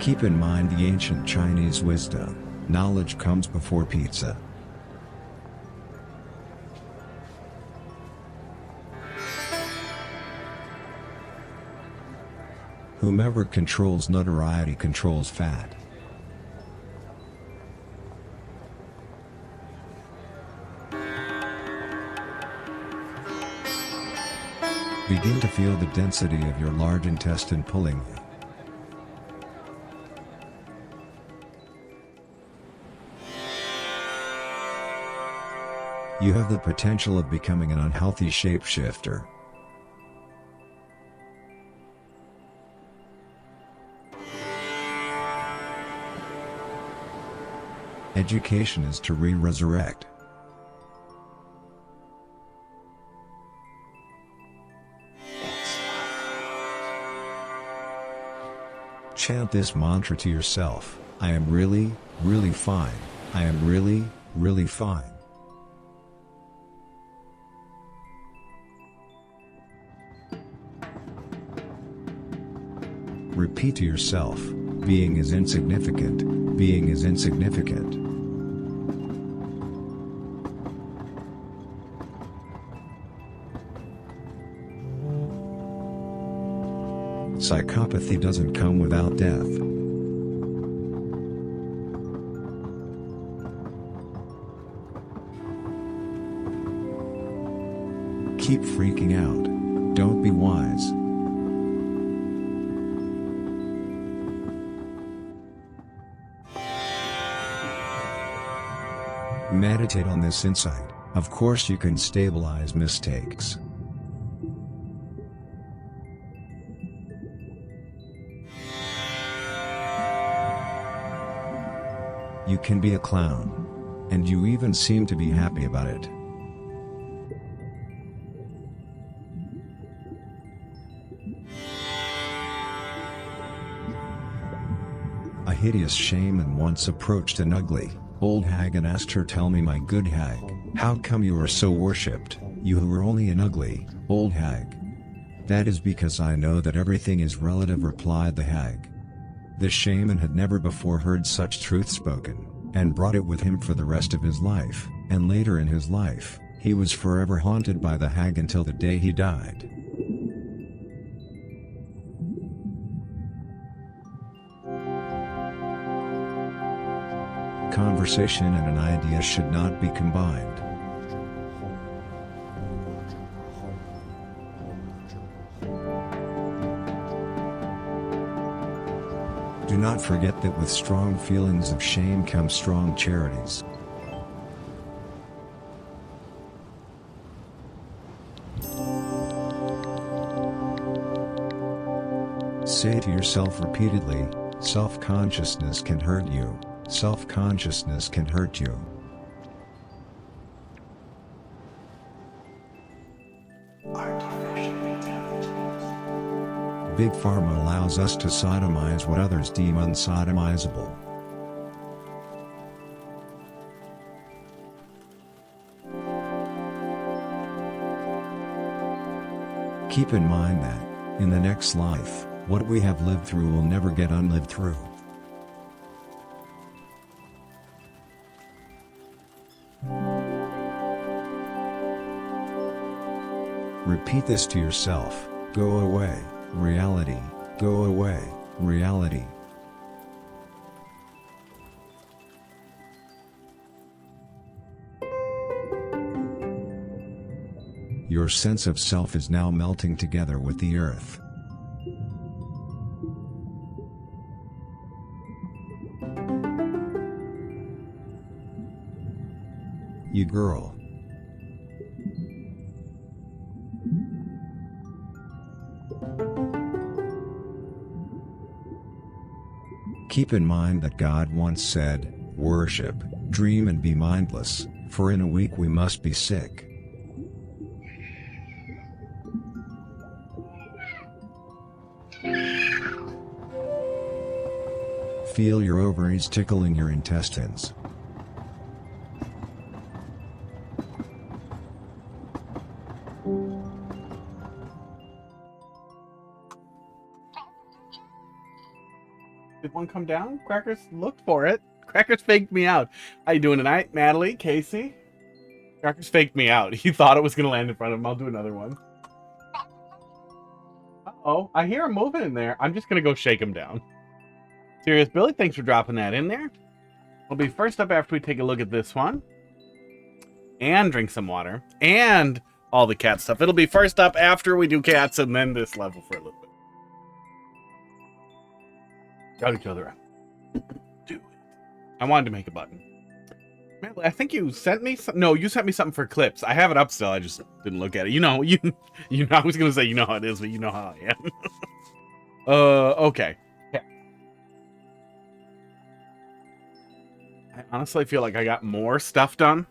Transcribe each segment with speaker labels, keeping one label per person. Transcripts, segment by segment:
Speaker 1: Keep in mind the ancient Chinese wisdom, knowledge comes before pizza. Whomever controls notoriety controls fat. Begin to feel the density of your large intestine pulling you. You have the potential of becoming an unhealthy shapeshifter. Education is to resurrect. Chant this mantra to yourself: I am really, really fine. I am really, really fine. Repeat to yourself: being is insignificant. Being is insignificant. Psychopathy doesn't come without death. Keep freaking out. Don't be wise. Meditate on this insight. Of course you can stabilize mistakes. You can be a clown. And you even seem to be happy about it. A hideous shaman once approached an ugly, old hag and asked her, "Tell me, my good hag, how come you are so worshipped, you who are only an ugly, old hag?" "That is because I know that everything is relative," replied the hag. The shaman had never before heard such truth spoken, and brought it with him for the rest of his life, and later in his life, he was forever haunted by the hag until the day he died. Conversation and an idea should not be combined. Do not forget that with strong feelings of shame come strong charities. Say to yourself repeatedly, self-consciousness can hurt you. Self-consciousness can hurt you. Big Pharma allows us to sodomize what others deem unsodomizable. Keep in mind that, in the next life, what we have lived through will never get unlived through. Repeat this to yourself: go away, reality, go away, reality. Your sense of self is now melting together with the earth. You girl. Keep in mind that God once said, "Worship, dream and be mindless, for in a week we must be sick." Feel your ovaries tickling your intestines.
Speaker 2: Did one come down? Crackers looked for it. Crackers faked me out. How you doing tonight? Natalie, Casey? Crackers faked me out. He thought it was going to land in front of him. I'll do another one. Uh-oh. I hear him moving in there. I'm just going to go shake him down. Serious Billy, thanks for dropping that in there. We'll be first up after we take a look at this one. And drink some water. And all the cat stuff. It'll be first up after we do cats and then this level for a little bit. Got each other out. Do it. I wanted to make a button. Natalie, I think you sent me some. No, you sent me something for clips. I have it up still. I just didn't look at it. You know, I was gonna say you know how it is, but you know how I am. Okay. Yeah. I honestly feel like I got more stuff done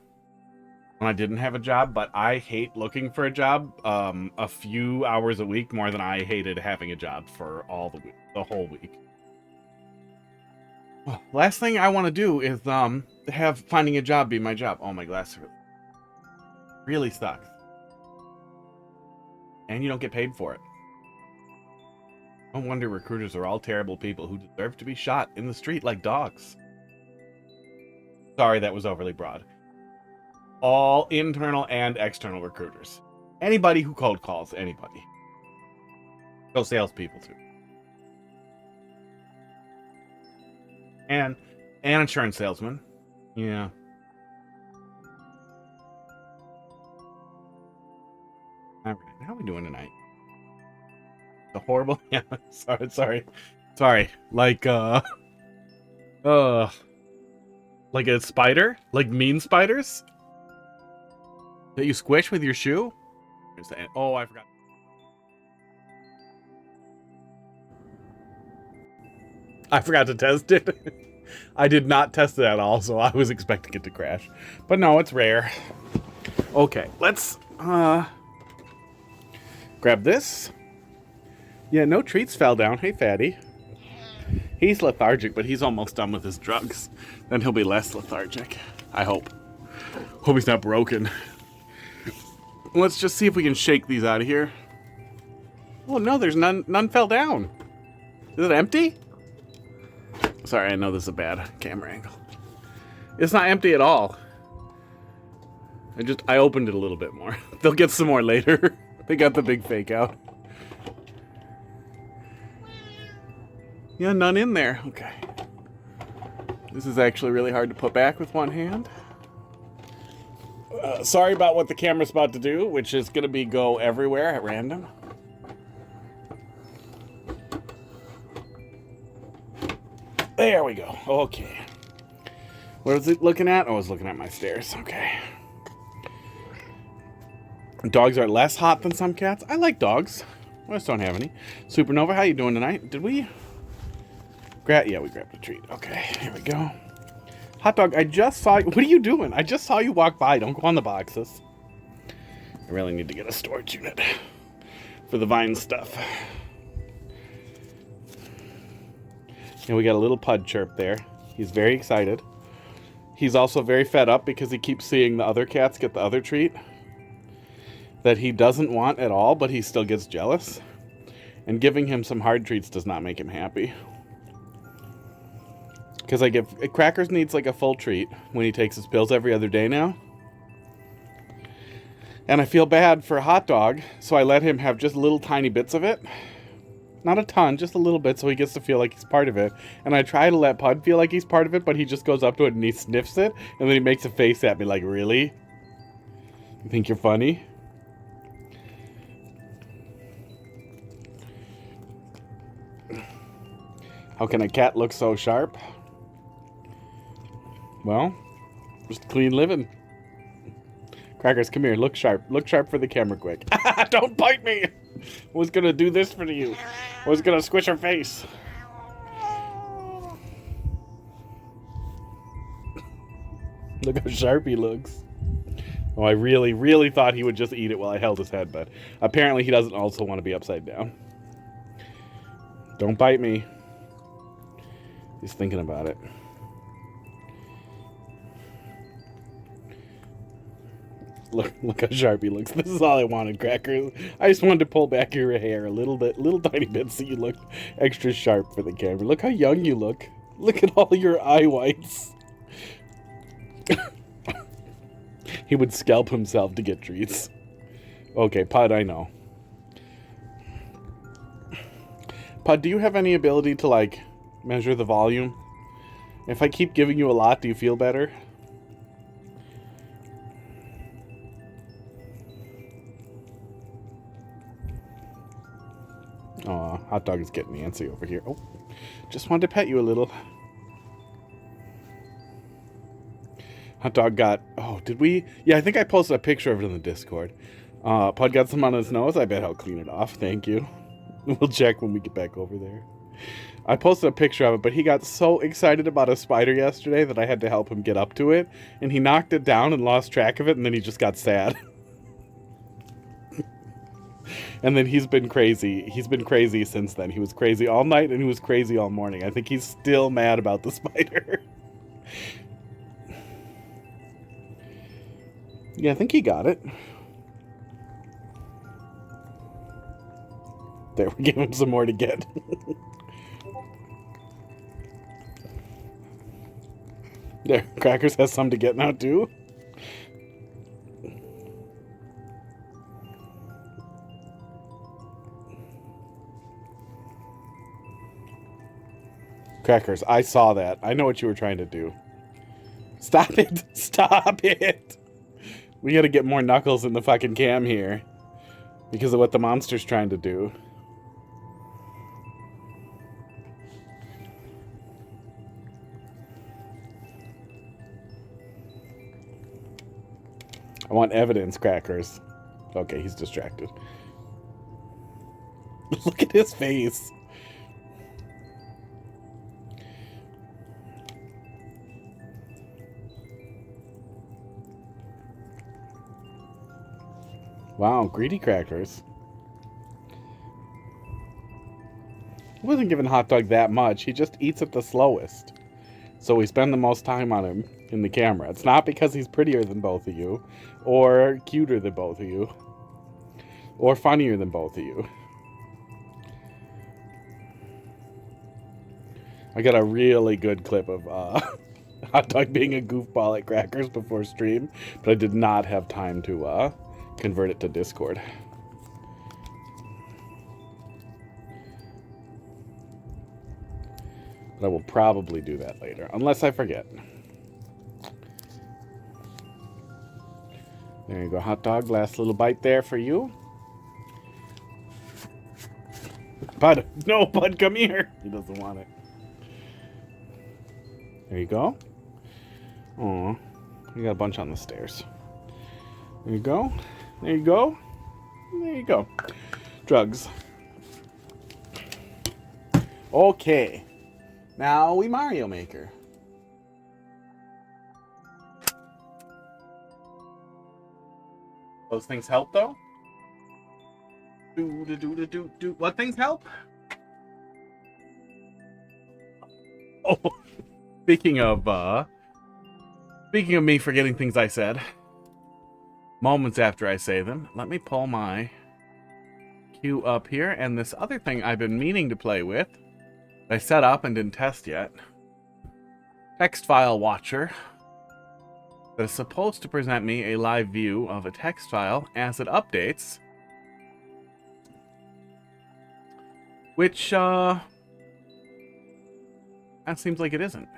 Speaker 2: when I didn't have a job, but I hate looking for a job a few hours a week more than I hated having a job for all the week, the whole week. Last thing I want to do is have finding a job be my job. Oh, my glass really sucks. And you don't get paid for it. No wonder recruiters are all terrible people who deserve to be shot in the street like dogs. Sorry, that was overly broad. All internal and external recruiters. Anybody who cold calls anybody. Go salespeople too. And insurance salesman. Yeah. How are we doing tonight? The horrible. Yeah. Sorry. Like like a spider? Like mean spiders? That you squish with your shoe? Oh, I forgot. I forgot to test it. I did not test it at all, so I was expecting it to crash. But no, it's rare. Okay, let's grab this. Yeah, no treats fell down. Hey, fatty. He's lethargic, but he's almost done with his drugs. Then he'll be less lethargic. I hope. Hope he's not broken. Let's just see if we can shake these out of here. Oh no, there's none fell down. Is it empty? Sorry, I know this is a bad camera angle. It's not empty at all. I opened it a little bit more. They'll get some more later. They got the big fake out. Yeah, none in there. Okay. This is actually really hard to put back with one hand. Sorry about what the camera's about to do, which is going to be go everywhere at random. There we go. Okay. What was it looking at? Oh, I was looking at my stairs. Okay. Dogs are less hot than some cats. I like dogs. I just don't have any. Supernova, how you doing tonight? Did we yeah, we grabbed a treat. Okay, here we go. Hot dog, I just saw you. What are you doing? I just saw you walk by. Don't go on the boxes. I really need to get a storage unit for the vine stuff. And we got a little pud chirp there. He's very excited. He's also very fed up because he keeps seeing the other cats get the other treat that he doesn't want at all, but he still gets jealous. And giving him some hard treats does not make him happy. Because like if Crackers needs like a full treat when he takes his pills every other day now. And I feel bad for a hot dog, so I let him have just little tiny bits of it. Not a ton, just a little bit, so he gets to feel like he's part of it. And I try to let Pud feel like he's part of it, but he just goes up to it and he sniffs it, and then he makes a face at me like, really? You think you're funny? How can a cat look so sharp? Well, just clean living. Crackers, come here. Look sharp. Look sharp for the camera quick. Don't bite me! I was gonna do this for you. I was gonna squish her face. Look how sharp he looks. Oh, I really, really thought he would just eat it while I held his head, but apparently he doesn't also want to be upside down. Don't bite me. He's thinking about it. Look how sharp he looks. This is all I wanted, Crackers. I just wanted to pull back your hair a little bit, little tiny bit, so you look extra sharp for the camera. Look how young you look. Look at all your eye whites. He would scalp himself to get treats. Okay, Pod, I know. Pod, do you have any ability to, like, measure the volume? If I keep giving you a lot, do you feel better? Aw, Hot Dog is getting antsy over here. Oh, just wanted to pet you a little. Hot Dog got... Oh, did we... Yeah, I think I posted a picture of it in the Discord. Pod got some on his nose. I bet I'll clean it off. Thank you. We'll check when we get back over there. I posted a picture of it, but he got so excited about a spider yesterday that I had to help him get up to it. And he knocked it down and lost track of it, and then he just got sad. And then he's been crazy. He's been crazy since then. He was crazy all night, and he was crazy all morning. I think he's still mad about the spider. Yeah, I think he got it. There, we give him some more to get. There, Crackers has some to get now, too. Crackers, I saw that. I know what you were trying to do. Stop it! Stop it! We gotta get more Knuckles in the fucking cam here. Because of what the monster's trying to do. I want evidence, Crackers. Okay, he's distracted. Look at his face. Wow, greedy Crackers. He wasn't giving Hot Dog that much. He just eats it the slowest. So we spend the most time on him in the camera. It's not because he's prettier than both of you, or cuter than both of you, or funnier than both of you. I got a really good clip of Hot Dog being a goofball at Crackers before stream, but I did not have time to convert it to Discord. But I will probably do that later, unless I forget. There you go, Hot Dog. Last little bite there for you. Bud, no, Bud, come here. He doesn't want it. There you go. Aw, you got a bunch on the stairs. There you go. There you go. There you go. Drugs. Okay. Now we Mario Maker. Those things help, though? Do. What things help? Oh, speaking of me forgetting things I said, moments after I say them, let me pull my queue up here, and this other thing I've been meaning to play with, I set up and didn't test yet. Text file watcher that is supposed to present me a live view of a text file as it updates, which that seems like it isn't.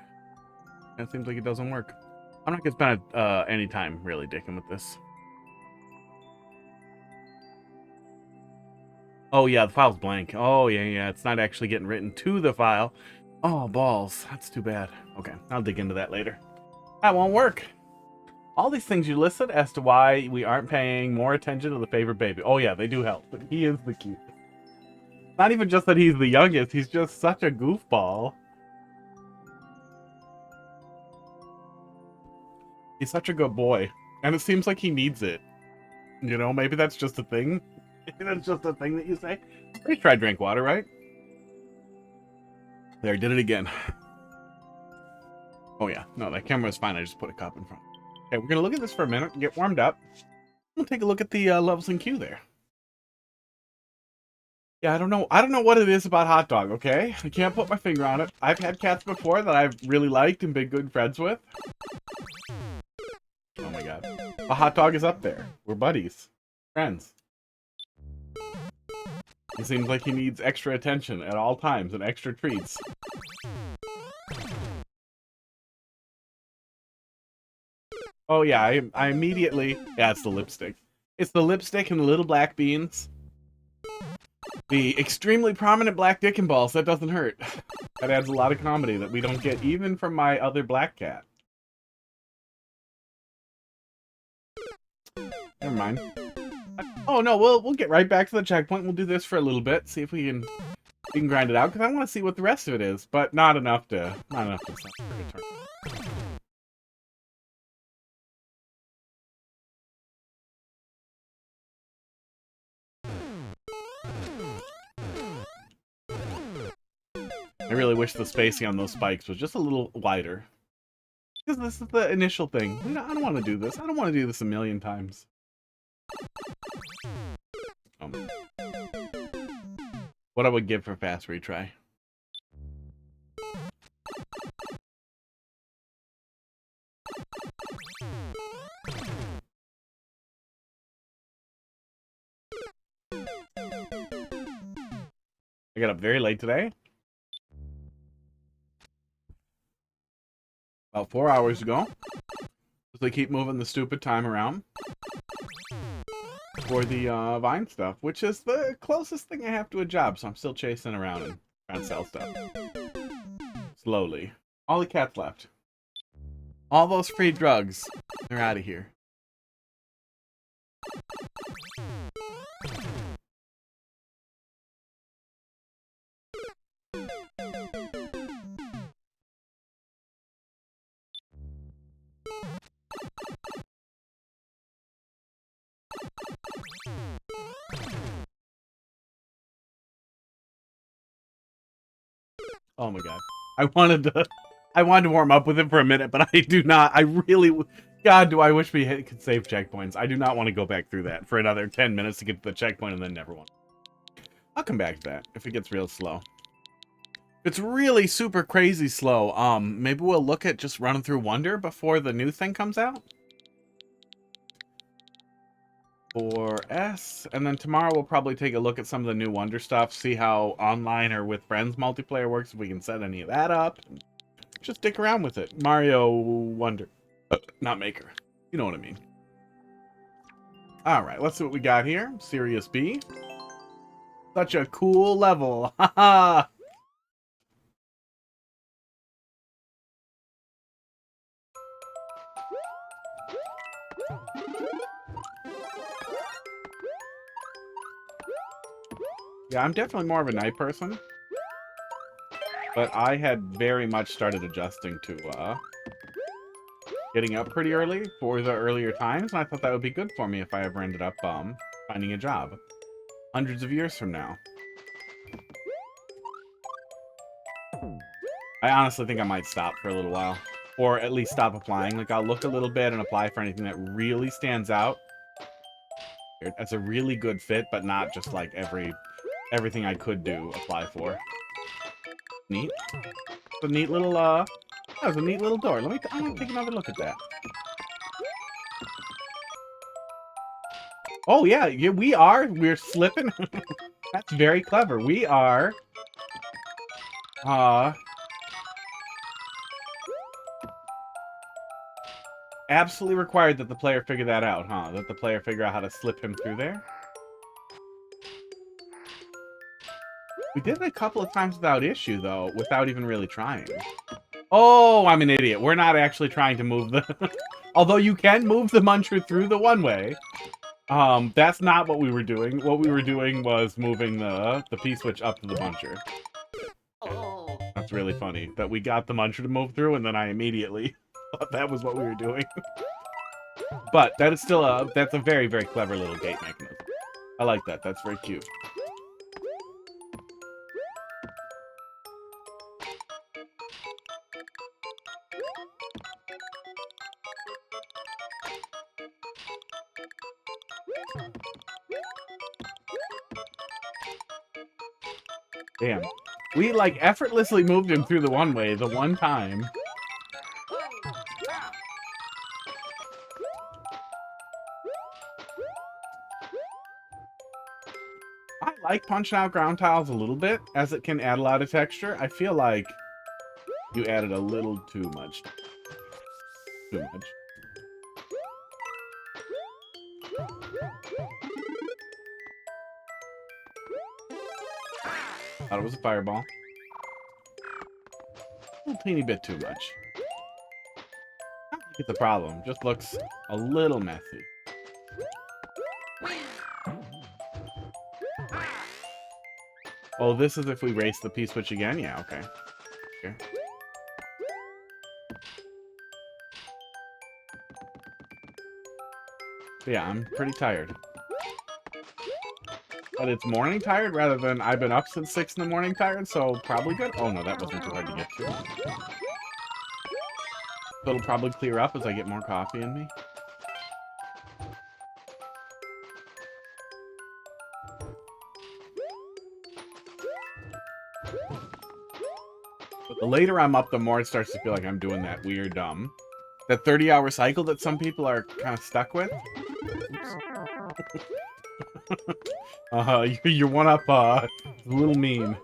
Speaker 2: That seems like it doesn't work. I'm not gonna spend any time really dicking with this. Oh yeah, the file's blank. Oh yeah, it's not actually getting written to the file. Oh, balls. That's too bad. Okay, I'll dig into that later. That won't work. All these things you listed as to why we aren't paying more attention to the favorite baby. Oh yeah, they do help, but he is the cute. Not even just that he's the youngest, he's just such a goofball. He's such a good boy. And it seems like he needs it. You know, maybe that's just a thing. That's just a thing that you say. Pretty sure I drank water, right? There, I did it again. Oh yeah, no, that camera is fine. I just put a cup in front. Okay, we're gonna look at this for a minute and get warmed up. We'll take a look at the levels in queue there. Yeah, I don't know what it is about hot dog, okay? I can't put my finger on it. I've had cats before that I've really liked and been good friends with. Oh my god. A hot dog is up there. We're buddies. Friends. He seems like he needs extra attention at all times and extra treats. Oh yeah, I immediately... Yeah, it's the lipstick. It's the lipstick and the little black beans. The extremely prominent black dick and balls, that doesn't hurt. That adds a lot of comedy that we don't get even from my other black cat. Never mind. Oh no, we'll get right back to the checkpoint. We'll do this for a little bit, see if we can grind it out, because I want to see what the rest of it is, but not enough to stop for a turn. I really wish the spacing on those spikes was just a little wider. Because this is the initial thing. I don't want to do this. I don't want to do this a million times. What I would give for fast retry. I got up very late today. About 4 hours ago. Because they keep moving the stupid time around. For the Vine stuff, which is the closest thing I have to a job, so I'm still chasing around and trying to sell stuff. Slowly. All the cats left. All those free drugs. They're out of here. Oh my god. I wanted to warm up with it for a minute, but I do not. I really... God, do I wish we could save checkpoints. I do not want to go back through that for another 10 minutes to get to the checkpoint and then never want. I'll come back to that if it gets real slow. If it's really super crazy slow, maybe we'll look at just running through Wonder before the new thing comes out. For S, and then tomorrow we'll probably take a look at some of the new Wonder stuff, see how online or with friends multiplayer works, if we can set any of that up. Just stick around with it. Mario Wonder. Not Maker. You know what I mean. Alright, let's see what we got here. Serious B. Such a cool level. Haha! Yeah, I'm definitely more of a night person. But I had very much started adjusting to getting up pretty early for the earlier times, and I thought that would be good for me if I ever ended up finding a job. Hundreds of years from now. I honestly think I might stop for a little while. Or at least stop applying. Like, I'll look a little bit and apply for anything that really stands out. That's a really good fit, but not just like everything I could do apply for. Neat. It's a neat little that was a neat little door. I'm gonna take another look at that. Oh yeah, we're slipping. That's very clever. We are absolutely required that the player figure that out, huh? That the player figure out how to slip him through there. We did it a couple of times without issue, though, without even really trying. Oh, I'm an idiot. We're not actually trying to move the... Although you can move the muncher through the one-way. That's not what we were doing. What we were doing was moving the P-switch up to the muncher. Oh. That's really funny. That we got the muncher to move through, and then I immediately thought that was what we were doing. But that is still that's a very, very clever little gate mechanism. I like that. That's very cute. Damn. We, like, effortlessly moved him through the one way the one time. I like punching out ground tiles a little bit, as it can add a lot of texture. I feel like you added a little too much. Too much. Thought it was a fireball. A little teeny bit too much. I don't think it's a problem. Just looks a little messy. Oh, this is if we race the P-switch again? Yeah, okay. Here. But yeah, I'm pretty tired. But it's morning tired rather than I've been up since 6 in the morning tired, so probably good. Oh no, that wasn't too hard to get to. So it'll probably clear up as I get more coffee in me. But the later I'm up, the more it starts to feel like I'm doing that weird, that 30-hour cycle that some people are kind of stuck with. You're one up, a little mean.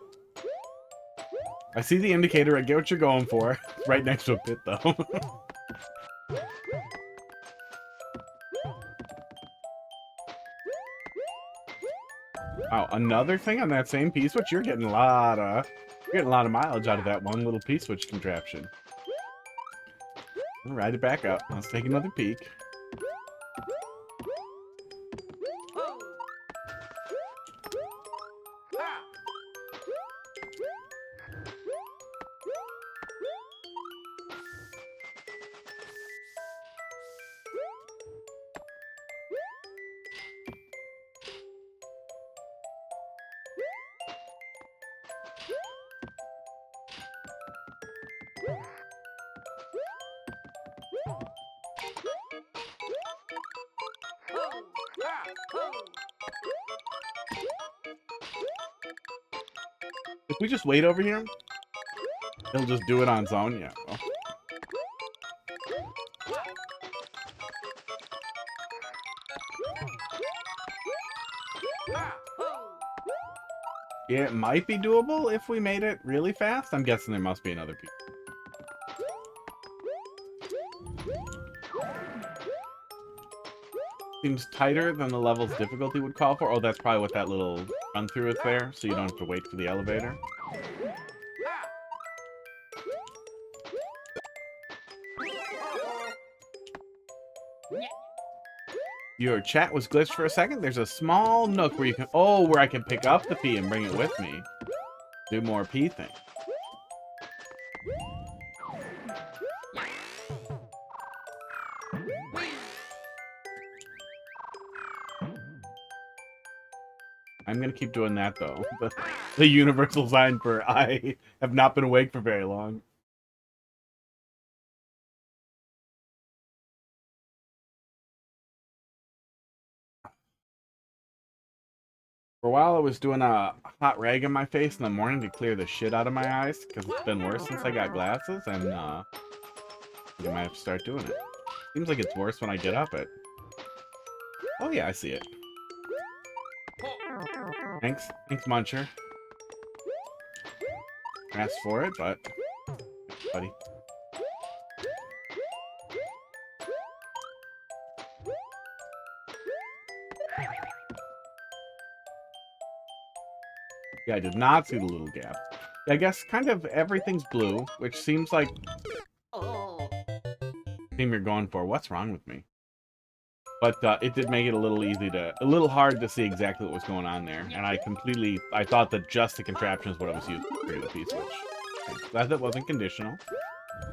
Speaker 2: I see the indicator, I get what you're going for. Right next to a pit, though. Wow, another thing on that same P-switch? You're getting a lot of mileage out of that one little P-switch contraption. I'll ride it back up. Let's take another peek. If we just wait over here, he'll just do it on zone. Yeah. Well. Yeah, it might be doable if we made it really fast. I'm guessing there must be another piece. Seems tighter than the level's difficulty would call for. Oh, that's probably what that little run through is there, so you don't have to wait for the elevator. Your chat was glitched for a second. There's a small nook where you can... Oh, where I can pick up the P and bring it with me. Do more P things. I'm gonna keep doing that, though. The universal sign for I have not been awake for very long. For a while, I was doing a hot rag in my face in the morning to clear the shit out of my eyes, because it's been worse since I got glasses, and I might have to start doing it. Seems like it's worse when I get up at... Oh yeah, I see it. Thanks, Muncher. Asked for it, but... Buddy. Yeah, I did not see the little gap. Yeah, I guess kind of everything's blue, which seems like... theme you're going for. What's wrong with me? But it did make it a little hard to see exactly what was going on there. And I thought that just the contraption is what I was using to create the P-switch. Okay, glad that wasn't conditional.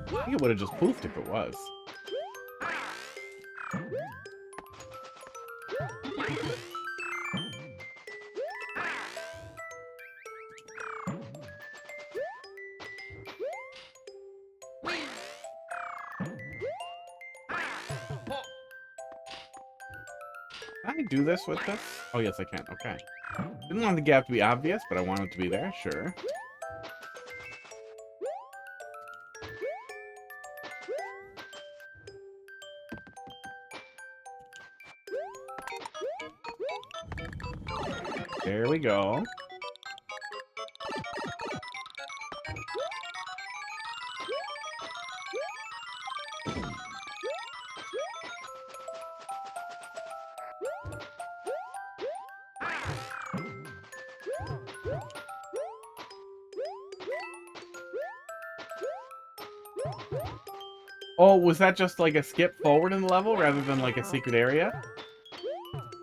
Speaker 2: I think it would have just poofed if it was. Can I do this with this? Oh, yes, I can. Okay. Didn't want the gap to be obvious, but I want it to be there. Sure. There we go. Oh, was that just like a skip forward in the level rather than like a secret area?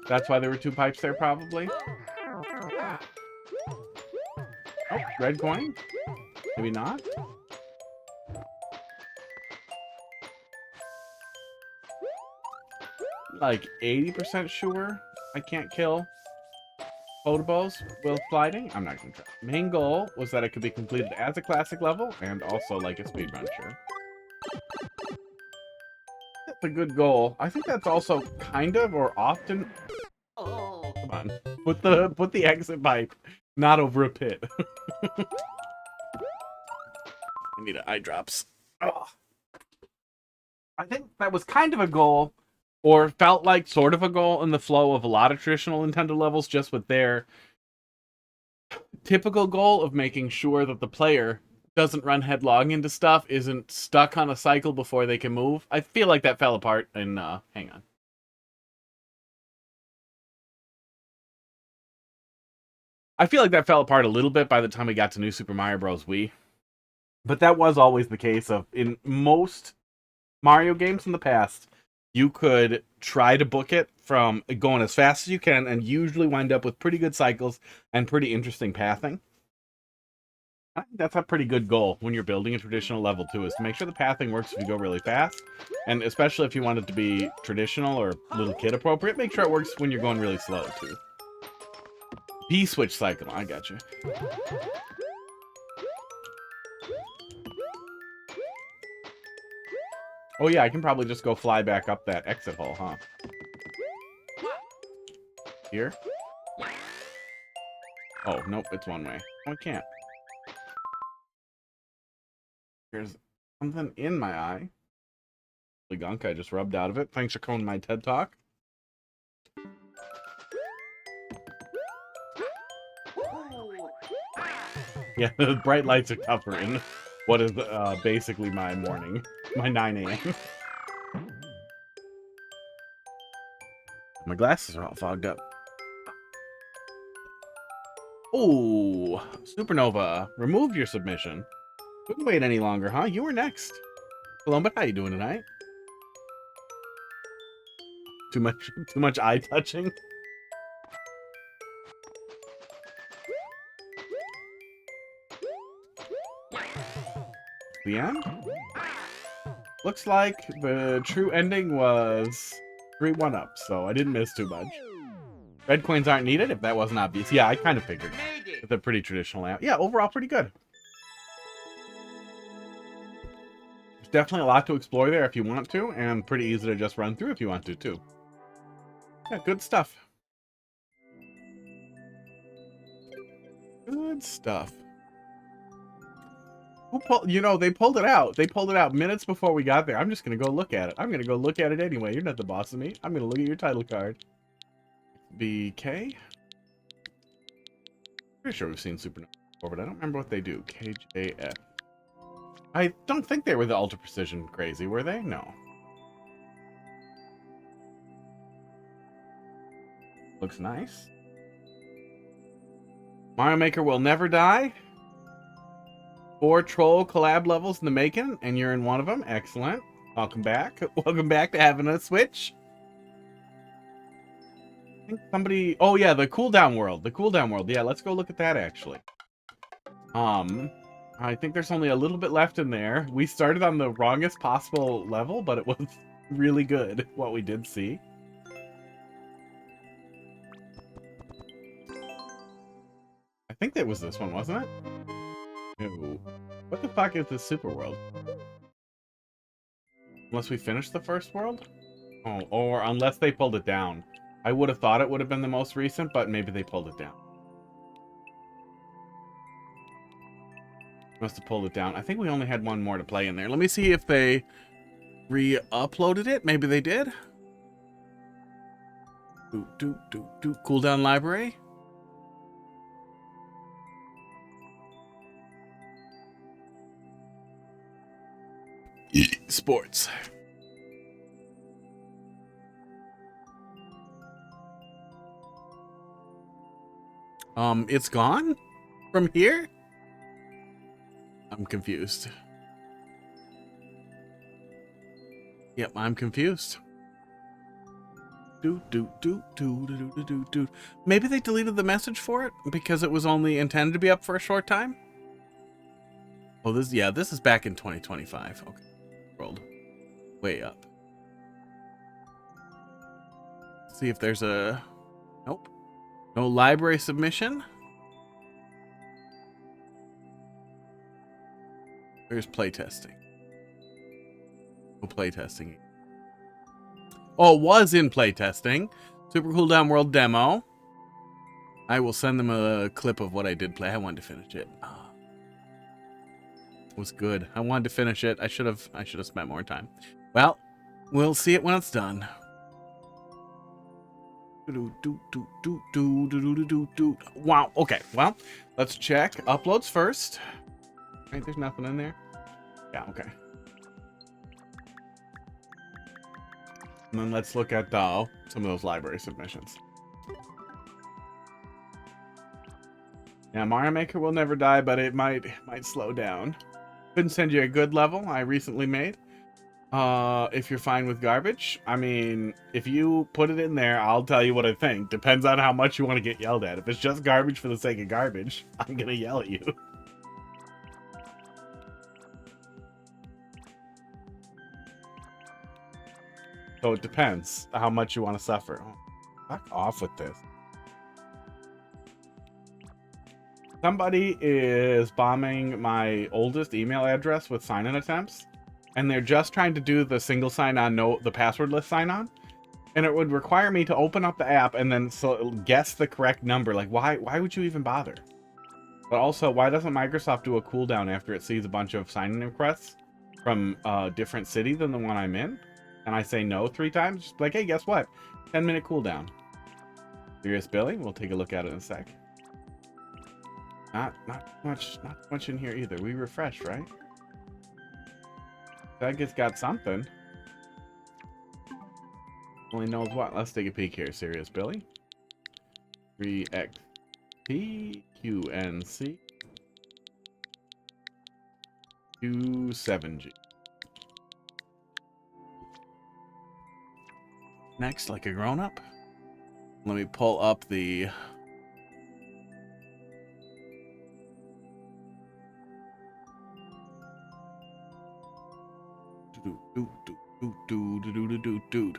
Speaker 2: That's why there were 2 pipes there, probably. Oh, red coin? Maybe not? Like 80% sure I can't kill Photobos while sliding. I'm not gonna try. Main goal was that it could be completed as a classic level and also like a speedrun, sure. That's a good goal. I think that's also kind of or often. Oh, come on. Put the exit pipe not over a pit. I need eye drops. Oh. I think that was kind of a goal, or felt like sort of a goal in the flow of a lot of traditional Nintendo levels, just with their typical goal of making sure that the player doesn't run headlong into stuff, isn't stuck on a cycle before they can move. I feel like that fell apart in, hang on. I feel like that fell apart a little bit by the time we got to New Super Mario Bros. Wii. But that was always the case of, in most Mario games in the past, you could try to book it from going as fast as you can and usually wind up with pretty good cycles and pretty interesting pathing. I think that's a pretty good goal when you're building a traditional level too, is to make sure the pathing works if you go really fast. And especially if you want it to be traditional or little kid appropriate, make sure it works when you're going really slow too. B-switch cycle, I got you. Oh yeah, I can probably just go fly back up that exit hole, huh? Here? Oh, nope, it's one way. Oh, I can't. There's something in my eye. The gunk I just rubbed out of it. Thanks for coming to my TED Talk. Yeah, the bright lights are tougher in what is basically my morning. My 9 a.m. My glasses are all fogged up. Oh, Supernova, removed your submission. Couldn't wait any longer, huh? You were next. Hello, but how you doing tonight? Too much eye touching. The end? Looks like the true ending was 3-1 up, so I didn't miss too much. Red coins aren't needed, if that wasn't obvious. Yeah, I kind of figured. It's a pretty traditional layout. Yeah, overall pretty good. There's definitely a lot to explore there if you want to, and pretty easy to just run through if you want to, too. Yeah, good stuff. Good stuff. Who pulled? You know, they pulled it out. They pulled it out minutes before we got there. I'm just gonna go look at it. I'm gonna go look at it anyway. You're not the boss of me. I'm gonna look at your title card. BK. Pretty sure we've seen Supernova before, but I don't remember what they do. KJF. I don't think they were the Ultra Precision crazy, were they? No. Looks nice. Mario Maker will never die. 4 troll collab levels in the making, and you're in one of them. Excellent. Welcome back. Welcome back to having a Switch. I think somebody... Oh, yeah, the cooldown world. The cooldown world. Yeah, let's go look at that, actually. I think there's only a little bit left in there. We started on the wrongest possible level, but it was really good, what we did see. I think that was this one, wasn't it? No. What the fuck is this super world? Unless we finished the first world? Oh, or unless they pulled it down. I would have thought it would have been the most recent, but maybe they pulled it down. Must have pulled it down. I think we only had one more to play in there. Let me see if they re-uploaded it. Maybe they did. Cooldown library. Sports. It's gone from here? I'm confused. Yep, I'm confused. Maybe they deleted the message for it because it was only intended to be up for a short time? Oh, this is back in 2025. Okay. Rolled way up. Let's see if there's a... Nope. No library submission. There's playtesting. No playtesting. Oh, it was in playtesting. Super Cooldown World Demo. I will send them a clip of what I did play. I wanted to finish it. It was good. I wanted to finish it. I should have spent more time. Well, we'll see it when it's done. Wow. Okay. Well, let's check uploads first. Right, there's nothing in there. Yeah. Okay. And then let's look at some of those library submissions. Yeah, Mario Maker will never die, but it might slow down. Couldn't send you a good level I recently made. If you're fine with garbage, I mean, if you put it in there, I'll tell you what I think. Depends on how much you want to get yelled at. If it's just garbage for the sake of garbage, I'm gonna yell at you. So it depends how much you want to suffer. Oh, fuck off with this. Somebody is bombing my oldest email address with sign-in attempts, and they're just trying to do the single sign-on, the passwordless sign-on, and it would require me to open up the app and then guess the correct number. Like, why would you even bother? But also, why doesn't Microsoft do a cooldown after it sees a bunch of sign-in requests from a different city than the one I'm in? And I say no 3 times, just like, hey, guess what? 10-minute cooldown. Serious Billy? We'll take a look at it in a sec. Not much in here either. We refreshed, right? That gets got something. Only knows what. Let's take a peek here. Serious Billy. 3XP QNC 27G. Next, like a grown-up. Let me pull up the... Dude.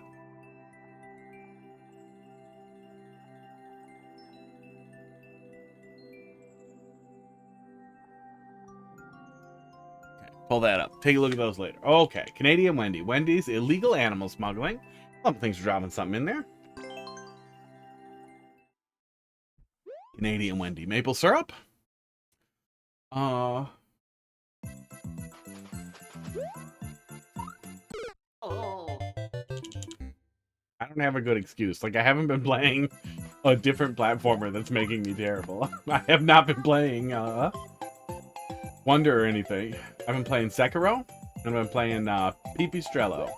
Speaker 2: Okay, pull that up. Take a look at those later. Okay, Canadian Wendy. Wendy's illegal animal smuggling. Some things are dropping something in there. Canadian Wendy. Maple syrup? Oh. I don't have a good excuse. Like, I haven't been playing a different platformer that's making me terrible. I have not been playing Wonder or anything. I've been playing Sekiro, and I've been playing Pipistrello.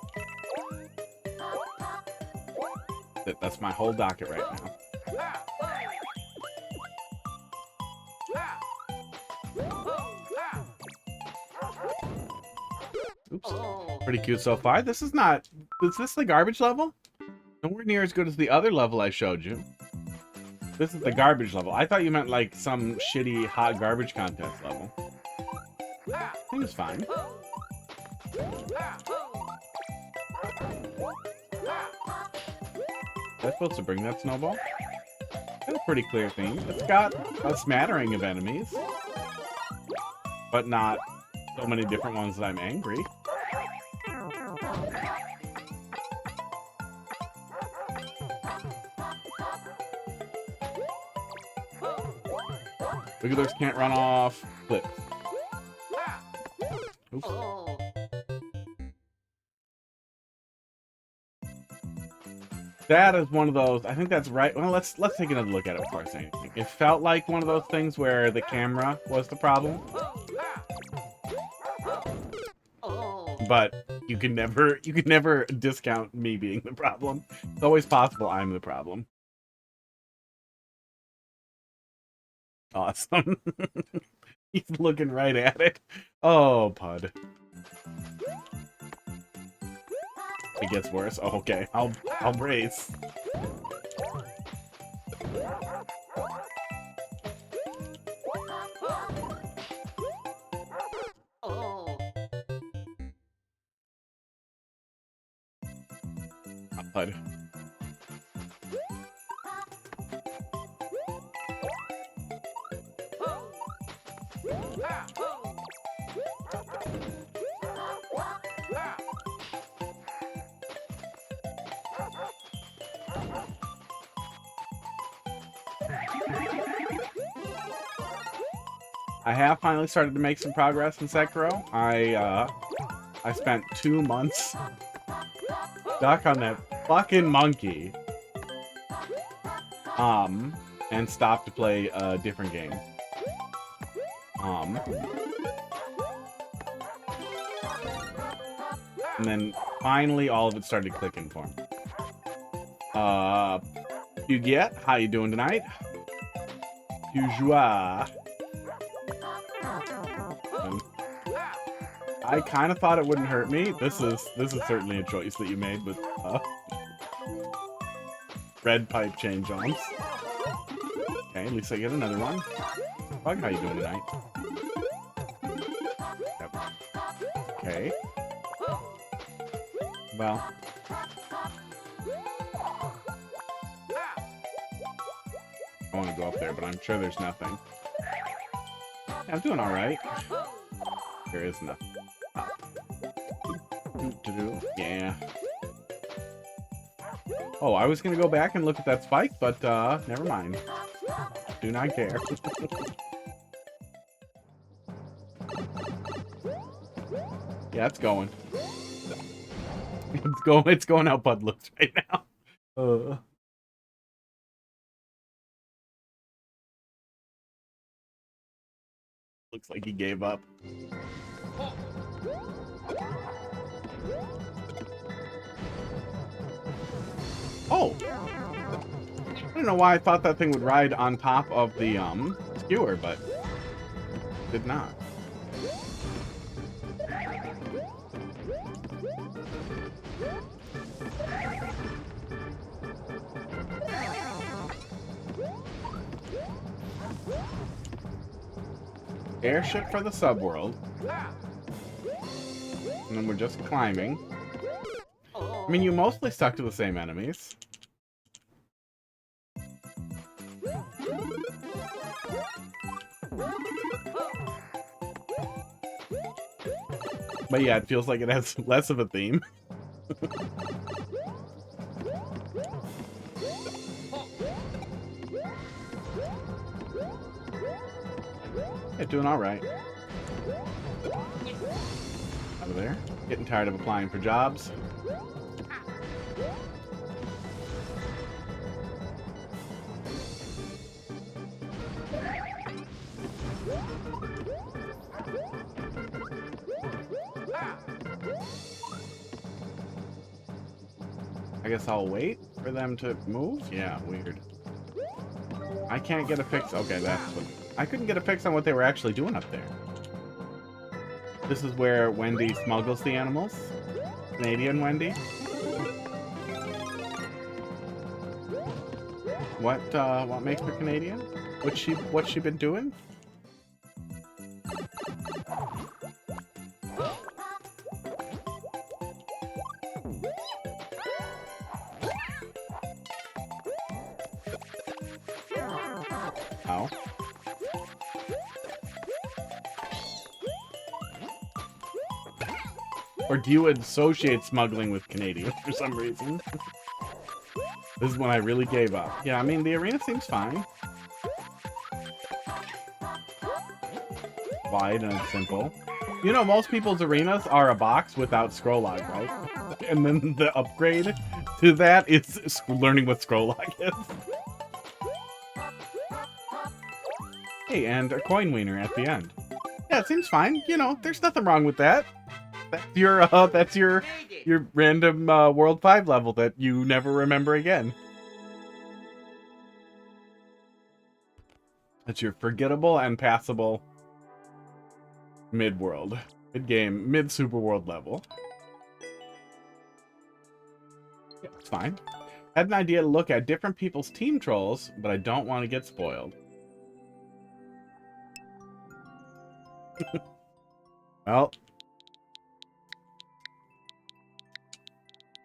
Speaker 2: That's my whole docket right now. Oops. Pretty cute so far. This is not... Is this the garbage level? Nowhere near as good as the other level I showed you. This is the garbage level. I thought you meant like some shitty hot garbage contest level. I think it's fine. That's supposed to bring that snowball. That's a pretty clear theme. It's got a smattering of enemies, but not so many different ones that I'm angry. Wigglers can't run off cliffs. Oops. That is one of those. I think that's right. Well, let's take another look at it before I say anything. It felt like one of those things where the camera was the problem, but you can never discount me being the problem. It's always possible I'm the problem. Awesome. He's looking right at it. Oh, Pud. It gets worse. Oh, okay. I'll brace. Pud. I have finally started to make some progress in Sekiro. I spent 2 months stuck on that fucking monkey. And stopped to play a different game. And then finally all of it started clicking for me. Huguette, how you doing tonight? Bourgeois. I kind of thought it wouldn't hurt me. This is certainly a choice that you made with red pipe chain jumps. Okay, at least I get another one. Bug, how you doing tonight? Yep. Okay. Well. I want to go up there, but I'm sure there's nothing. Yeah, I'm doing alright. There is nothing. Yeah. Oh, I was gonna go back and look at that spike, but never mind. Do not care. Yeah, it's going. It's going how Bud looks right now. Looks like he gave up. Oh! I don't know why I thought that thing would ride on top of the skewer, but it did not. Airship for the subworld. And then we're just climbing. I mean, you mostly stuck to the same enemies. But yeah, it feels like it has less of a theme. Yeah, doing alright. Out of there. Getting tired of applying for jobs. I guess I'll wait for them to move? Yeah, weird. I can't get a fix. Okay, that's what... I couldn't get a fix on what they were actually doing up there. This is where Wendy smuggles the animals. Canadian Wendy. What makes her Canadian? What's she been doing? Ow. Or do you associate smuggling with Canadians for some reason? This is when I really gave up. Yeah, I mean, the arena seems fine. wide and it's simple. You know, most people's arenas are a box without scroll log, right? And then the upgrade to that is learning what scroll log is. Hey, and a coin wiener at the end. Yeah, it seems fine. You know, there's nothing wrong with that. That's your random World 5 level that you never remember again. That's your forgettable and passable mid-world, mid-game, mid-super world level. Yeah, it's fine. Had an idea to look at different people's team trolls, but I don't want to get spoiled. Well,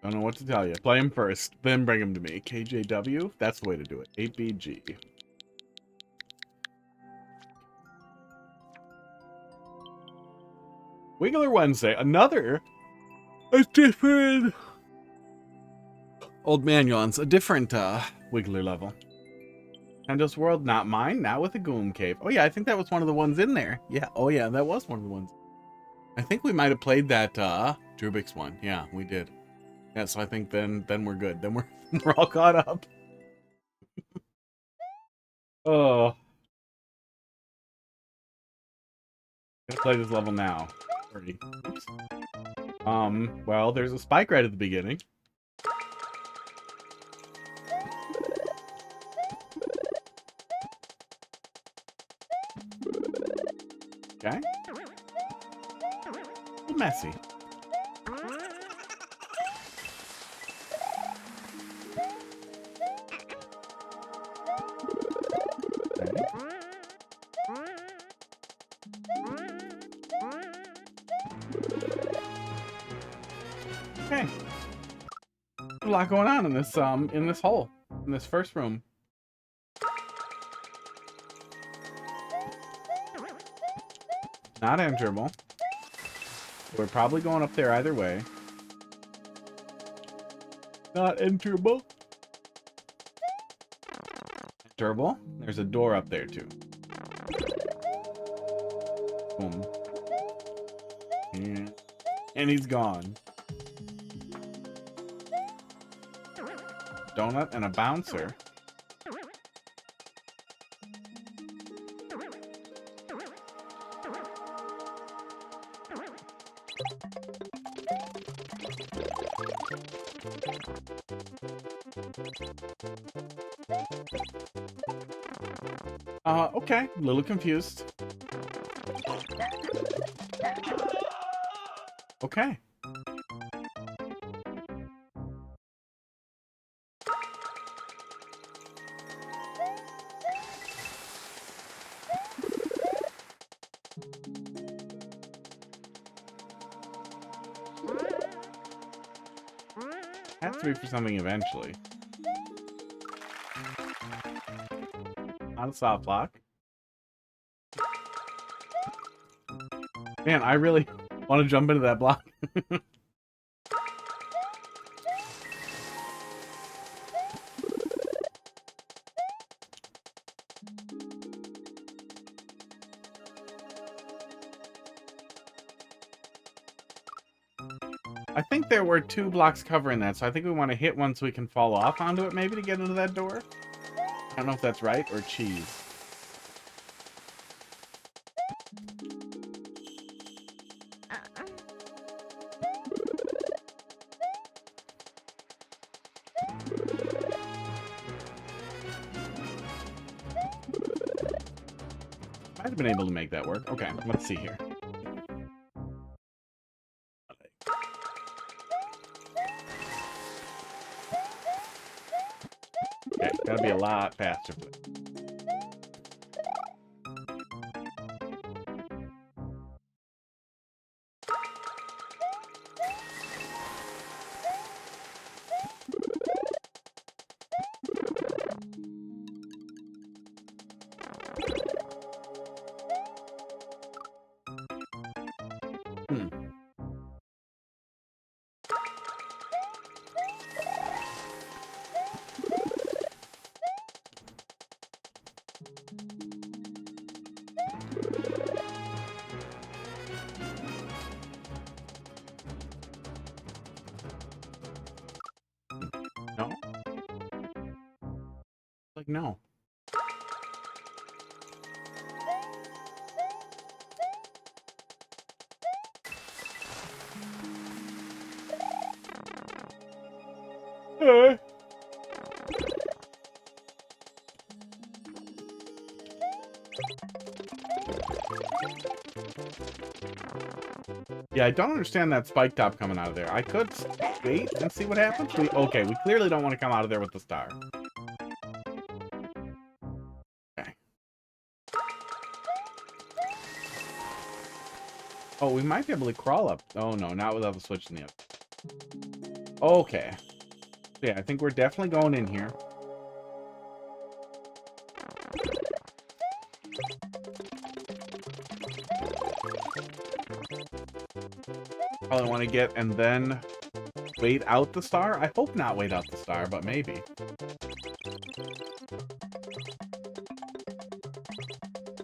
Speaker 2: don't know what to tell you. Play him first, then bring him to me. KJW, that's the way to do it. 8BG. Wigger Wednesday, a different old man yawns, a different Wiggler level. Nintendo's World, not mine, now with a Goom Cave. Oh yeah, I think that was one of the ones in there. Yeah, oh yeah, that was one of the ones. I think we might have played that Drubix one. Yeah, we did. Yeah, so I think then we're good. Then we're all caught up. Oh. I'm gonna play this level now. Oops. Well, there's a spike right at the beginning. Okay. A little messy. Okay. A lot going on in this hole, in this first room. Not enterable. We're probably going up there either way. Not enterable. Enterable. There's a door up there too. Boom. And he's gone. Donut and a bouncer. Okay, a little confused. Okay. Has to be for something eventually. Not a soft block. Man, I really want to jump into that block. I think there were 2 blocks covering that, so I think we want to hit one so we can fall off onto it maybe to get into that door. I don't know if that's right or cheese. Might have been able to make that work. Okay, let's see here. Okay, gotta be a lot faster. No. Yeah, I don't understand that spike top coming out of there. I could wait and see what happens. Okay, we clearly don't want to come out of there with the star. Okay. Oh, we might be able to crawl up. Oh, no, not without the switch in the other. Okay. Yeah, I think we're definitely going in here. Probably want to get and then wait out the star. I hope not wait out the star, but maybe.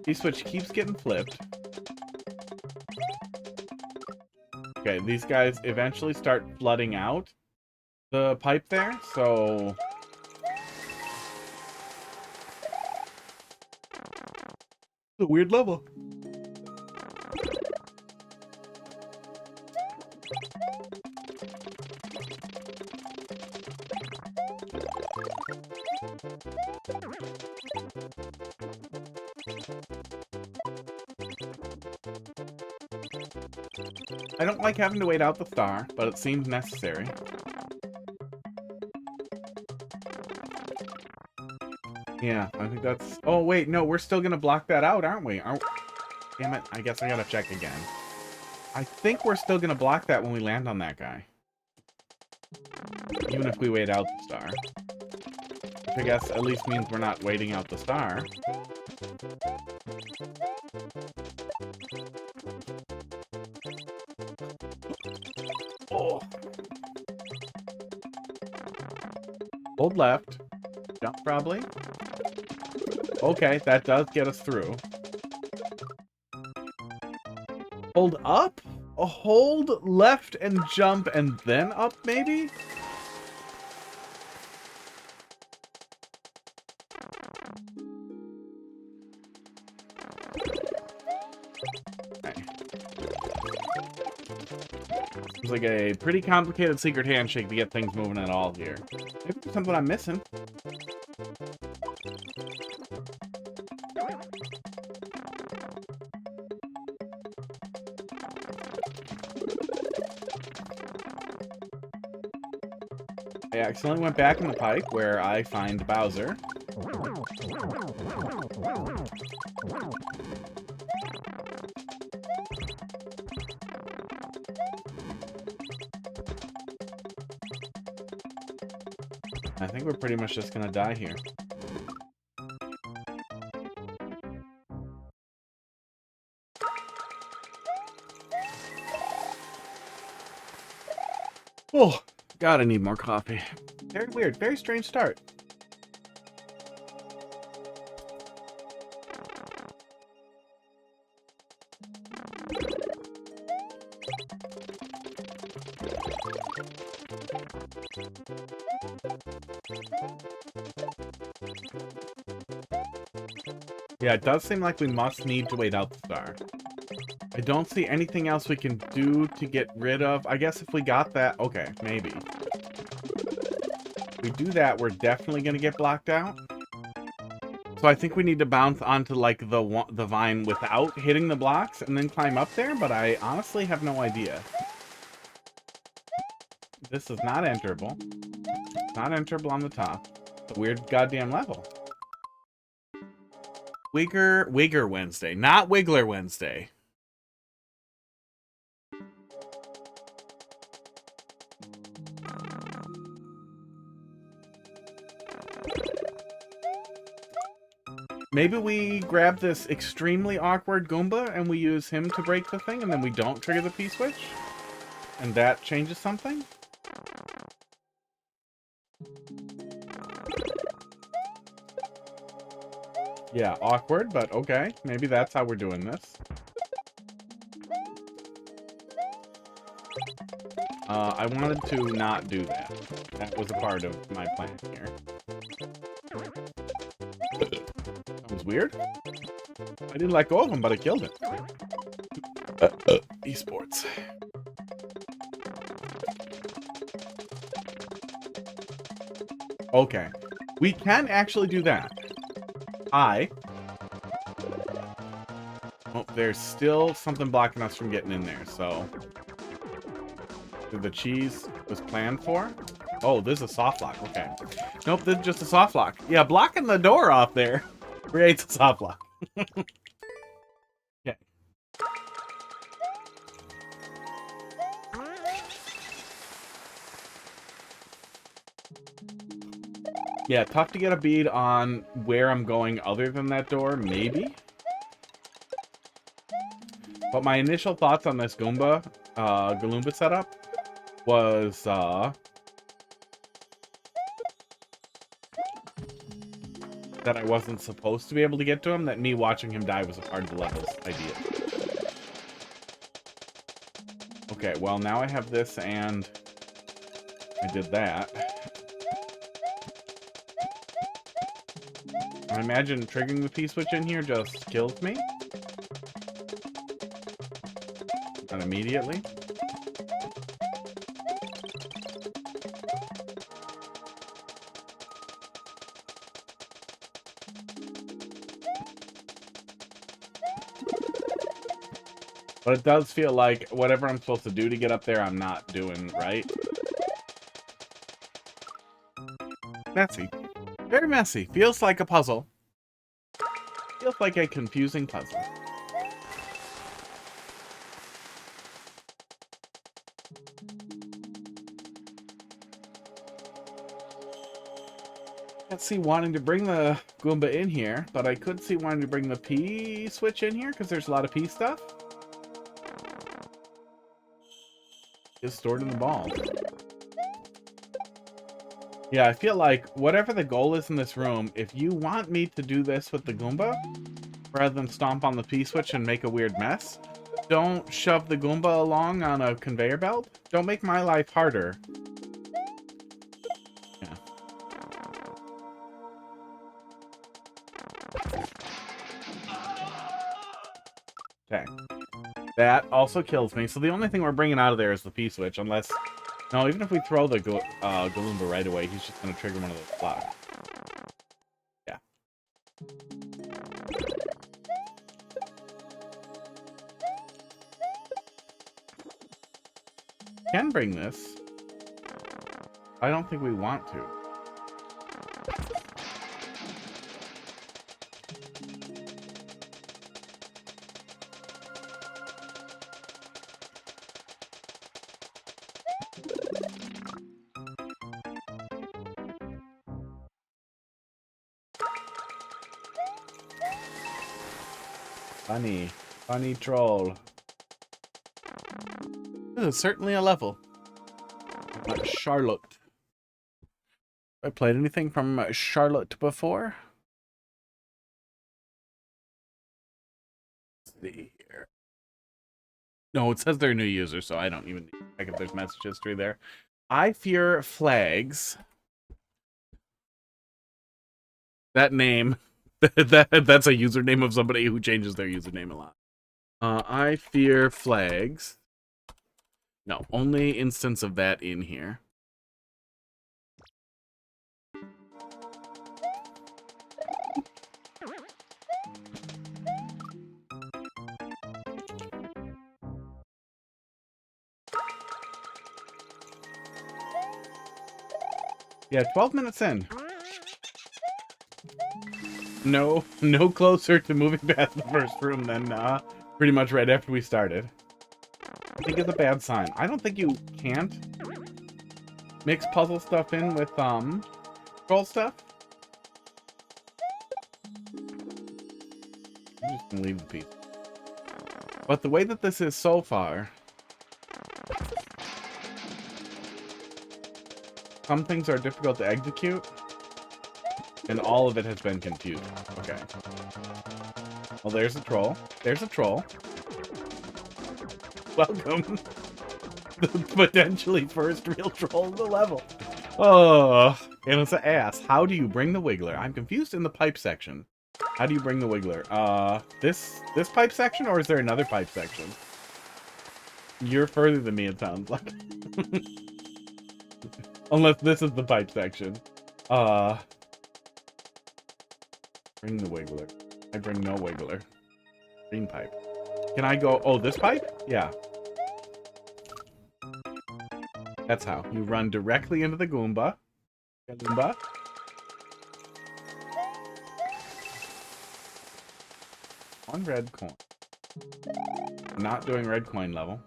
Speaker 2: T-switch keeps getting flipped. Okay, these guys eventually start flooding out the pipe there, so... It's a weird level. I don't like having to wait out the star, but it seems necessary. Yeah, I think that's... Oh, wait, no, we're still gonna block that out, aren't we? Damn it, I guess I gotta check again. I think we're still gonna block that when we land on that guy. Even if we wait out the star. Which I guess at least means we're not waiting out the star. Oh. Hold left. Jump, probably. Okay, that does get us through. Hold up? A hold left and jump and then up, maybe? Okay. It's like a pretty complicated secret handshake to get things moving at all here. Maybe there's something I'm missing. I accidentally went back in the pipe where I find Bowser. I think we're pretty much just gonna die here. Oh, God, I need more coffee. Very weird, very strange start. Yeah, it does seem like we must need to wait out the star. I don't see anything else we can do to get rid of. I guess if we got that... Okay, maybe. If we do that, we're definitely going to get blocked out. So I think we need to bounce onto, like, the vine without hitting the blocks and then climb up there, but I honestly have no idea. This is not enterable. Not enterable on the top. It's a weird goddamn level. Wigger Wednesday, not Wiggler Wednesday. Maybe we grab this extremely awkward Goomba and we use him to break the thing and then we don't trigger the P-switch? And that changes something? Yeah, awkward, but okay. Maybe that's how we're doing this. I wanted to not do that. That was a part of my plan here. It's weird. I didn't let go of him, but I killed him. Esports. Okay. We can actually do that. Oh, there's still something blocking us from getting in there, so... The cheese was planned for? Oh, this is a soft lock. Okay. Nope, this is just a soft lock. Yeah, blocking the door off there creates a soft lock. Okay. Yeah, tough to get a bead on where I'm going other than that door, maybe. But my initial thoughts on this Galumba setup was, that I wasn't supposed to be able to get to him, that me watching him die was a part of the level's idea. Okay, well, now I have this, and I did that. I imagine triggering the P-switch in here just kills me. Not immediately. But it does feel like whatever I'm supposed to do to get up there, I'm not doing right. Messy. Very messy. Feels like a puzzle. Feels like a confusing puzzle. Can't see wanting to bring the Goomba in here, but I could see wanting to bring the P switch in here because there's a lot of P stuff. Is stored in the ball. Yeah, I feel like whatever the goal is in this room, if you want me to do this with the Goomba, rather than stomp on the P-switch and make a weird mess, don't shove the Goomba along on a conveyor belt. Don't make my life harder. Yeah. Okay. That also kills me. So the only thing we're bringing out of there is the P-switch, unless... No, even if we throw the Galumba right away, he's just going to trigger one of those blocks. Yeah. Can bring this. I don't think we want to. Funny troll. This is certainly a level. Charlotte. Have I played anything from Charlotte before? Let's see here. No, it says they're a new user, so I don't even check if there's message history there. iFearFlags. That name. That's a username of somebody who changes their username a lot. iFearFlags. No, only instance of that in here. Yeah, 12 minutes in. No closer to moving past the first room than pretty much right after we started. I think it's a bad sign. I don't think you can't mix puzzle stuff in with troll stuff. I'm just gonna leave the piece. But the way that this is so far, some things are difficult to execute. And all of it has been confused. Okay. Well, there's a troll. There's a troll. Welcome. The potentially first real troll of the level. Oh, and it's an ass. How do you bring the Wiggler? I'm confused in the pipe section. How do you bring the wiggler? This pipe section, or is there another pipe section? You're further than me, it sounds like. Unless this is the pipe section. Bring the wiggler. I bring no wiggler. Green pipe. Can I go... Oh, this pipe? Yeah. That's how. You run directly into the Goomba. Goomba. One red coin. Not doing red coin level.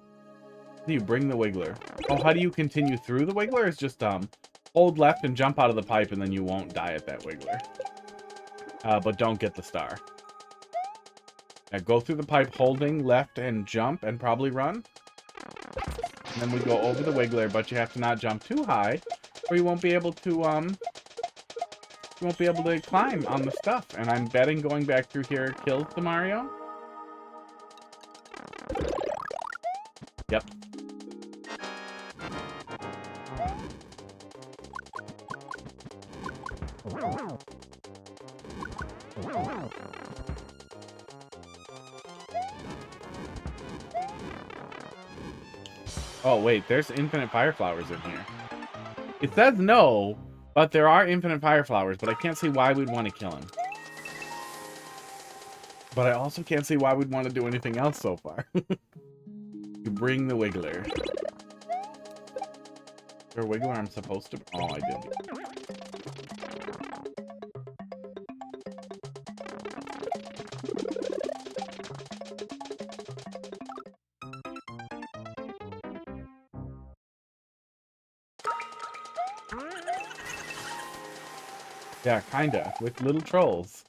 Speaker 2: How do you bring the wiggler? Oh, how do you continue through the wiggler? It's just, hold left and jump out of the pipe, and then you won't die at that wiggler. But don't get the star. Now go through the pipe holding left and jump and probably run. And then we go over the wiggler, but you have to not jump too high, or you won't be able to, climb on the stuff. And I'm betting going back through here kills the Mario. Yep. Oh, wait, there's infinite fire flowers in here. It says no, but there are infinite fire flowers, but I can't see why we'd want to kill him. But I also can't see why we'd want to do anything else so far. You bring the wiggler. Is there a wiggler I'm supposed to... Oh, I did. Yeah, kinda. With little trolls.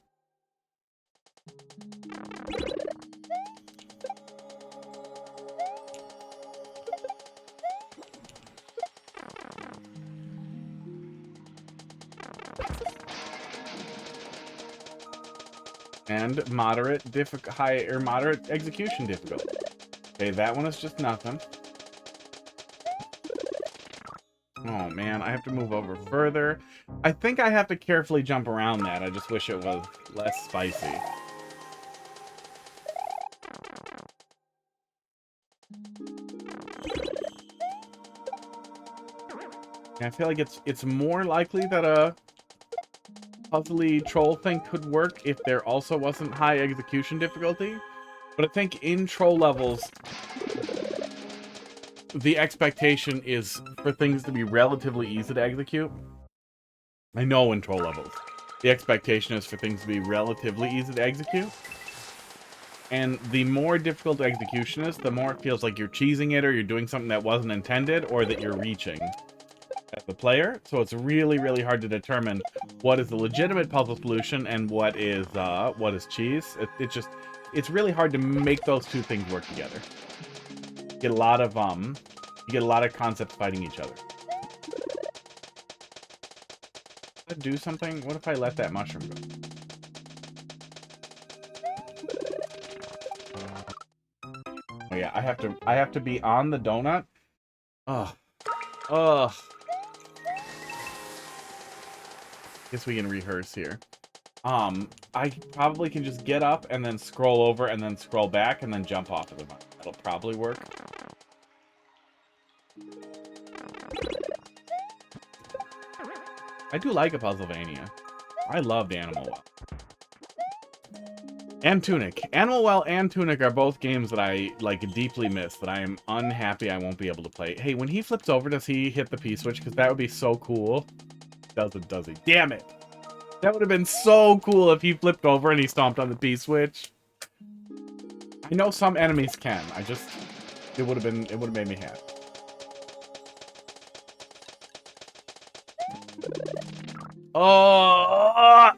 Speaker 2: And moderate moderate execution difficulty. Okay, that one is just nothing. Oh man, I have to move over further. I think I have to carefully jump around that. I just wish it was less spicy. I feel like it's more likely that a puzzly troll thing could work if there also wasn't high execution difficulty. But I think in troll levels, the expectation is for things to be relatively easy to execute. I know in troll levels, the expectation is for things to be relatively easy to execute. And the more difficult the execution is, the more it feels like you're cheesing it, or you're doing something that wasn't intended, or that you're reaching as the player. So it's really, really hard to determine what is the legitimate puzzle solution and what is cheese. It's really hard to make those two things work together. You get a lot of concepts fighting each other. Does that do something? What if I let that mushroom go? Oh yeah, I have to be on the donut. Ugh. Ugh. Guess we can rehearse here. I probably can just get up and then scroll over and then scroll back and then jump off of the vine. That'll probably work. I do like a Puzzlevania. I loved Animal Well. And Tunic. Animal Well and Tunic are both games that I, like, deeply miss, that I am unhappy I won't be able to play. Hey, when he flips over, does he hit the P-switch? Because that would be so cool. Doesn't, does he? Damn it! That would have been so cool if he flipped over and he stomped on the P-switch. I know some enemies can. It would have made me happy. Oh!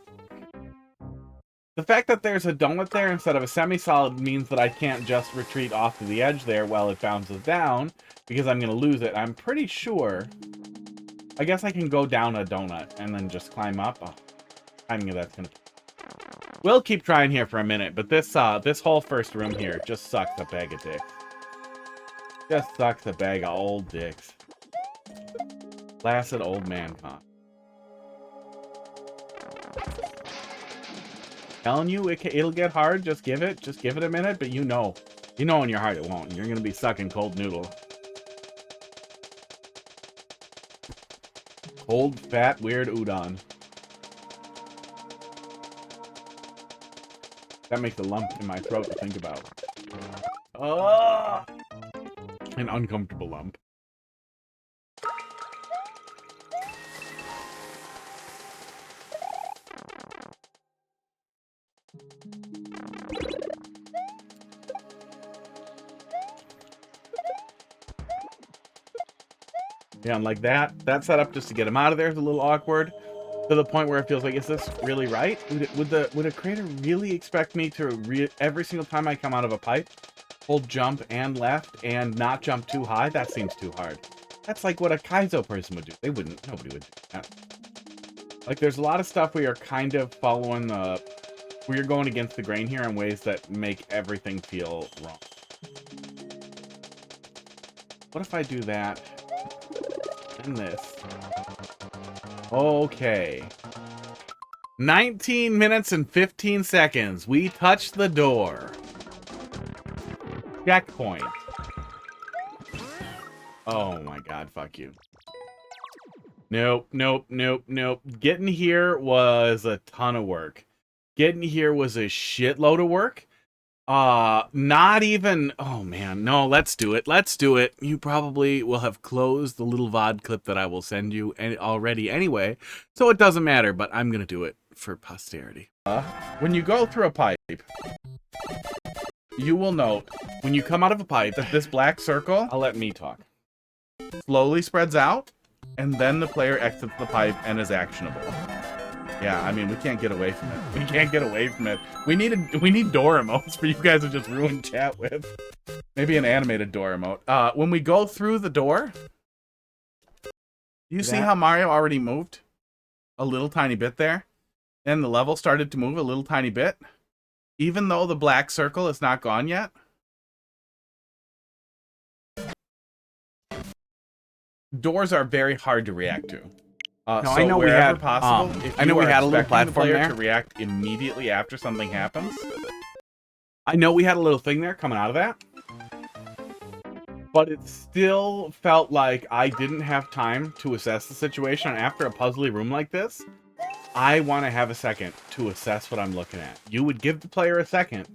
Speaker 2: The fact that there's a donut there instead of a semi-solid means that I can't just retreat off to the edge there while it bounces down, because I'm going to lose it. I'm pretty sure... I guess I can go down a donut and then just climb up. Oh, timing of that's going to... We'll keep trying here for a minute, but this whole first room here just sucks a bag of dicks. Just sucks a bag of old dicks. Placid old man con. telling you it'll get hard. Just give it a minute. But you know in your heart it won't. You're gonna be sucking cold noodle. Cold, fat, weird udon. That makes a lump in my throat to think about. Oh! An uncomfortable lump. Yeah, and like that setup just to get him out of there is a little awkward, to the point where it feels like, is this really right? Would a creator really expect me to every single time I come out of a pipe, hold jump and left and not jump too high? That seems too hard. That's like what a Kaizo person would do. They wouldn't. Nobody would do that. Like, there's a lot of stuff we are kind of following we are going against the grain here in ways that make everything feel wrong. What if I do that? And this. Okay. 19 minutes and 15 seconds. We touched the door. Checkpoint. Oh my god, fuck you. Nope, nope, nope, nope. Getting here was a ton of work. Getting here was a shitload of work. Not even, oh man, no, let's do it. Let's do it. You probably will have closed the little VOD clip that I will send you already anyway, so it doesn't matter, but I'm gonna do it for posterity. When you go through a pipe, you will note, when you come out of a pipe, that this black circle, I'll let me talk, slowly spreads out, and then the player exits the pipe and is actionable. Yeah, I mean, we can't get away from it. We can't get away from it. We need door emotes for you guys to just ruin chat with. Maybe an animated door emote. When we go through the door, you see how Mario already moved a little tiny bit there? And the level started to move a little tiny bit? Even though the black circle is not gone yet? Doors are very hard to react to.
Speaker 3: No,
Speaker 2: so
Speaker 3: I know we had
Speaker 2: possible, if
Speaker 3: I know
Speaker 2: you
Speaker 3: we
Speaker 2: are
Speaker 3: had a little
Speaker 2: expecting the
Speaker 3: platform
Speaker 2: player
Speaker 3: there
Speaker 2: to react immediately after something happens. I know we had a little thing there coming out of that, but it still felt like I didn't have time to assess the situation. After a puzzly room like this, I want to have a second to assess what I'm looking at. You would give the player a second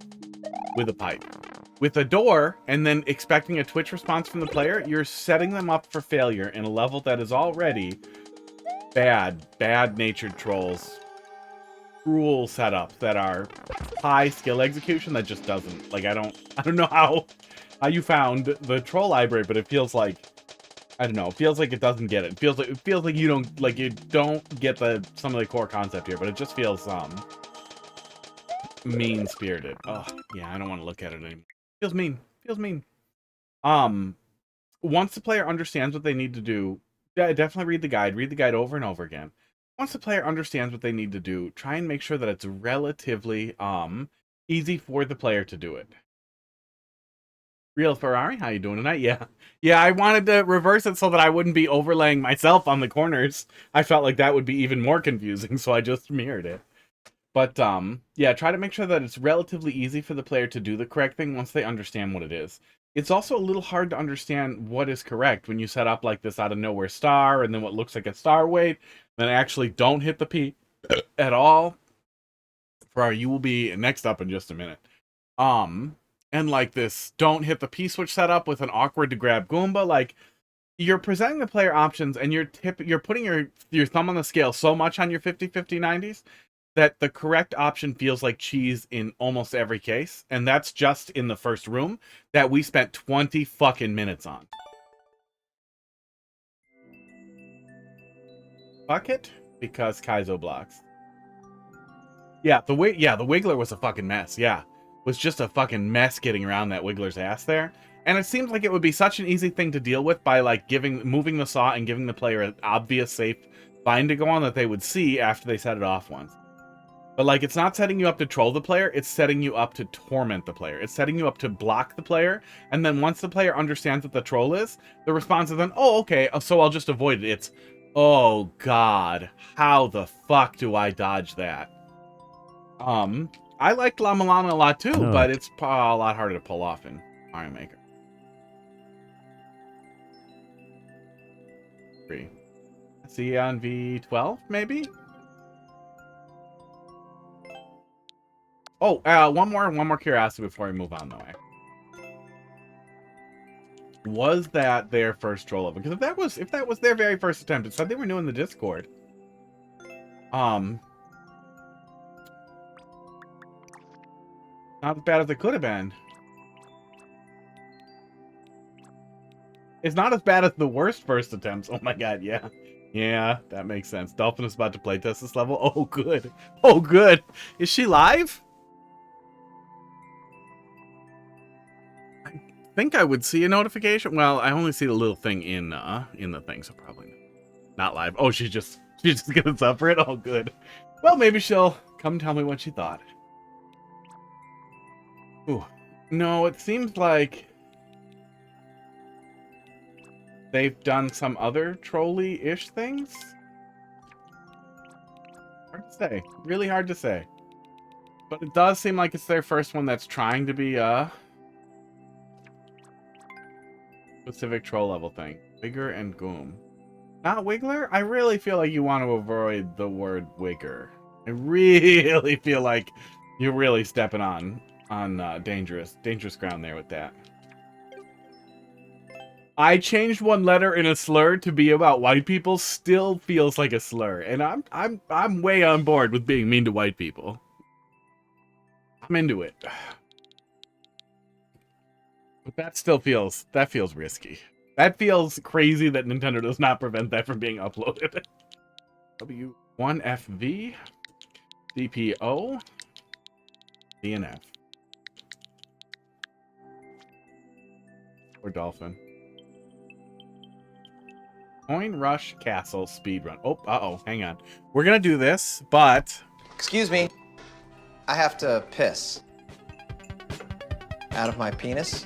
Speaker 2: with a pipe. With a door, and then expecting a Twitch response from the player, you're setting them up for failure in a level that is already bad-natured trolls. Cruel setups that are high skill execution that just doesn't, like, I don't know how you found the troll library, but it feels like, I don't know, it feels like it doesn't get it. It feels like you don't get some of the core concept here, but it just feels mean-spirited. Oh, yeah, I don't want to look at it anymore. Feels mean. Feels mean. Once the player understands what they need to do, definitely read the guide. Read the guide over and over again. Once the player understands what they need to do, try and make sure that it's relatively easy for the player to do it. Real Ferrari, how you doing tonight? Yeah, I wanted to reverse it so that I wouldn't be overlaying myself on the corners. I felt like that would be even more confusing, so I just mirrored it. But, yeah, try to make sure that it's relatively easy for the player to do the correct thing once they understand what it is. It's also a little hard to understand what is correct when you set up like this out of nowhere star, and then what looks like a star weight, then actually don't hit the P at all. You will be next up in just a minute. And like this don't hit the P switch setup with an awkward to grab Goomba, like, you're presenting the player options, and you're putting your thumb on the scale so much on your 50-50-90s that the correct option feels like cheese in almost every case. And that's just in the first room that we spent 20 fucking minutes on. Fuck it, because Kaizo blocks. Yeah, the Wiggler was a fucking mess, yeah. It was just a fucking mess getting around that Wiggler's ass there. And it seems like it would be such an easy thing to deal with by, like, moving the saw and giving the player an obvious safe bind to go on that they would see after they set it off once. But, like, it's not setting you up to troll the player, it's setting you up to torment the player. It's setting you up to block the player, and then once the player understands what the troll is, the response is then, oh, okay, so I'll just avoid it. It's, oh, God, how the fuck do I dodge that? I liked Llama Llama a lot too,
Speaker 3: No.
Speaker 2: but it's a lot harder to pull off in Mario Maker. 3. See you on V12, maybe? Oh, one more curiosity before we move on, though. Was that their first troll level? Because if that was their very first attempt, it said they were new in the Discord. Not as bad as it could have been. It's not as bad as the worst first attempts. Oh my god, yeah. Yeah, that makes sense. Dolphin is about to playtest this level. Oh, good. Oh, good. Is she live? I think I would see a notification. Well, I only see the little thing in the thing, so probably not live. Oh, she's just gonna suffer it? Oh, good. Well, maybe she'll come tell me what she thought. Ooh. No, it seems like they've done some other trolley-ish things. Hard to say. Really hard to say. But it does seem like it's their first one that's trying to be a specific troll level thing. Wigger and Goom. Not Wiggler? I really feel like you want to avoid the word Wigger. I really feel like you're really stepping on dangerous ground there with that. I changed one letter in a slur to be about white people. Still feels like a slur, and I'm way on board with being mean to white people. I'm into it, but that still feels risky. That feels crazy that Nintendo does not prevent that from being uploaded. W1FV DPO DNF or Dolphin. Coin Rush Castle Speedrun. Oh, uh-oh. Hang on. We're going to do this, but...
Speaker 4: Excuse me. I have to piss. Out of my penis?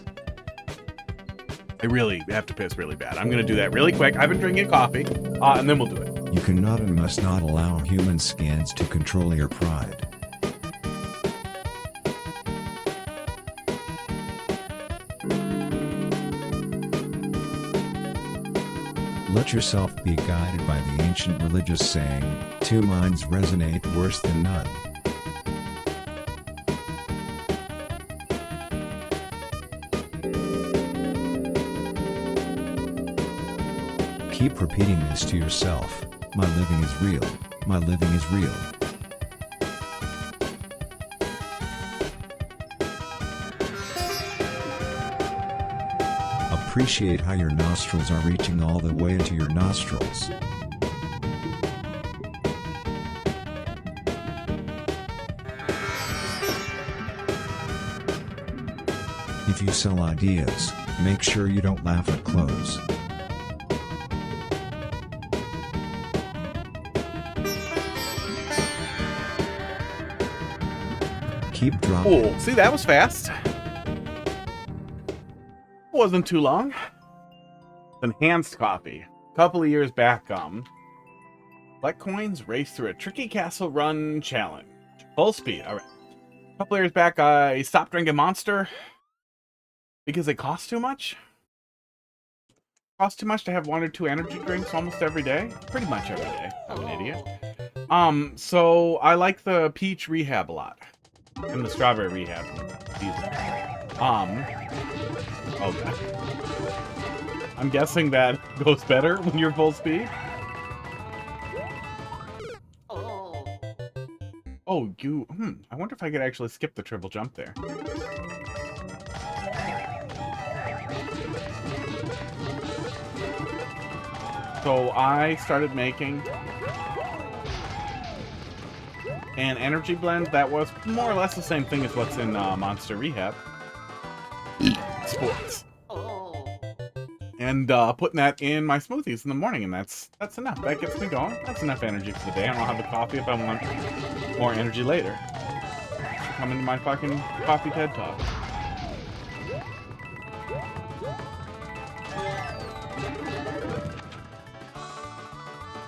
Speaker 2: I really have to piss really bad. I'm going to do that really quick. I've been drinking coffee, and then we'll do it.
Speaker 1: You cannot and must not allow human scans to control your pride. Let yourself be guided by the ancient religious saying, two minds resonate worse than none. Keep repeating this to yourself, my living is real, my living is real. Appreciate how your nostrils are reaching all the way into your nostrils. If you sell ideas, make sure you don't laugh at clothes. Keep dropping.
Speaker 2: Cool. See, that was fast. Wasn't too long. Enhanced coffee. A couple of years back, collect coins, race through a tricky castle run challenge. Full speed. All right. A couple of years back, I stopped drinking Monster because they cost too much. Cost too much to have 1 or 2 energy drinks almost every day. Pretty much every day. I'm an idiot. So I like the peach rehab a lot, and the strawberry rehab. Oh god. I'm guessing that goes better when you're full speed. Oh, I wonder if I could actually skip the triple jump there. So I started making an energy blend that was more or less the same thing as what's in Monster Rehab. Sports. And putting that in my smoothies in the morning, and that's enough. That gets me going. That's enough energy for the day. I don't have the coffee if I want more energy later. Come into my fucking coffee TED Talk.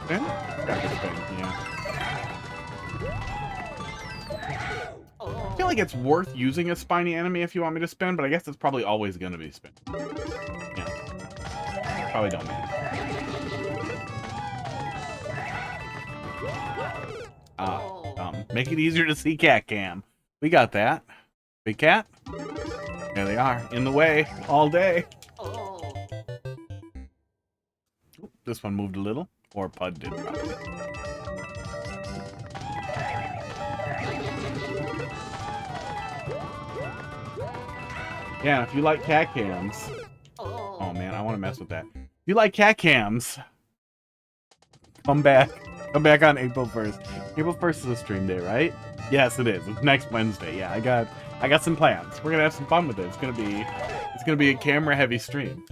Speaker 2: Yeah? feel like it's worth using a spiny enemy if you want me to spin, but I guess it's probably always going to be spin. Yeah. Probably don't matter. Make it easier to see cat cam. We got that. Big cat. There they are, in the way all day. Oop, this one moved a little, or Pud did probably. Yeah, if you like cat cams. Oh man, I want to mess with that. If you like cat cams, come back. Come back on April 1st. April 1st is a stream day, right? Yes, it is. It's next Wednesday. Yeah, I got some plans. We're gonna have some fun with it. It's gonna be a camera heavy stream.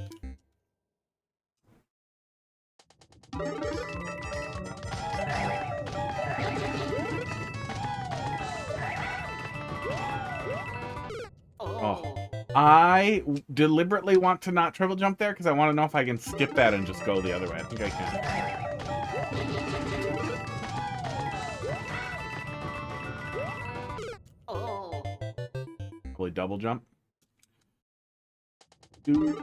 Speaker 2: Oh. I deliberately want to not triple jump there because I want to know if I can skip that and just go the other way. I think I can. Probably double jump. Do.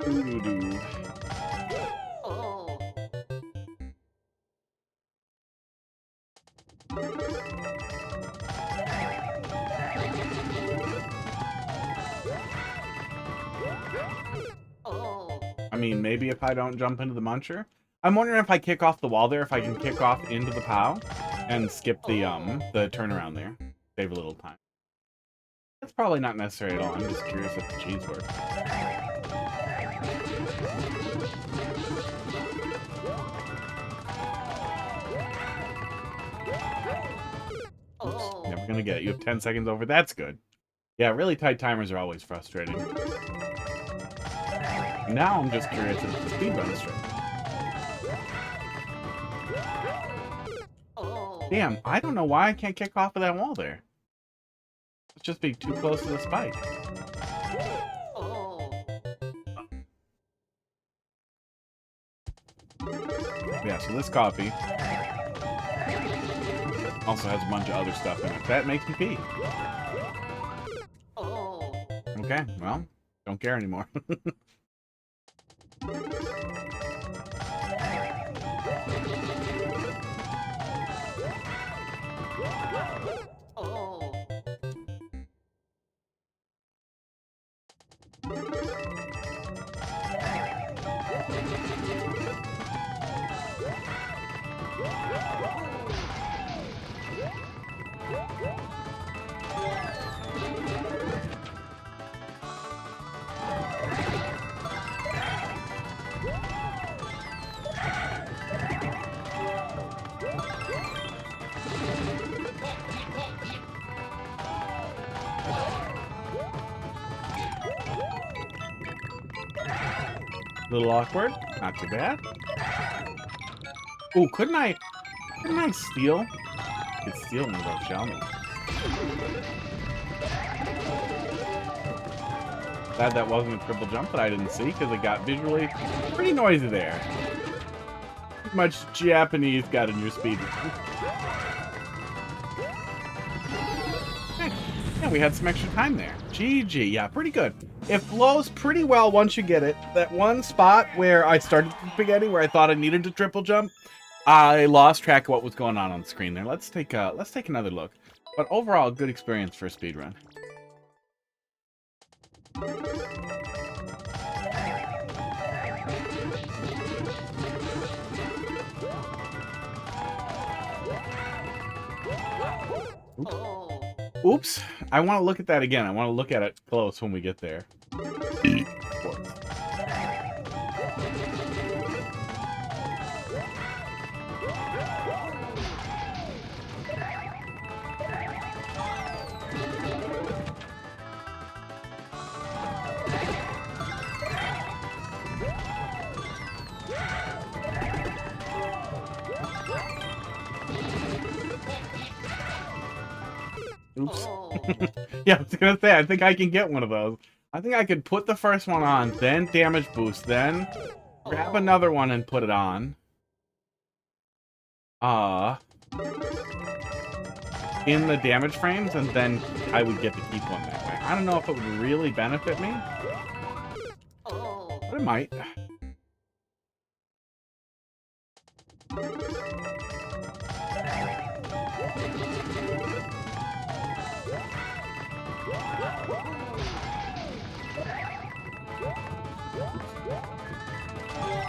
Speaker 2: I mean, maybe if I don't jump into the muncher. I'm wondering if I kick off the wall there, if I can kick off into the POW and skip the turnaround there. Save a little time. That's probably not necessary at all. I'm just curious if the cheese works. Oops, never gonna get it. You have 10 seconds over. That's good. Yeah, really tight timers are always frustrating. Now I'm just curious if the speed runs straight. Damn, I don't know why I can't kick off of that wall there. It's just being too close to the spike. Yeah, so this coffee also has a bunch of other stuff in it. That makes me pee. Okay, well, don't care anymore. A little awkward, not too bad. Ooh, couldn't I steal? I could steal one of those shell me. Glad that wasn't a triple jump that I didn't see because it got visually pretty noisy there. Too much Japanese got in your speed run. Yeah, we had some extra time there. GG, yeah, pretty good. It flows pretty well once you get it. That one spot where I started spaghetti, where I thought I needed to triple jump, I lost track of what was going on the screen there. Let's take another look. But overall, good experience for a speedrun. Oops. Oops. I want to look at that again. I want to look at it close when we get there. Oops. Yeah, I was gonna say, I think I can get one of those. I think I could put the first one on, then damage boost, then grab another one and put it on. in the damage frames, and then I would get to keep one that way. I don't know if it would really benefit me, but it might.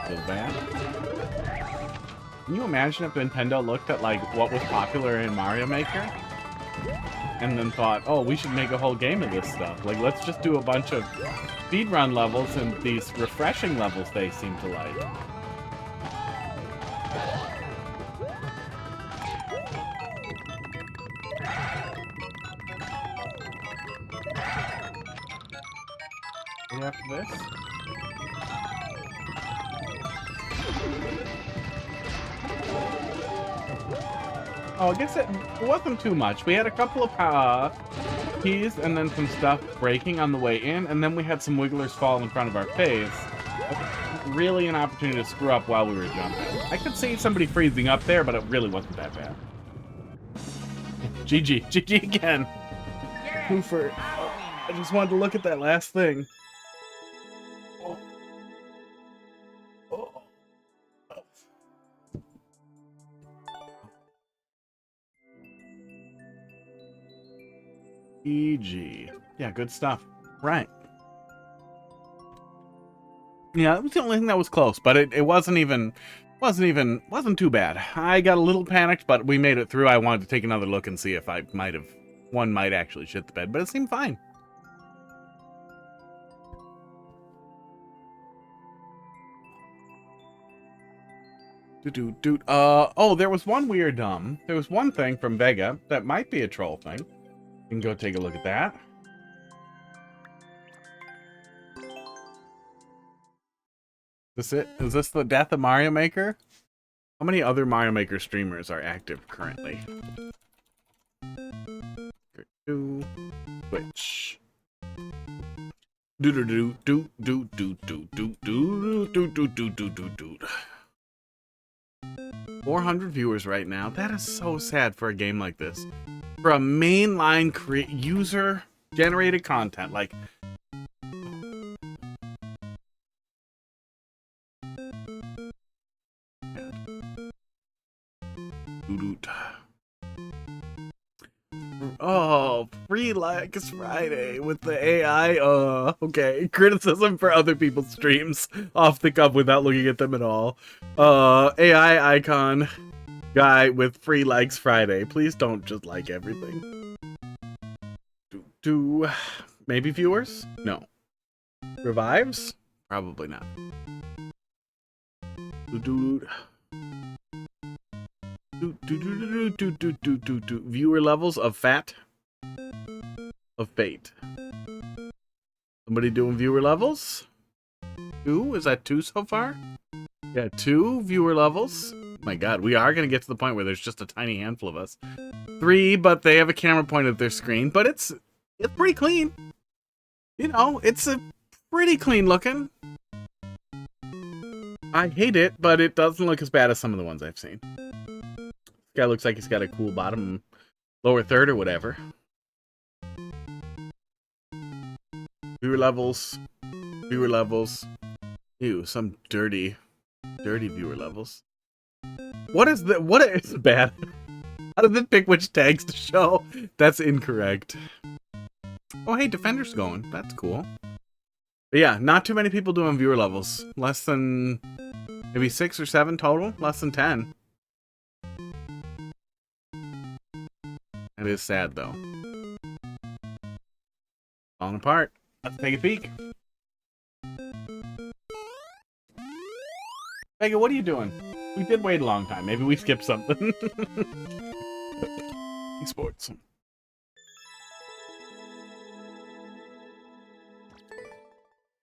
Speaker 2: So bad. Can you imagine if Nintendo looked at like what was popular in Mario Maker and then thought, oh, we should make a whole game of this stuff. Like, let's just do a bunch of speedrun levels and these refreshing levels they seem to like. Right after this? Oh, I guess it wasn't too much. We had a couple of keys and then some stuff breaking on the way in, and then we had some wigglers fall in front of our face. Really an opportunity to screw up while we were jumping. I could see somebody freezing up there, but it really wasn't that bad. GG. GG again. Poofer. Oh, I just wanted to look at that last thing. Oh. Oh. EG. Yeah, good stuff. Right. Yeah, that was the only thing that was close, but it wasn't too bad. I got a little panicked, but we made it through. I wanted to take another look and see if one might actually shit the bed, but it seemed fine. Oh, there was one weird there was one thing from Vega that might be a troll thing. You can go take a look at that. Is this the death of Mario Maker? How many other Mario Maker streamers are active currently? Twitch. 400 viewers right now. That is so sad for a game like this. For a mainline user-generated content, like... Oh, free likes Friday with the AI. Okay. Criticism for other people's streams off the cuff without looking at them at all. AI icon guy with free likes Friday. Please don't just like everything. Maybe viewers? No. Revives? Probably not. Viewer levels of fate. Somebody doing viewer levels? 2? Is that 2 so far? Yeah, 2 viewer levels. My god, we are going to get to the point where there's just a tiny handful of us. 3, but they have a camera pointed at their screen, but it's pretty clean. You know, it's a pretty clean looking. I hate it, but it doesn't look as bad as some of the ones I've seen. This guy looks like he's got a cool bottom, lower third or whatever. Viewer levels. Ew, some dirty viewer levels. What is bad? How does it pick which tags to show? That's incorrect. Oh, hey, Defender's going. That's cool. But yeah, not too many people doing viewer levels. Less than maybe 6 or 7 total. Less than 10. It is sad, though. Falling apart. Let's take a peek. Vega, what are you doing? We did wait a long time. Maybe we skipped something. Esports.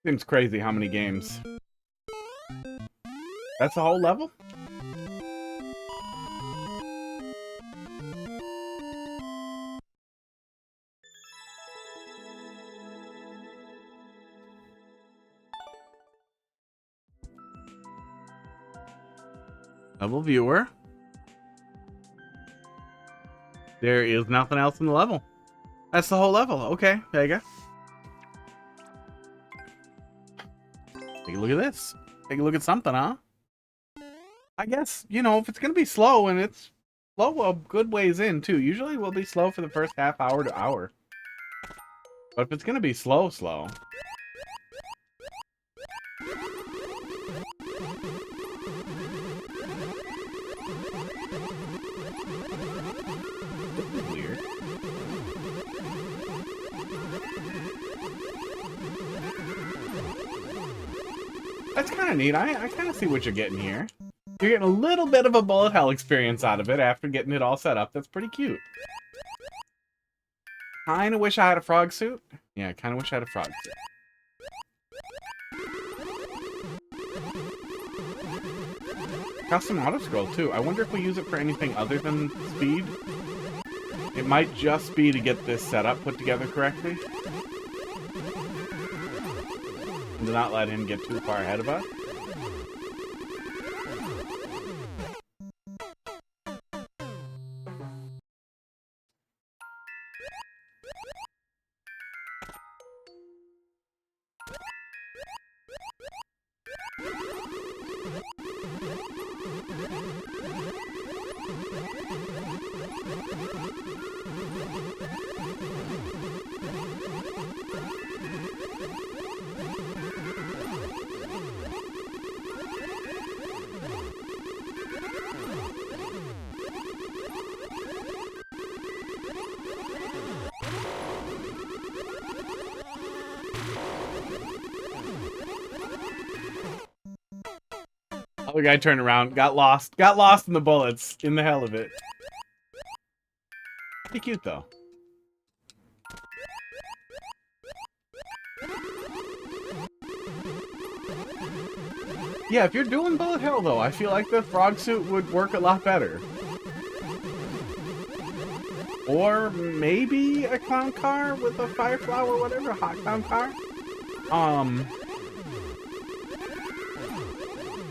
Speaker 2: Seems crazy how many games. That's the whole level? Level viewer. There is nothing else in the level. That's the whole level. Okay, there you go. Take a look at this. Take a look at something, huh? I guess, you know, if it's going to be slow, and it's slow a good ways in, too. Usually we'll be slow for the first half hour to hour. But if it's going to be slow. This is weird. That's kind of neat. I kind of see what you're getting here. You're getting a little bit of a bullet hell experience out of it after getting it all set up. That's pretty cute. Kind of wish I had a frog suit. Yeah, I kind of wish I had a frog suit. Custom auto scroll too. I wonder if we use it for anything other than speed. It might just be to get this setup put together correctly. And to not let him get too far ahead of us. Other guy turned around, got lost in the bullets, in the hell of it. Pretty cute though. Yeah, if you're doing bullet hell though, I feel like the frog suit would work a lot better. Or maybe a clown car with a firefly or whatever, a hot clown car.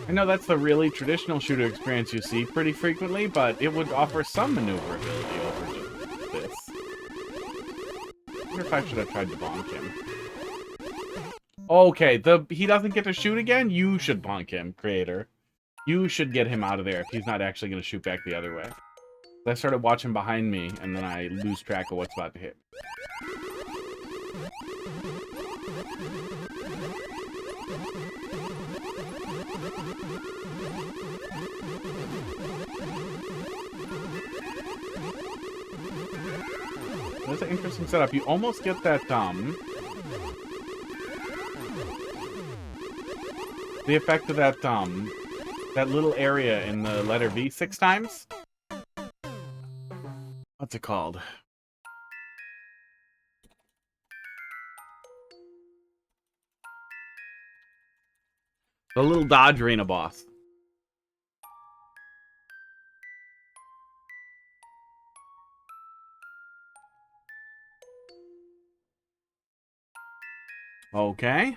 Speaker 2: I know that's the really traditional shooter experience you see pretty frequently, but it would offer some maneuverability over just this. I wonder if I should have tried to bonk him. Okay, he doesn't get to shoot again? You should bonk him, creator. You should get him out of there if he's not actually going to shoot back the other way. I started watching behind me, and then I lose track of what's about to hit. That's an interesting setup. You almost get that, the effect of that, that little area in the letter V 6 times. What's it called? The little Dodge Arena boss. Okay.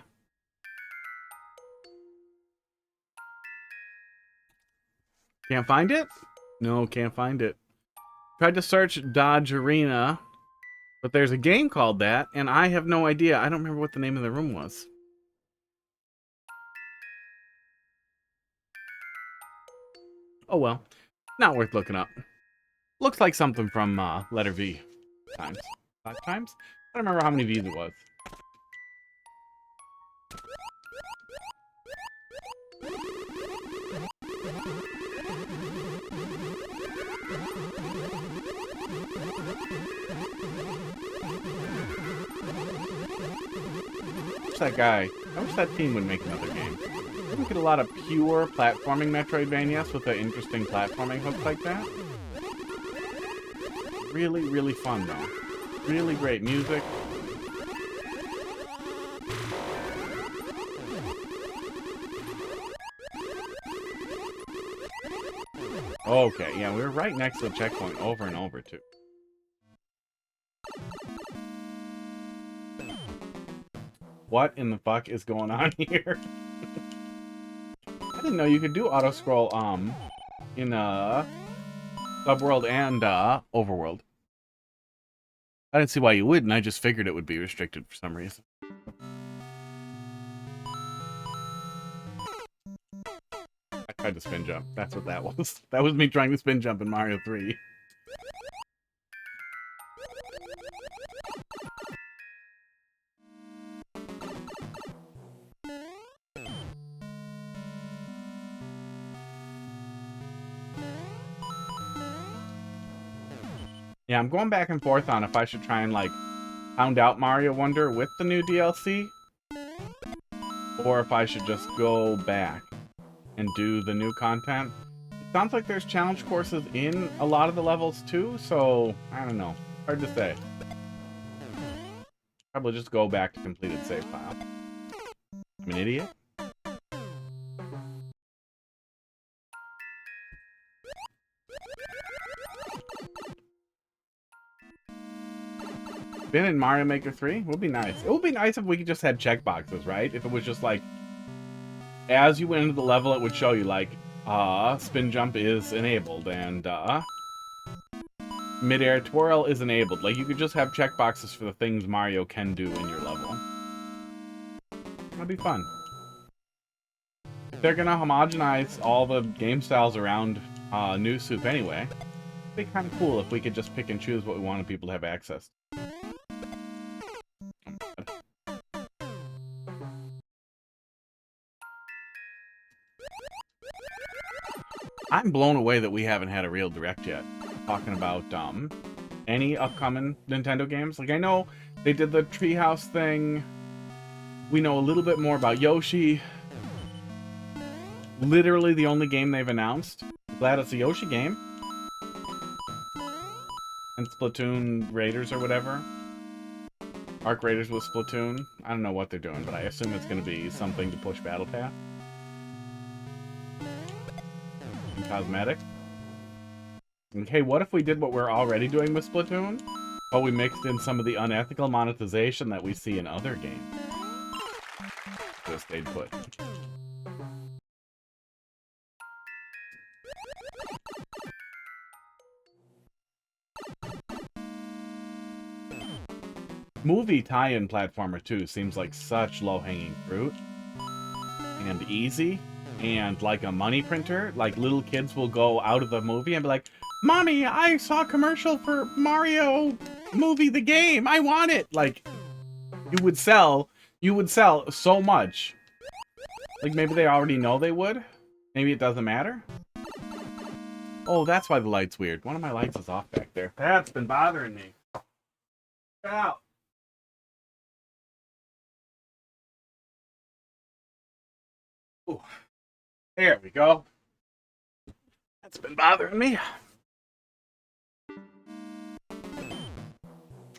Speaker 2: Can't find it? No, can't find it. Tried to search Dodge Arena, but there's a game called that, and I have no idea. I don't remember what the name of the room was. Oh well. Not worth looking up. Looks like something from letter V times. 5 times? I don't remember how many V's it was. I wish that team would make another game. I would get a lot of pure platforming Metroidvanias with an interesting platforming hook like that. Really, really fun though. Really great music. Okay, yeah, we were right next to the checkpoint over and over too. What in the fuck is going on here? I didn't know you could do auto-scroll, in, Subworld and, Overworld. I didn't see why you wouldn't. I just figured it would be restricted for some reason. I tried to spin jump. That's what that was. That was me trying to spin jump in Mario 3. Yeah, I'm going back and forth on if I should try and, like, pound out Mario Wonder with the new DLC, or if I should just go back and do the new content. It sounds like there's challenge courses in a lot of the levels too, so I don't know. Hard to say. Probably just go back to completed save file. I'm an idiot. Been in Mario Maker 3 would be nice. It would be nice if we could just had checkboxes, right? If it was just like, as you went into the level, it would show you like, spin jump is enabled, and mid-air twirl is enabled. Like, you could just have checkboxes for the things Mario can do in your level. That'd be fun. If they're gonna homogenize all the game styles around New Soup anyway, it'd be kind of cool if we could just pick and choose what we wanted people to have access to. I'm blown away that we haven't had a real direct yet. Talking about any upcoming Nintendo games. Like, I know they did the Treehouse thing. We know a little bit more about Yoshi. Literally the only game they've announced. Glad it's a Yoshi game. And Splatoon Raiders or whatever. Arc Raiders with Splatoon. I don't know what they're doing, but I assume it's going to be something to push Battle Pass. And cosmetic. Okay, what if we did what we're already doing with Splatoon, but we mixed in some of the unethical monetization that we see in other games? Just stayed put. Movie tie-in platformer 2 seems like such low-hanging fruit. And easy. And like a money printer. Like, little kids will go out of the movie and be like, Mommy, I saw a commercial for Mario movie the game. I want it. Like, you would sell so much. Like, maybe they already know they would. Maybe it doesn't matter. Oh, that's why the light's weird. One of my lights is off back there. That's been bothering me. Get out. Ooh. There we go. That's been bothering me.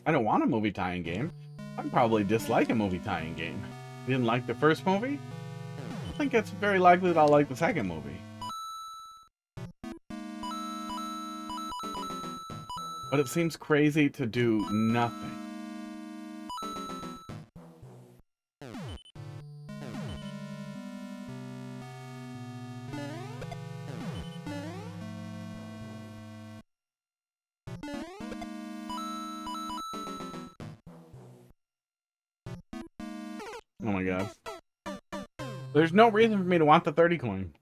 Speaker 2: I don't want a movie tie-in game. I'd probably dislike a movie tie-in game. You didn't like the first movie? I think it's very likely that I'll like the second movie. But it seems crazy to do nothing. Oh my god. There's no reason for me to want the 30 coin.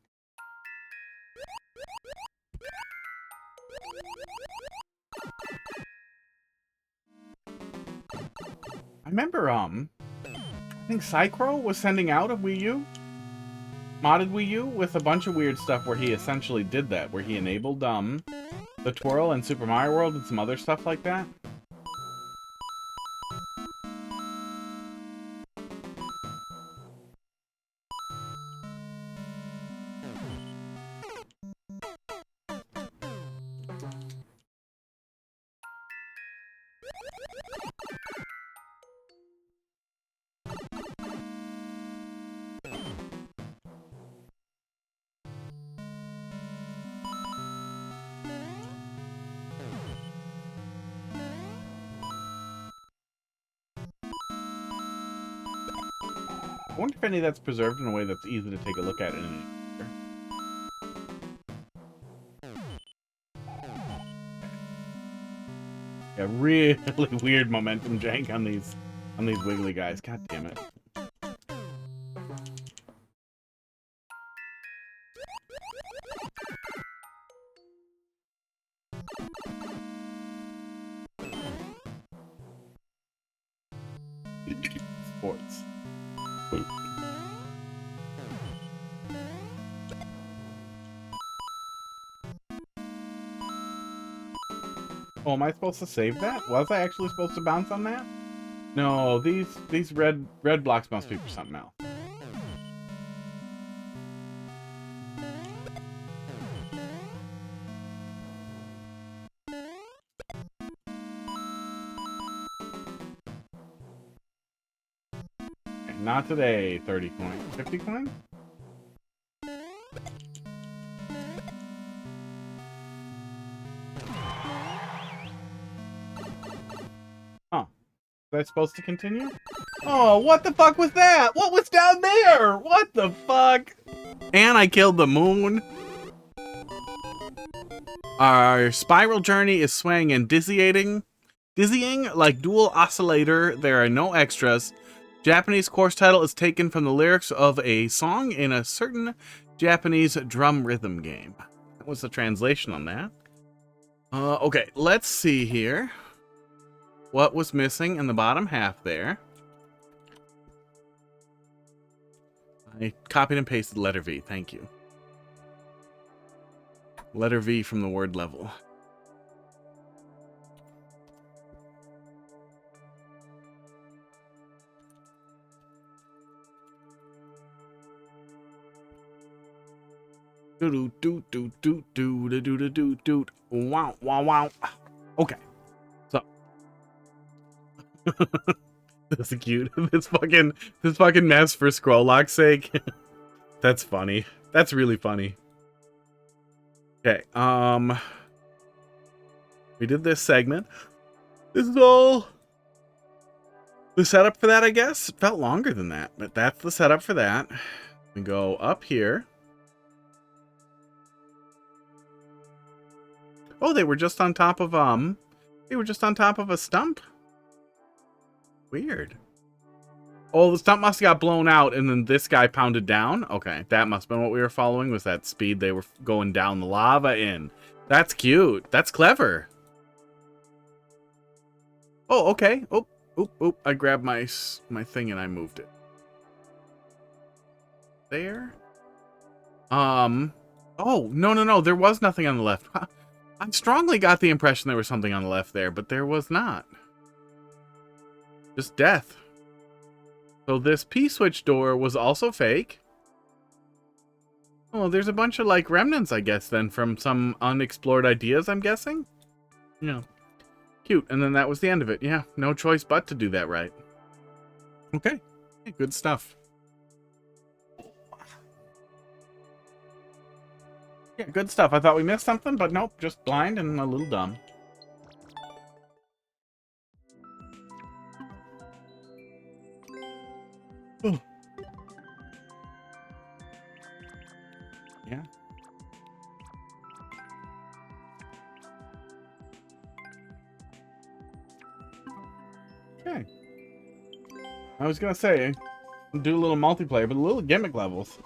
Speaker 2: I remember, I think Psychro was sending out a Wii U, modded Wii U, with a bunch of weird stuff where he essentially did that, where he enabled, the twirl in Super Mario World and some other stuff like that. I wonder if any of that's preserved in a way that's easy to take a look at in an Yeah, a really weird momentum jank on these wiggly guys. God damn it. Sports. Oh, am I supposed to save that? Was I actually supposed to bounce on that? No, these red blocks must be for something else. Okay, not today, 30 coin. 50 coin? Was I supposed to continue? Oh, what the fuck was that? What was down there? What the fuck? And I killed the moon. Our spiral journey is swaying and dizzying like dual oscillator. There are no extras. Japanese course title is taken from the lyrics of a song in a certain Japanese drum rhythm game. That was the translation on that. Okay, let's see here. What was missing in the bottom half there? I copied and pasted letter V. Thank you. Letter V from the word level. Do do do do do do do do do do. Wow wow wow. Okay. That's cute. This fucking mess for scroll lock's sake. That's funny. That's really funny. Okay, we did this segment. This is all the setup for that, I guess. It felt longer than that, but that's the setup for that. We go up here. Oh, they were just on top of a stump. Weird. Oh, the stump must have got blown out and then this guy pounded down. Okay, that must have been what we were following, was that speed they were going down the lava in. That's cute. That's clever. Oh, okay. Oh, oop, oop. I grabbed my thing and I moved it. There. Oh, no. There was nothing on the left. I strongly got the impression there was something on the left there, but there was not. Just death. So this P-switch door was also fake. Oh, there's a bunch of like remnants, I guess, then from some unexplored ideas, I'm guessing. Yeah. Cute. And then that was the end of it. Yeah, no choice but to do that right. Okay. Hey, good stuff. Yeah, good stuff. I thought we missed something, but nope, just blind and a little dumb. Ooh. Yeah. Okay. I was gonna say, do a little multiplayer, but a little gimmick levels.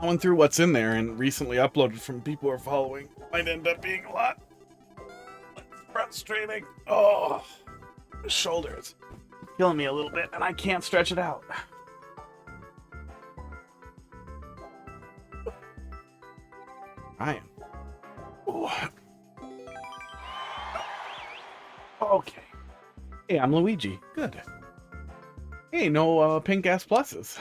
Speaker 2: Going through what's in there and recently uploaded from people who are following might end up being a lot. It's frustrating. Oh, my shoulders killing me a little bit, and I can't stretch it out. I am. Ooh. Okay. Hey, I'm Luigi. Good. Hey, no pink ass pluses.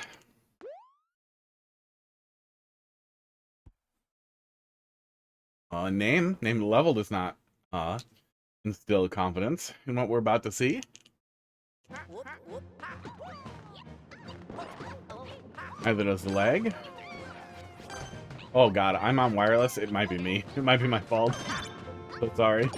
Speaker 2: Name the level does not instill confidence in what we're about to see. Neither does the leg. Oh god, I'm on wireless. It might be me. It might be my fault. So sorry.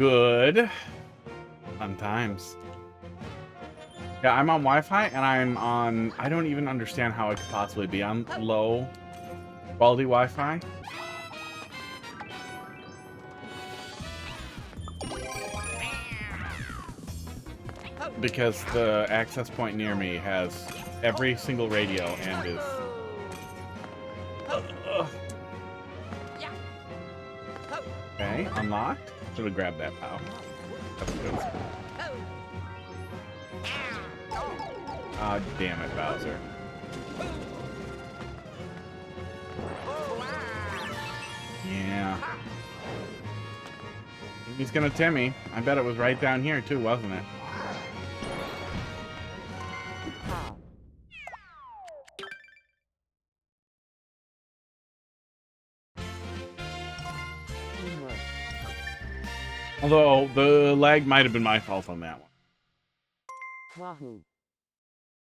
Speaker 2: Good. Fun times. Yeah, I'm on Wi-Fi, and I'm on... I don't even understand how I could possibly be on low quality Wi-Fi. Because the access point near me has every single radio and is... Okay, unlocked. Should have grabbed that POW. That's good. Ah, damn it, Bowser. Yeah. He's gonna Timmy. I bet it was right down here too, wasn't it? Although, the lag might have been my fault on that one.
Speaker 3: Wahoo.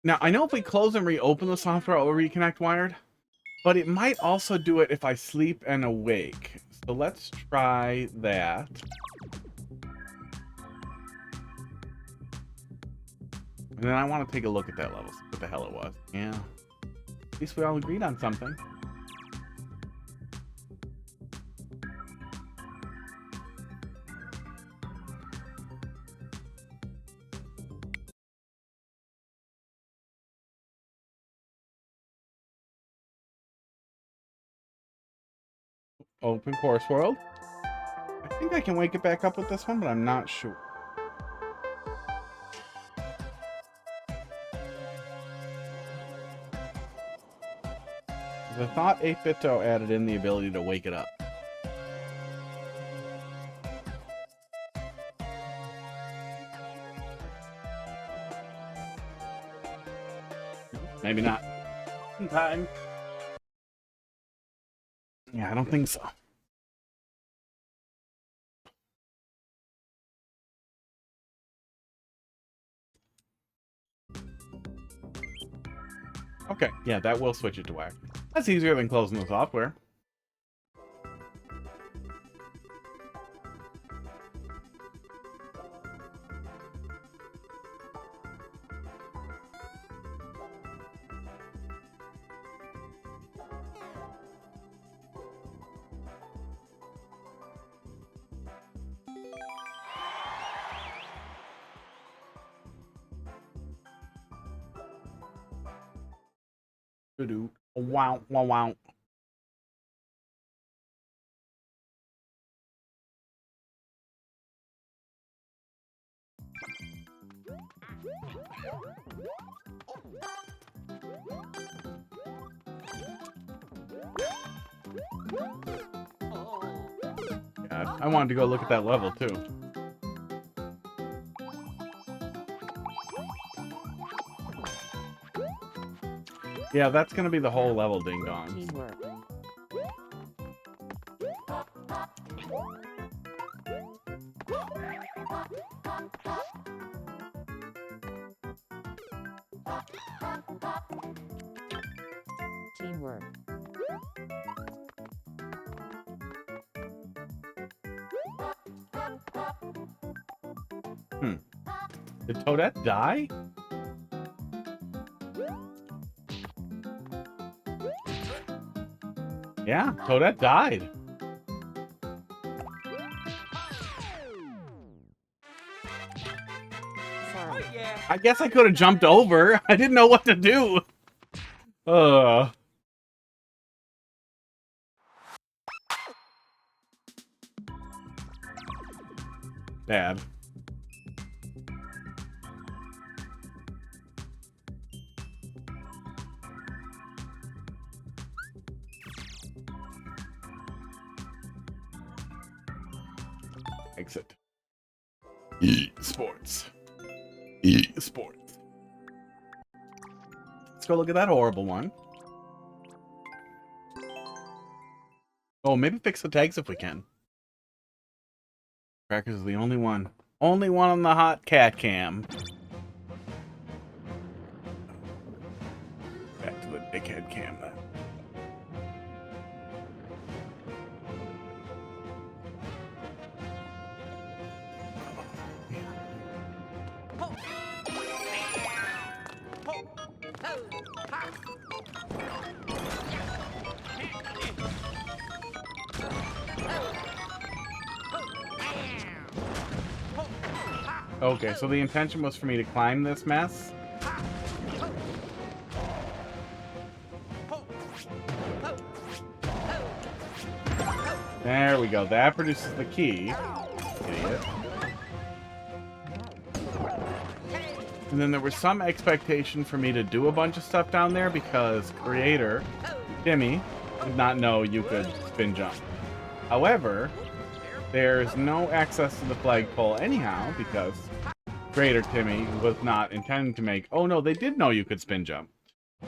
Speaker 2: Now, I know if we close and reopen the software, it will reconnect wired. But it might also do it if I sleep and awake. So let's try that. And then I want to take a look at that level, see what the hell it was. Yeah. At least we all agreed on something. Open course world. I think I can wake it back up with this one, but I'm not sure. I thought 8BitTo added in the ability to wake it up. Maybe not. In time. Yeah, I don't think so. Okay, yeah, that will switch it to whack. That's easier than closing the software. Wow, wow, wow. God, I wanted to go look at that level too. Yeah, that's gonna be the whole level, ding dong.
Speaker 3: Teamwork. Teamwork.
Speaker 2: Did Toadette die? Yeah, Toadette died.
Speaker 3: Sorry.
Speaker 2: I guess I could have jumped over. I didn't know what to do. Bad. Exit. Esports. Esports. Let's go look at that horrible one. Oh, maybe fix the tags if we can. Crackers is the only one. Only one on the hot cat cam. Back to the dickhead cam then. Okay, so the intention was for me to climb this mess. There we go. That produces the key. Idiot. And then there was some expectation for me to do a bunch of stuff down there because creator, Timmy, did not know you could spin jump. However, there's no access to the flagpole anyhow because creator Timmy was not intending to make... Oh no, they did know you could spin jump.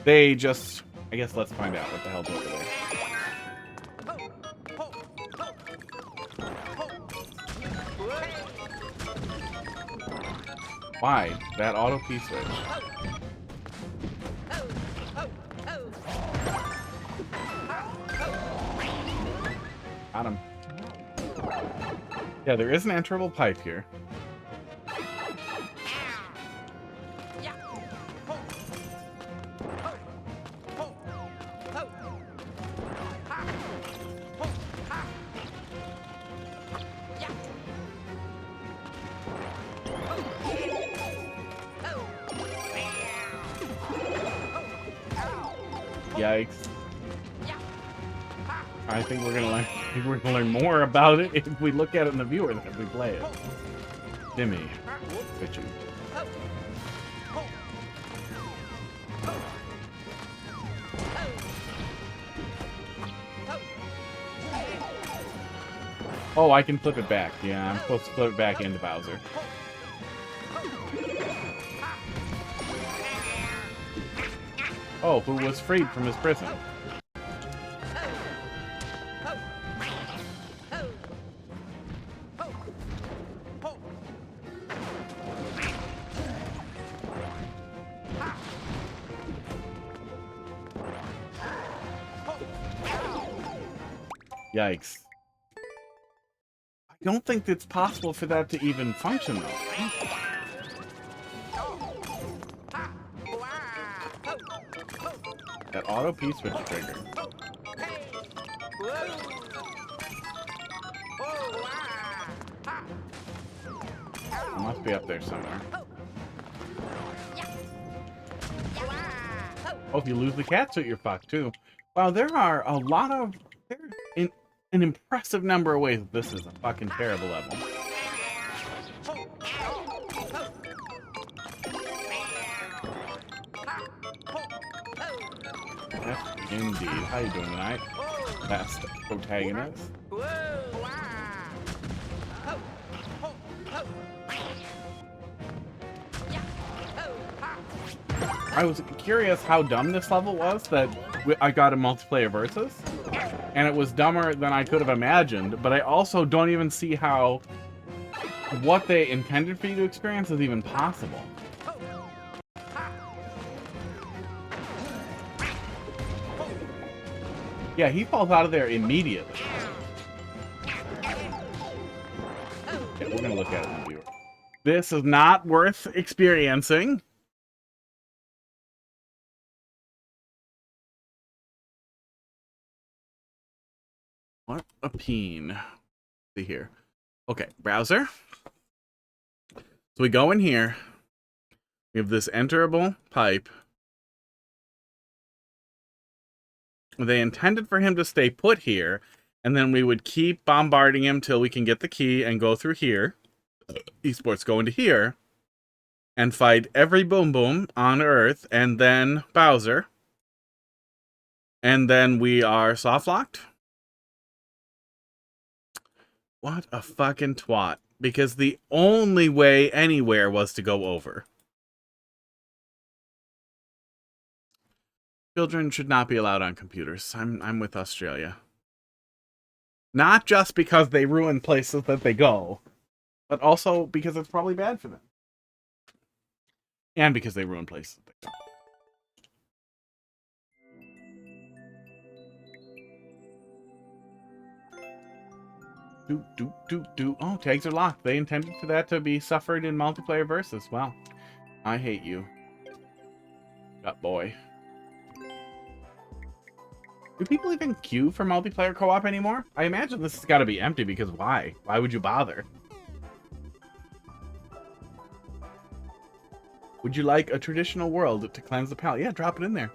Speaker 2: They just... I guess let's find out what the hell's over there. Why? That auto key switch. Got him. Yeah, there is an enterable pipe here. Yikes. I think we're gonna learn more about it if we look at it in the viewer than if we play it. Timmy, look at you. Oh, I can flip it back. Yeah, I'm supposed to flip it back into Bowser. Oh, who was freed from his prison. Yikes. I don't think it's possible for that to even function, though. That auto P switch trigger. It must be up there somewhere. Oh, if you lose the cat suit, you're fucked too. Wow, there are a lot of... There's an impressive number of ways that this is a fucking terrible level. Yes, indeed. How you doing tonight? Best protagonist. I was curious how dumb this level was that I got a multiplayer versus, and it was dumber than I could have imagined, but I also don't even see how what they intended for you to experience is even possible. Yeah, he falls out of there immediately. Yeah, we're gonna look at it in the viewer. This is not worth experiencing. What a peen. Let's see here. Okay, browser. So we go in here. We have this enterable pipe. They intended for him to stay put here, and then we would keep bombarding him till we can get the key and go through here. Esports go into here and fight every Boom Boom on Earth, and then Bowser. And then we are soft locked. What a fucking twat. Because the only way anywhere was to go over. Children should not be allowed on computers. I'm with Australia. Not just because they ruin places that they go, but also because it's probably bad for them. And because they ruin places that they go. Oh, tags are locked. They intended for that to be suffered in multiplayer versus. Well, I hate you. Gut boy. Do people even queue for multiplayer co-op anymore? I imagine this has got to be empty because why? Why would you bother? Would you like a traditional world to cleanse the palate? Yeah, drop it in there.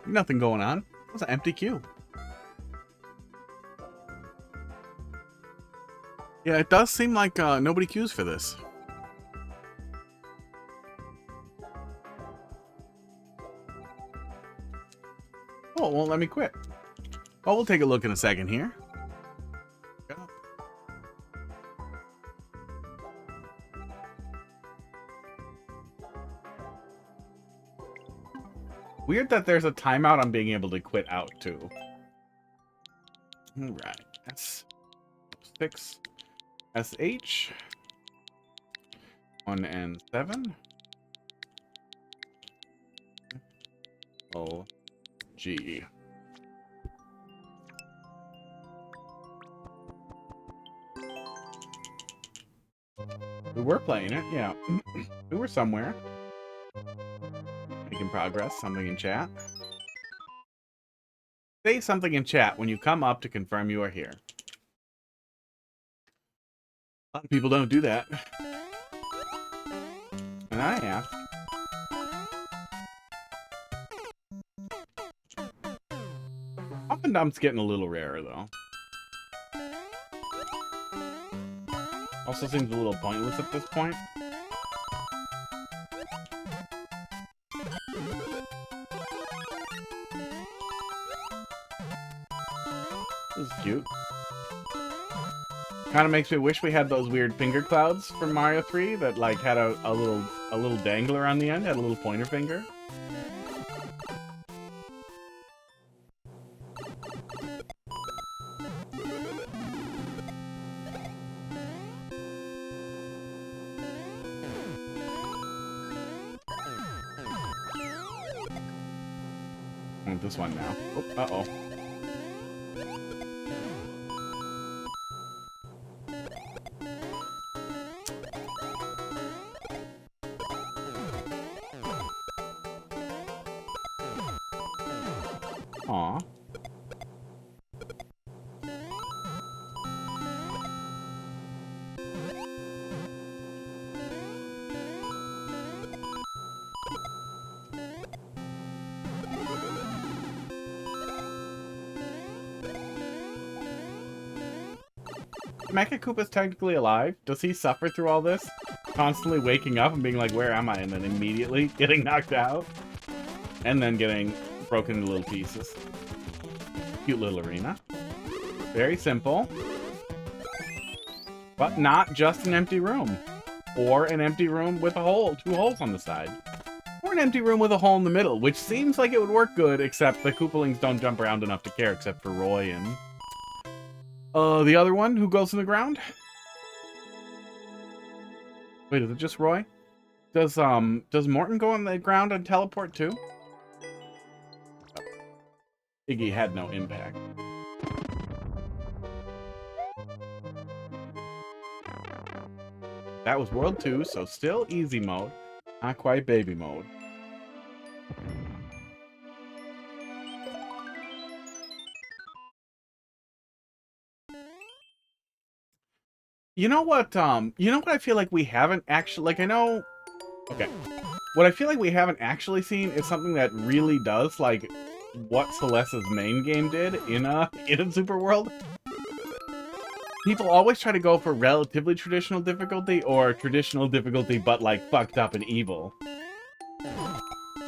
Speaker 2: Nothing going on. It's an empty queue. Yeah, it does seem like nobody queues for this. Oh, it won't let me quit. Oh, we'll take a look in a second here. Weird that there's a timeout on being able to quit out, too. Alright. S6. SH. 1 and 7. O. G. We were playing it, yeah. We were somewhere. Making progress. Something in chat. Say something in chat when you come up to confirm you are here. A lot of people don't do that. And I ask. Up and Dump's getting a little rarer, though. Also seems a little pointless at this point. This is cute. Kind of makes me wish we had those weird finger clouds from Mario 3 that like had a little dangler on the end, had a little pointer finger. I want this one now. Oh, uh-oh. Aw. Mecha Koopa's technically alive. Does he suffer through all this? Constantly waking up and being like, where am I? And then immediately getting knocked out. And then getting broken into little pieces. Cute little arena. Very simple. But not just an empty room. Or an empty room with a hole, 2 holes on the side. Or an empty room with a hole in the middle, which seems like it would work good, except the Koopalings don't jump around enough to care, except for Roy and... the other one who goes in the ground? Wait, is it just Roy? Does Morton go on the ground and teleport too? Iggy had no impact. That was World 2, so still easy mode. Not quite baby mode. You know what I feel like we haven't actually, like, I know... Okay. What I feel like we haven't actually seen is something that really does, like, what Celeste's main game did in a Super World. People always try to go for relatively traditional difficulty, or traditional difficulty, but, like, fucked up and evil.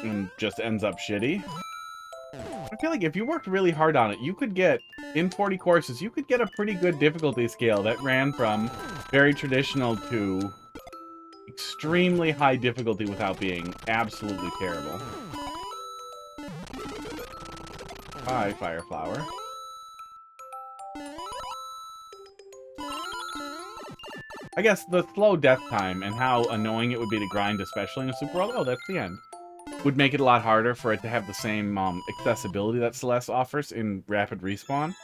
Speaker 2: And just ends up shitty. I feel like if you worked really hard on it, you could get, in 40 courses, you could get a pretty good difficulty scale that ran from very traditional to extremely high difficulty without being absolutely terrible. Bye, Fireflower. I guess the slow death time and how annoying it would be to grind, especially in a Super World, oh, that's the end, would make it a lot harder for it to have the same accessibility that Celeste offers in rapid respawn.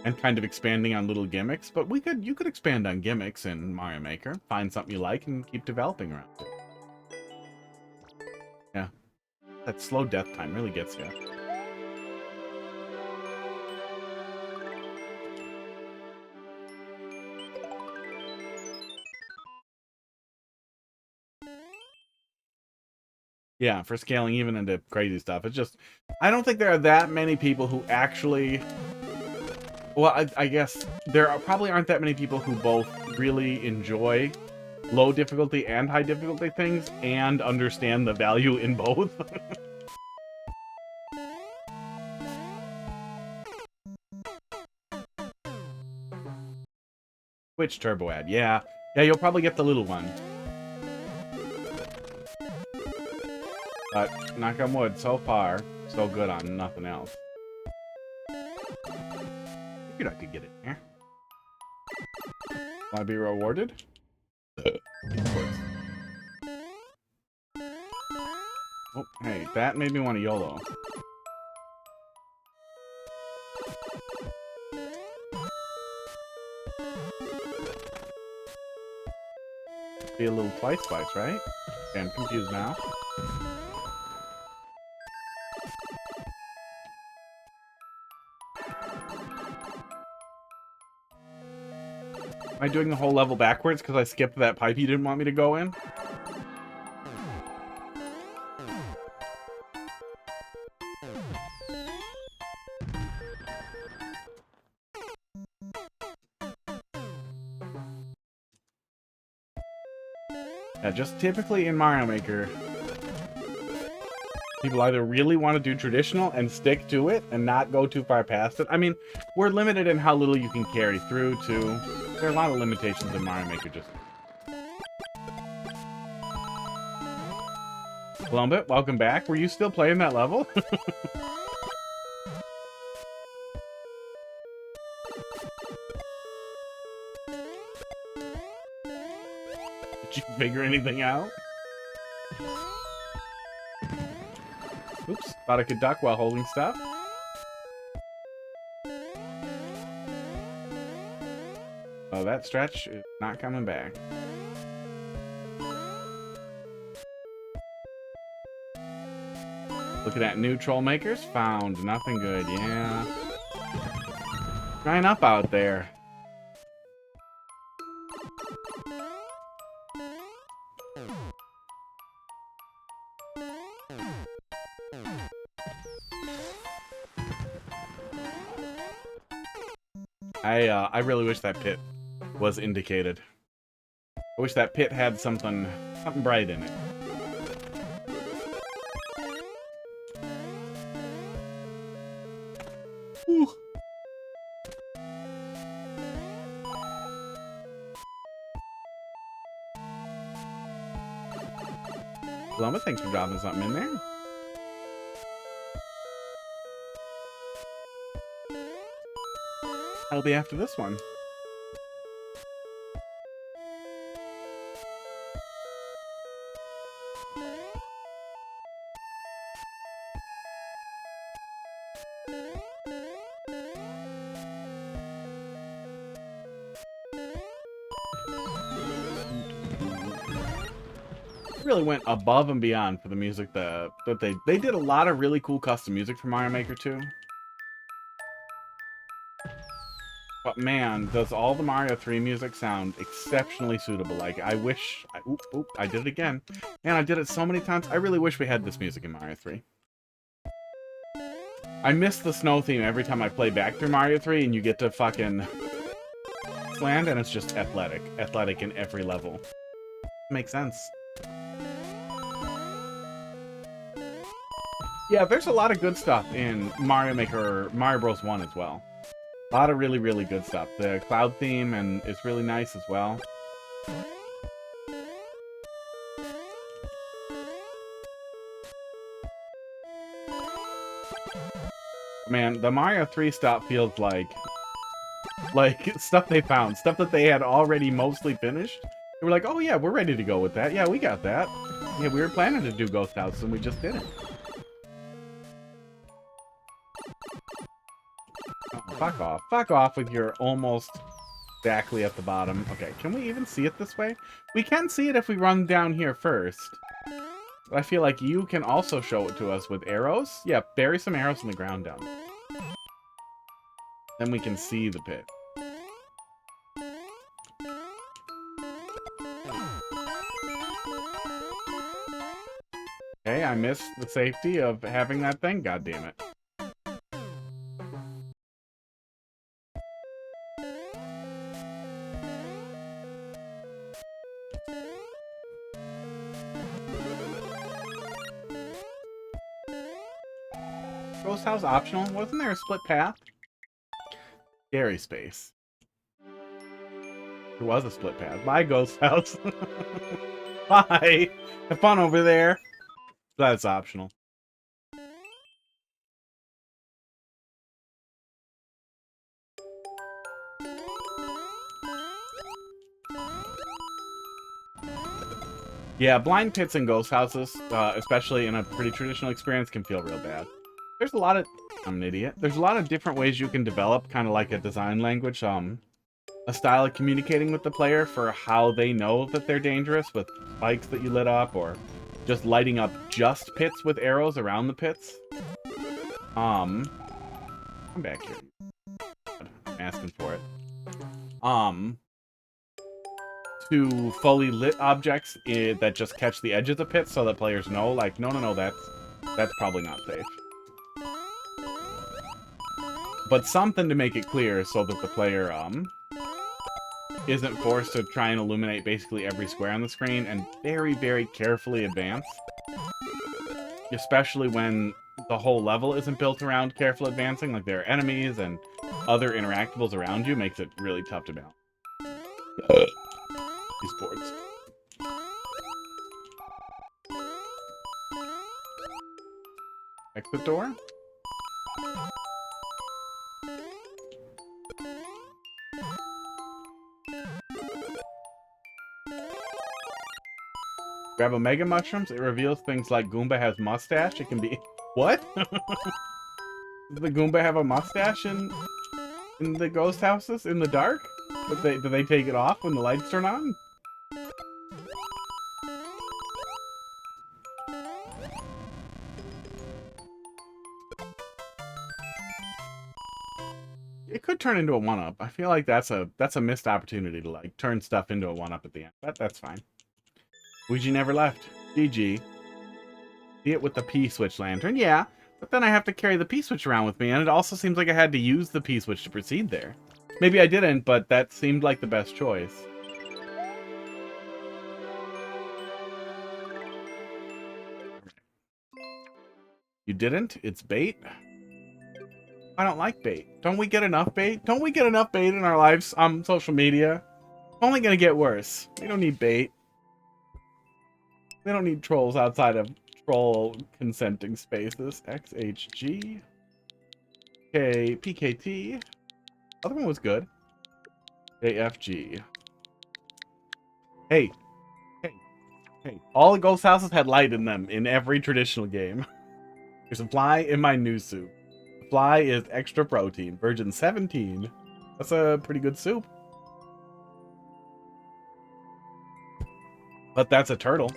Speaker 2: And kind of expanding on little gimmicks, but you could expand on gimmicks in Mario Maker, find something you like, and keep developing around it. Yeah. That slow death time really gets you. Yeah, for scaling even into crazy stuff. It's just, I don't think there are that many people who actually, well, I guess there probably aren't that many people who both really enjoy low difficulty and high difficulty things and understand the value in both. Which turbo ad? Yeah, you'll probably get the little one. But knock on wood, so far, so good on nothing else. Figured I could get it here. Want to be rewarded? Of course. Oh, hey, that made me want to YOLO. Be a little twice, right? Okay, I'm confused now. Am I doing the whole level backwards because I skipped that pipe you didn't want me to go in? Yeah, just typically in Mario Maker, people either really want to do traditional and stick to it and not go too far past it. I mean, we're limited in how little you can carry through, too. There are a lot of limitations in Mario Maker, just... Columbit, welcome back. Were you still playing that level? Did you figure anything out? Oops, thought I could duck while holding stuff. Oh, that stretch is not coming back. Looking at new troll makers, found nothing good, yeah. Trying up out there. I really wish that pit was indicated. I wish that pit had something bright in it. Whew. Loma, thanks for dropping something in there. That'll be after this one. Really went above and beyond for the music that they did a lot of really cool custom music for Mario Maker 2. But man, does all the Mario 3 music sound exceptionally suitable. Like, I wish... I did it again. Man, I did it so many times. I really wish we had this music in Mario 3. I miss the snow theme every time I play back through Mario 3, and you get to fucking... land, and it's just athletic. Athletic in every level. Makes sense. Yeah, there's a lot of good stuff in Mario Maker, Mario Bros. 1 as well. A lot of really, really good stuff. The cloud theme and is really nice as well. Man, the Mario 3 stuff feels like stuff they found, stuff that they had already mostly finished. They were like, oh yeah, we're ready to go with that. Yeah, we got that. Yeah, we were planning to do Ghost House and we just didn't. Fuck off. Fuck off with your almost exactly at the bottom. Okay, can we even see it this way? We can see it if we run down here first. But I feel like you can also show it to us with arrows. Yeah, bury some arrows in the ground down there. Then we can see the pit. Okay, I missed the safety of having that thing. God damn it. Ghost house optional? Wasn't there a split path? Scary space. There was a split path. Bye, ghost house. Bye. Have fun over there. That's optional. Yeah, blind pits and ghost houses, especially in a pretty traditional experience, can feel real bad. There's a lot of... I'm an idiot. There's a lot of different ways you can develop, kind of like a design language, a style of communicating with the player for how they know that they're dangerous, with spikes that you lit up, or just lighting up just pits with arrows around the pits. Come back here. I'm asking for it. To fully lit objects that just catch the edge of the pit so that players know, like, no, that's probably not safe. But something to make it clear so that the player, isn't forced to try and illuminate basically every square on the screen and very, very carefully advance. Especially when the whole level isn't built around careful advancing, like there are enemies and other interactables around you, makes it really tough to balance. These boards. Exit door? Grab Omega Mushrooms. It reveals things like Goomba has mustache. It can be... What? Does the Goomba have a mustache in the ghost houses in the dark? Do they take it off when the lights turn on? It could turn into a 1-up. I feel like that's a missed opportunity to like turn stuff into a 1-up at the end. But that's fine. Ouija never left. GG. See it with the P-switch lantern? Yeah, but then I have to carry the P-switch around with me, and it also seems like I had to use the P-switch to proceed there. Maybe I didn't, but that seemed like the best choice. You didn't? It's bait? I don't like bait. Don't we get enough bait? Don't we get enough bait in our lives on social media? It's only gonna get worse. We don't need bait. We don't need trolls outside of troll consenting spaces. XHG-PKT. Other one was good. JFG. Hey. All the ghost houses had light in them in every traditional game. There's a fly in my new soup. The fly is extra protein. Virgin 17. That's a pretty good soup. But that's a turtle.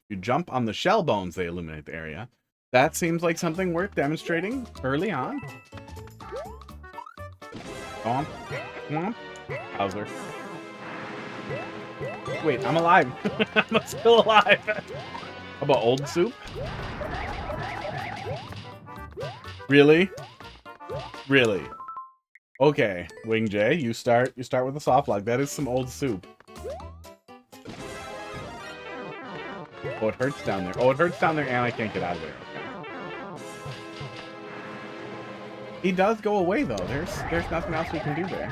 Speaker 2: You jump on the shell bones, they illuminate the area. That seems like something worth demonstrating early on. Go on. Come on. Hauser. Wait, I'm alive. I'm still alive. How about old soup? Really? Really? Okay, WingJay, you start with a soft log. That is some old soup. Oh, it hurts down there. Oh, it hurts down there, and I can't get out of there. Okay. He does go away, though. There's nothing else we can do there.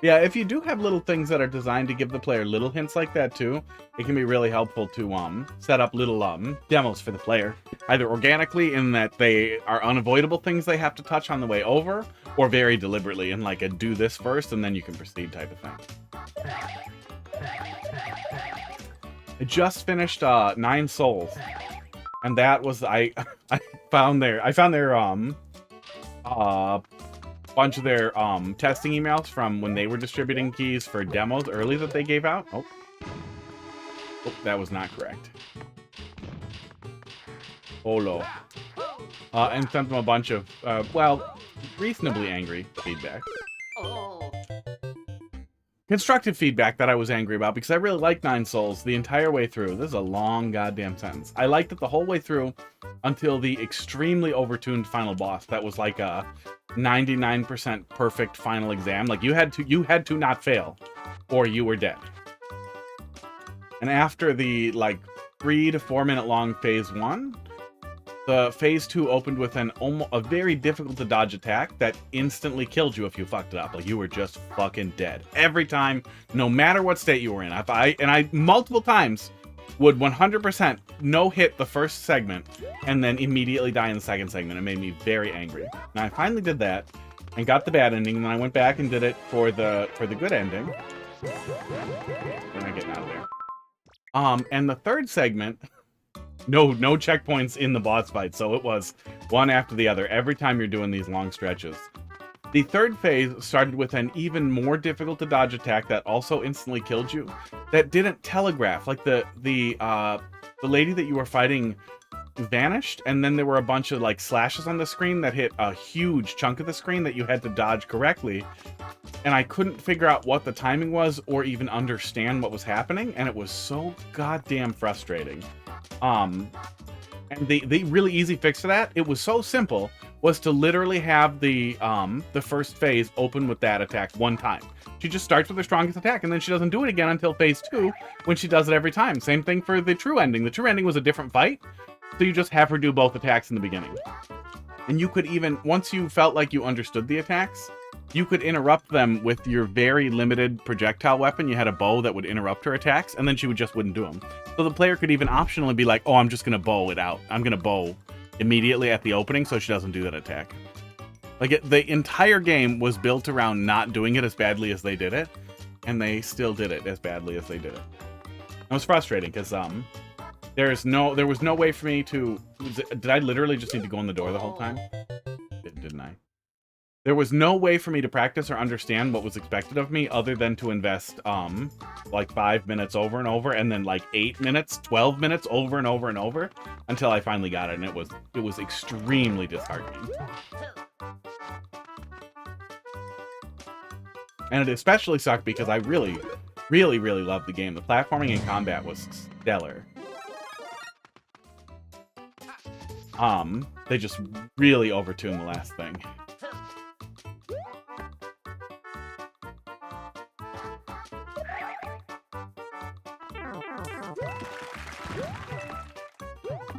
Speaker 2: Yeah, if you do have little things that are designed to give the player little hints like that, too, it can be really helpful to set up little demos for the player. Either organically, in that they are unavoidable things they have to touch on the way over, or very deliberately in like a do this first and then you can proceed type of thing. I just finished 9 Souls, and that was I found their bunch of their testing emails from when they were distributing keys for demos early that they gave out. Oh, that was not correct. Olo. And sent them a bunch of well, reasonably angry feedback. constructive feedback that I was angry about, because I really liked Nine Souls the entire way through. This is a long goddamn sentence. I liked it the whole way through until the extremely overtuned final boss. That was like a 99% perfect final exam. Like you had to not fail, or you were dead. And after the like 3 to 4 minute long phase 1, the phase 2 opened with a very difficult to dodge attack that instantly killed you if you fucked it up. Like you were just fucking dead every time, no matter what state you were in. I multiple times would 100% no hit the first segment and then immediately die in the second segment. It made me very angry. And I finally did that and got the bad ending, and then I went back and did it for the good ending. Then I get out of there. And the third segment, no checkpoints in the boss fight, so it was one after the other every time you're doing these long stretches. The third phase started with an even more difficult to dodge attack that also instantly killed you, that didn't telegraph. Like the lady that you were fighting vanished, and then there were a bunch of like slashes on the screen that hit a huge chunk of the screen that you had to dodge correctly, and I couldn't figure out what the timing was or even understand what was happening, and it was so goddamn frustrating. And the really easy fix for that, it was so simple, was to literally have the first phase open with that attack one time. She just starts with her strongest attack, and then she doesn't do it again until phase 2, when she does it every time. Same thing for the true ending. The true ending was a different fight, so you just have her do both attacks in the beginning. And you could even, once you felt like you understood the attacks, you could interrupt them with your very limited projectile weapon. You had a bow that would interrupt her attacks, and then she just wouldn't do them. So the player could even optionally be like, oh, I'm just going to bow it out. I'm going to bow immediately at the opening so she doesn't do that attack. Like, the entire game was built around not doing it as badly as they did it, and they still did it as badly as they did it. It was frustrating, because there was no way for me to... Did I literally just need to go in the door the whole time? Didn't I? There was no way for me to practice or understand what was expected of me other than to invest, like 5 minutes over and over, and then like 8 minutes, 12 minutes over and over and over until I finally got it, and it was extremely disheartening. And it especially sucked because I really, really, really loved the game. The platforming and combat was stellar. They just really overtuned the last thing.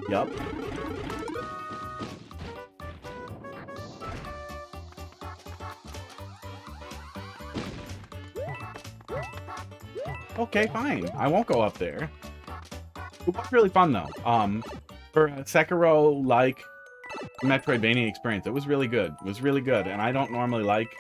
Speaker 2: Yup. Okay, fine. I won't go up there. It was really fun, though. For a Sekiro-like Metroidvania experience, it was really good. It was really good, and I don't normally like...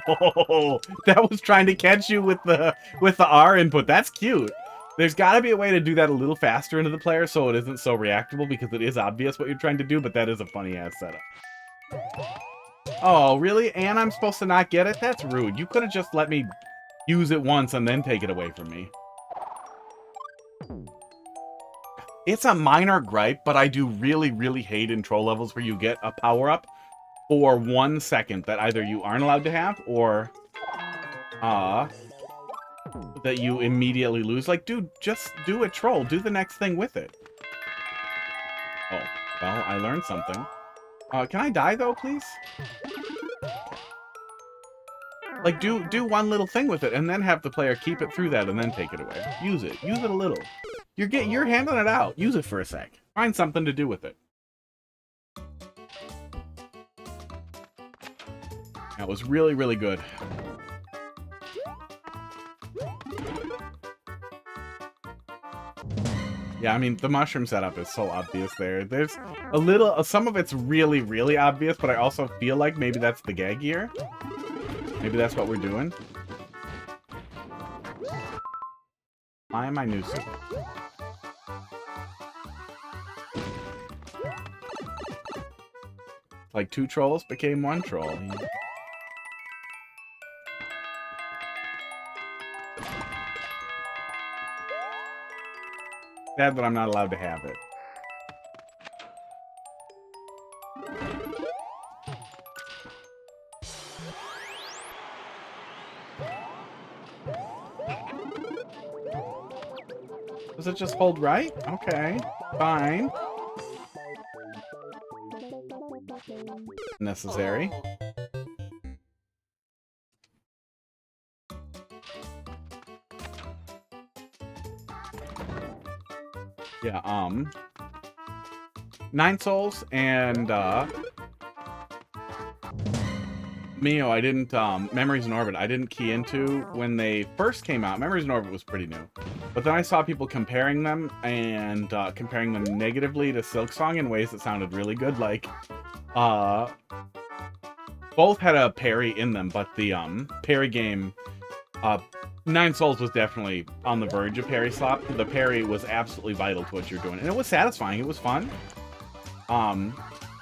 Speaker 2: Oh, that was trying to catch you with the R input. That's cute. There's got to be a way to do that a little faster into the player so it isn't so reactable, because it is obvious what you're trying to do, but that is a funny-ass setup. Oh, really? And I'm supposed to not get it? That's rude. You could have just let me use it once and then take it away from me. It's a minor gripe, but I do really, really hate intro levels where you get a power-up for 1 second that either you aren't allowed to have or that you immediately lose. Like, dude, just do a troll. Do the next thing with it. Oh, well, I learned something. Can I die, though, please? Like, do one little thing with it, and then have the player keep it through that, and then take it away. Use it. Use it a little. You're handling it out. Use it for a sec. Find something to do with it. That was really, really good. Yeah, I mean, the mushroom setup is so obvious there. There's a little... some of it's really, really obvious, but I also feel like maybe that's the gag here. Maybe that's what we're doing. Why am I new soup? Like 2 trolls became 1 troll. Sad that I'm not allowed to have it. Does it just hold right? Okay, fine. Necessary. Yeah, 9 souls and Mio, I didn't Memories in Orbit, I didn't key into when they first came out. Memories in Orbit was pretty new. But then I saw people comparing them and comparing them negatively to Silksong in ways that sounded really good. Like both had a parry in them, but the parry game 9 Souls was definitely on the verge of parry slap. The parry was absolutely vital to what you're doing. And it was satisfying. It was fun.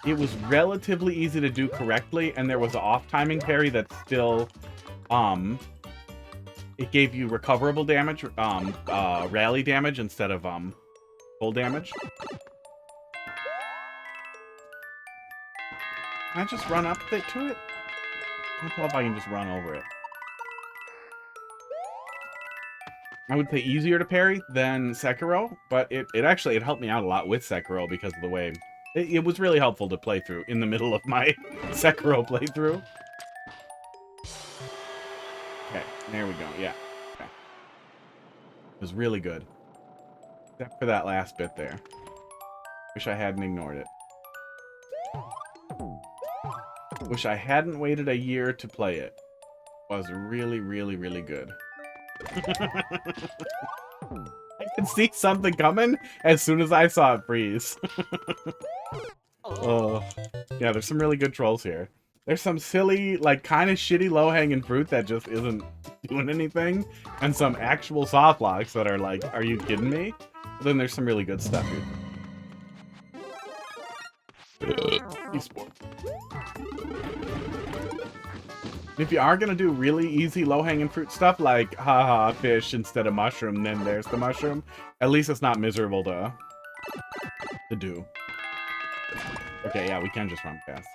Speaker 2: It was relatively easy to do correctly, and there was an off-timing parry that still, it gave you recoverable damage, rally damage instead of, full damage. Can I just run up to it? I can't tell if I can just run over it. I would say easier to parry than Sekiro, but it helped me out a lot with Sekiro because of the way it was really helpful to play through in the middle of my Sekiro playthrough. Okay, there we go. Yeah. Okay. It was really good. Except for that last bit there. Wish I hadn't ignored it. Wish I hadn't waited a year to play it. Was really, really, really good. I could see something coming as soon as I saw it freeze. Oh, yeah, there's some really good trolls here. There's some silly, like, kind of shitty low-hanging fruit that just isn't doing anything, and some actual soft blocks that are like, are you kidding me? But then there's some really good stuff here. Esports. If you are gonna do really easy low-hanging fruit stuff like haha fish instead of mushroom, then there's the mushroom. At least it's not miserable to do. Okay, yeah, we can just run past.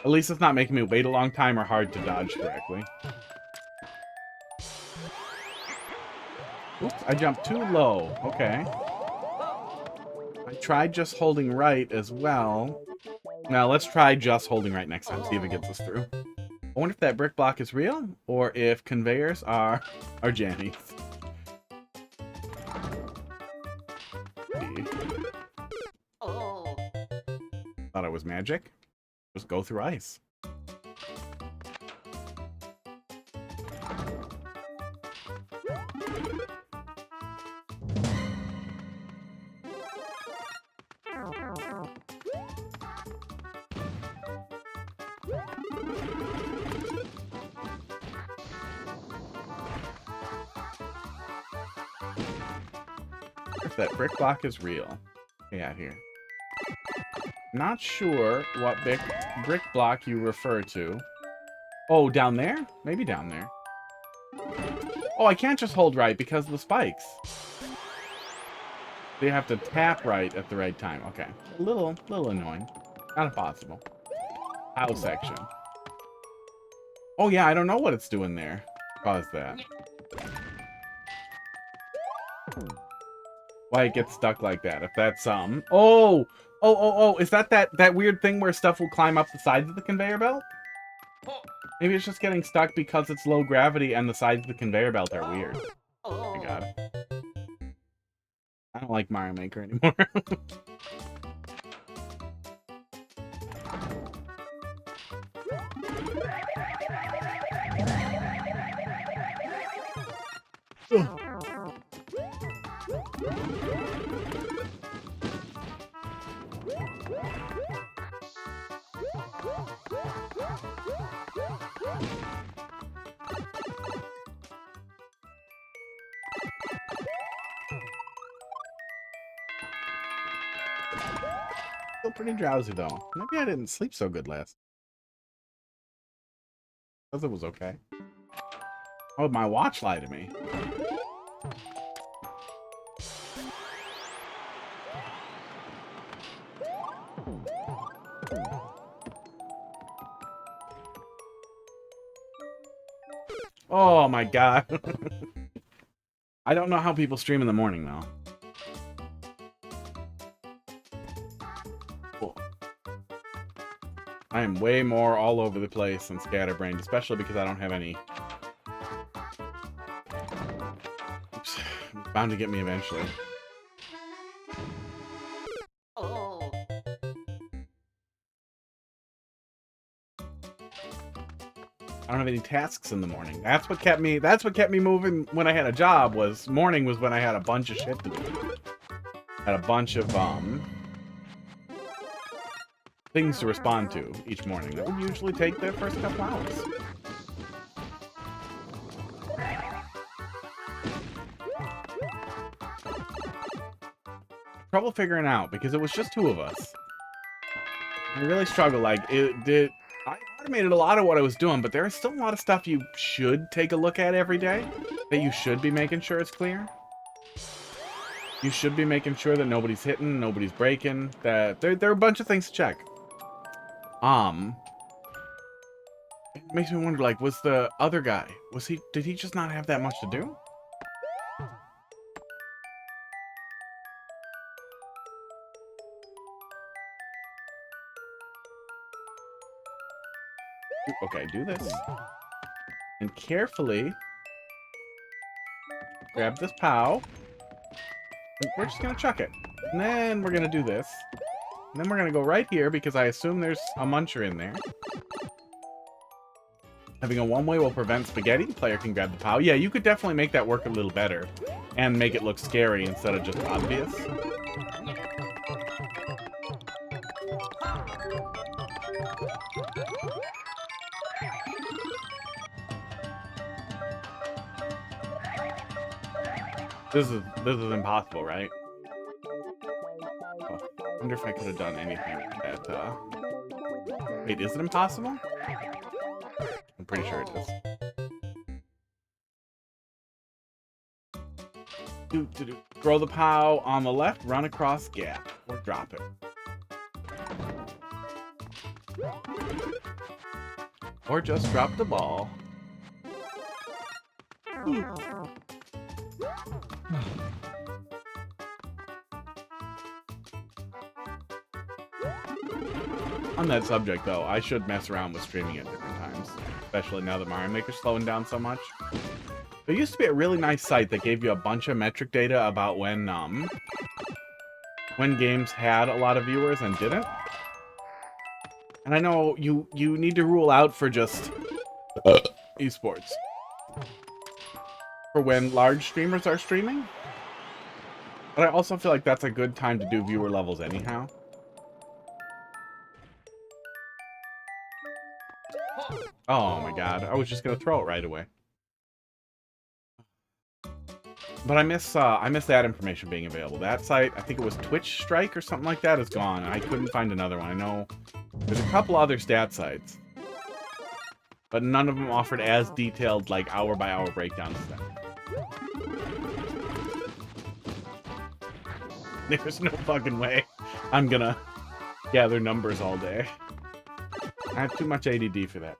Speaker 2: At least it's not making me wait a long time or hard to dodge correctly. Oops, I jumped too low. Okay. I tried just holding right as well. Now let's try just holding right next time, see if it gets us through. I wonder if that brick block is real, or if conveyors are jammies. Thought it was magic. Just go through ice. If that brick block is real. Yeah, here. Not sure what brick block you refer to. Oh, down there? Maybe down there. Oh, I can't just hold right because of the spikes. So you have to tap right at the right time. Okay. A little annoying. Not impossible. House section. Oh yeah, I don't know what it's doing there. Cause that. Why it gets stuck like that. If that's oh, is that weird thing where stuff will climb up the sides of the conveyor belt? Maybe it's just getting stuck because it's low gravity and the sides of the conveyor belt are weird. Oh my god. I don't like Mario Maker anymore. Still pretty drowsy though. Maybe I didn't sleep so good last. Because it was okay. Oh, my watch lied to me. Oh my god. I don't know how people stream in the morning though. I am way more all over the place than scatterbrained, especially because I don't have any. Oops. It's bound to get me eventually. I don't have any tasks in the morning. That's what kept me moving when I had a job. Was morning was when I had a bunch of shit to do. Had a bunch of things to respond to each morning. That would usually take the first couple hours. Trouble figuring out because it was just 2 of us. I really struggled. Like I automated a lot of what I was doing, but there is still a lot of stuff you should take a look at every day that you should be making sure it's clear. You should be making sure that nobody's hitting, nobody's breaking, that there are a bunch of things to check. It makes me wonder, like, was the other guy, did he just not have that much to do? Okay, do this. And carefully grab this POW. And we're just gonna chuck it. And then we're gonna do this. And then we're gonna go right here because I assume there's a muncher in there. Having a one-way will prevent spaghetti. The player can grab the POW. Yeah, you could definitely make that work a little better. And make it look scary instead of just obvious. This is impossible, right? Oh, I wonder if I could have done anything with that. Wait, is it impossible? I'm pretty sure it is. Throw the POW on the left, run across gap, or drop it. Or just drop the ball. On that subject, though, I should mess around with streaming at different times, especially now that Mario Maker's slowing down so much. There used to be a really nice site that gave you a bunch of metric data about when games had a lot of viewers and didn't. And I know you need to rule out for just esports for when large streamers are streaming. But I also feel like that's a good time to do viewer levels anyhow. Oh my god, I was just gonna throw it right away. But I miss that information being available. That site, I think it was Twitch Strike or something like that, is gone. I couldn't find another one. I know there's a couple other stat sites, but none of them offered as detailed, like, hour-by-hour breakdowns as that. There's no fucking way I'm gonna gather numbers all day. I have too much ADD for that.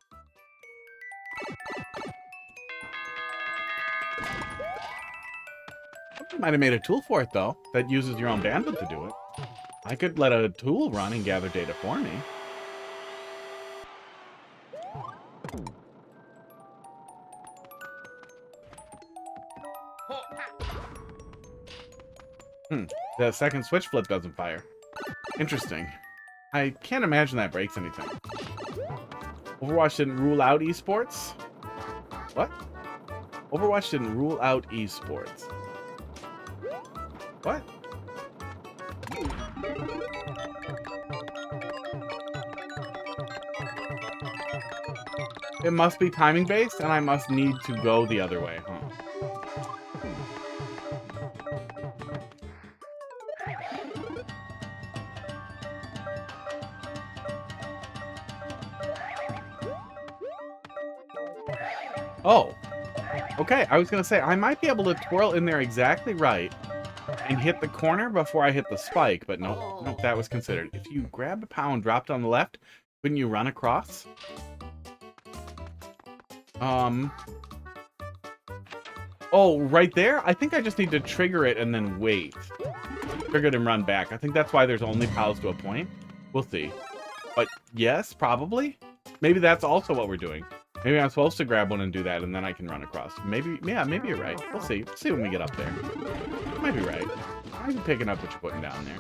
Speaker 2: I might have made a tool for it, though, that uses your own bandwidth to do it. I could let a tool run and gather data for me. The second switch flip doesn't fire. Interesting. I can't imagine that breaks anything. Overwatch didn't rule out esports? What? Overwatch didn't rule out esports. What? It must be timing based, and I must need to go the other way, huh? Oh. Okay, I was gonna say, I might be able to twirl in there exactly right and hit the corner before I hit the spike, but nope, that was considered. If you grab a POW and dropped on the left, couldn't you run across? Oh, right there? I think I just need to trigger it and then wait. Trigger it and run back. I think that's why there's only POWs to a point. We'll see. But yes, probably. Maybe that's also what we're doing. Maybe I'm supposed to grab one and do that, and then I can run across. Maybe, yeah, maybe you're right. We'll see. See when we get up there. You might be right. I'm picking up what you're putting down there.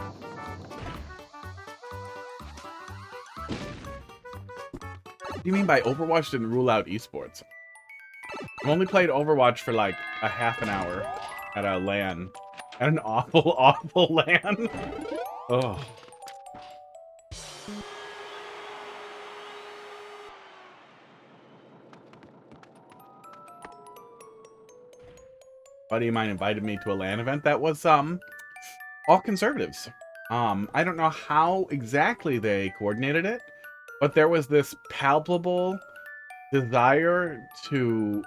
Speaker 2: What do you mean by Overwatch didn't rule out esports? I've only played Overwatch for like a half an hour at a LAN. At an awful, awful LAN. Oh. Buddy of mine invited me to a LAN event that was all conservatives. I don't know how exactly they coordinated it, but there was this palpable desire to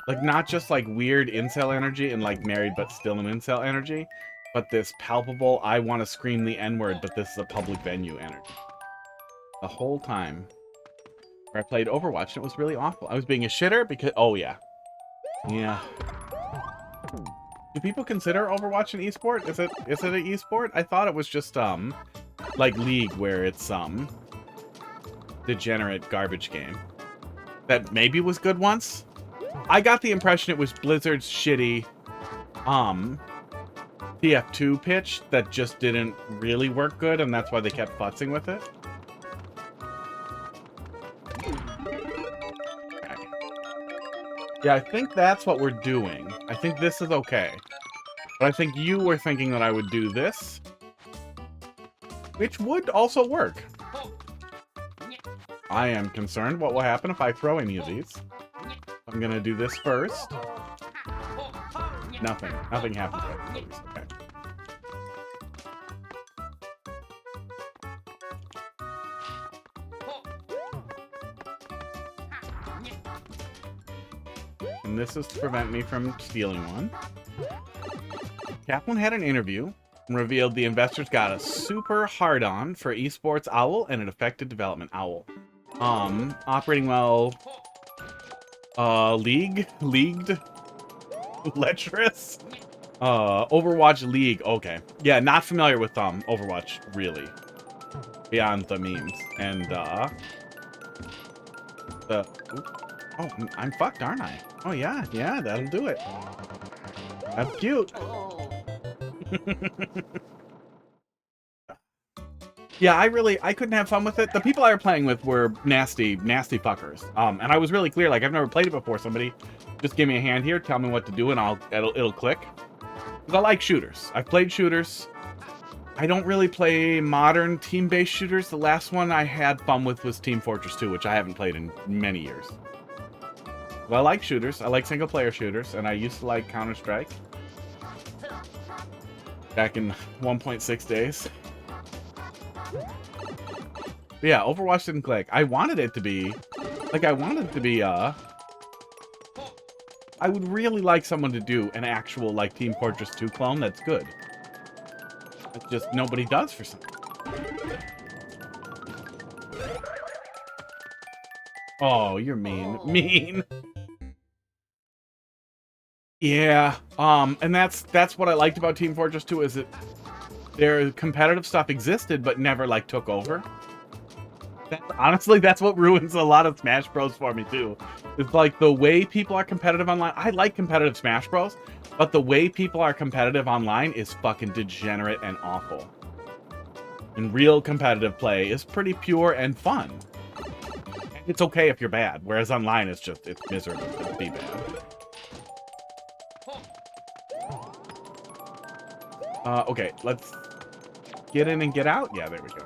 Speaker 2: like not just like weird incel energy and like married but still an incel energy, but this palpable I want to scream the N-word but this is a public venue energy. The whole time where I played Overwatch, and it was really awful. I was being a shitter because oh yeah. Yeah. Do people consider Overwatch an esport? Is it an esport? I thought it was just like League where it's degenerate garbage game that maybe was good once. I got the impression it was Blizzard's shitty TF2 pitch that just didn't really work good, and that's why they kept futzing with it. Okay. Yeah, I think that's what we're doing. I think this is okay. But I think you were thinking that I would do this, which would also work. I am concerned what will happen if I throw any of these. I'm gonna do this first. Nothing. Nothing happens with these. Okay. And this is to prevent me from stealing one. Kaplan had an interview and revealed the investors got a super hard-on for esports owl and an affected development owl. Operating well, leagued, lecherous, Overwatch League, okay. Yeah, not familiar with, Overwatch, really. Beyond the memes, and, oh, I'm fucked, aren't I? Oh, yeah, that'll do it. That's cute. Yeah, I couldn't have fun with it. The people I were playing with were nasty, nasty fuckers. And I was really clear, like, I've never played it before. Somebody just give me a hand here, tell me what to do, and it'll click. Because I like shooters. I've played shooters. I don't really play modern team-based shooters. The last one I had fun with was Team Fortress 2, which I haven't played in many years. But I like shooters. I like single-player shooters, and I used to like Counter-Strike. Back in 1.6 days. But yeah, Overwatch didn't click. I wanted it to be... Like, I would really like someone to do an actual, like, Team Fortress 2 clone that's good. It's just nobody does for some. Oh, you're mean. Mean! Yeah, and that's what I liked about Team Fortress 2 is that their competitive stuff existed but never like took over. Honestly, that's what ruins a lot of Smash Bros for me too. It's like the way people are competitive online. I like competitive Smash Bros, but the way people are competitive online is fucking degenerate and awful. And real competitive play is pretty pure and fun. It's okay if you're bad, whereas online it's miserable to be bad. Okay, let's get in and get out. Yeah, there we go.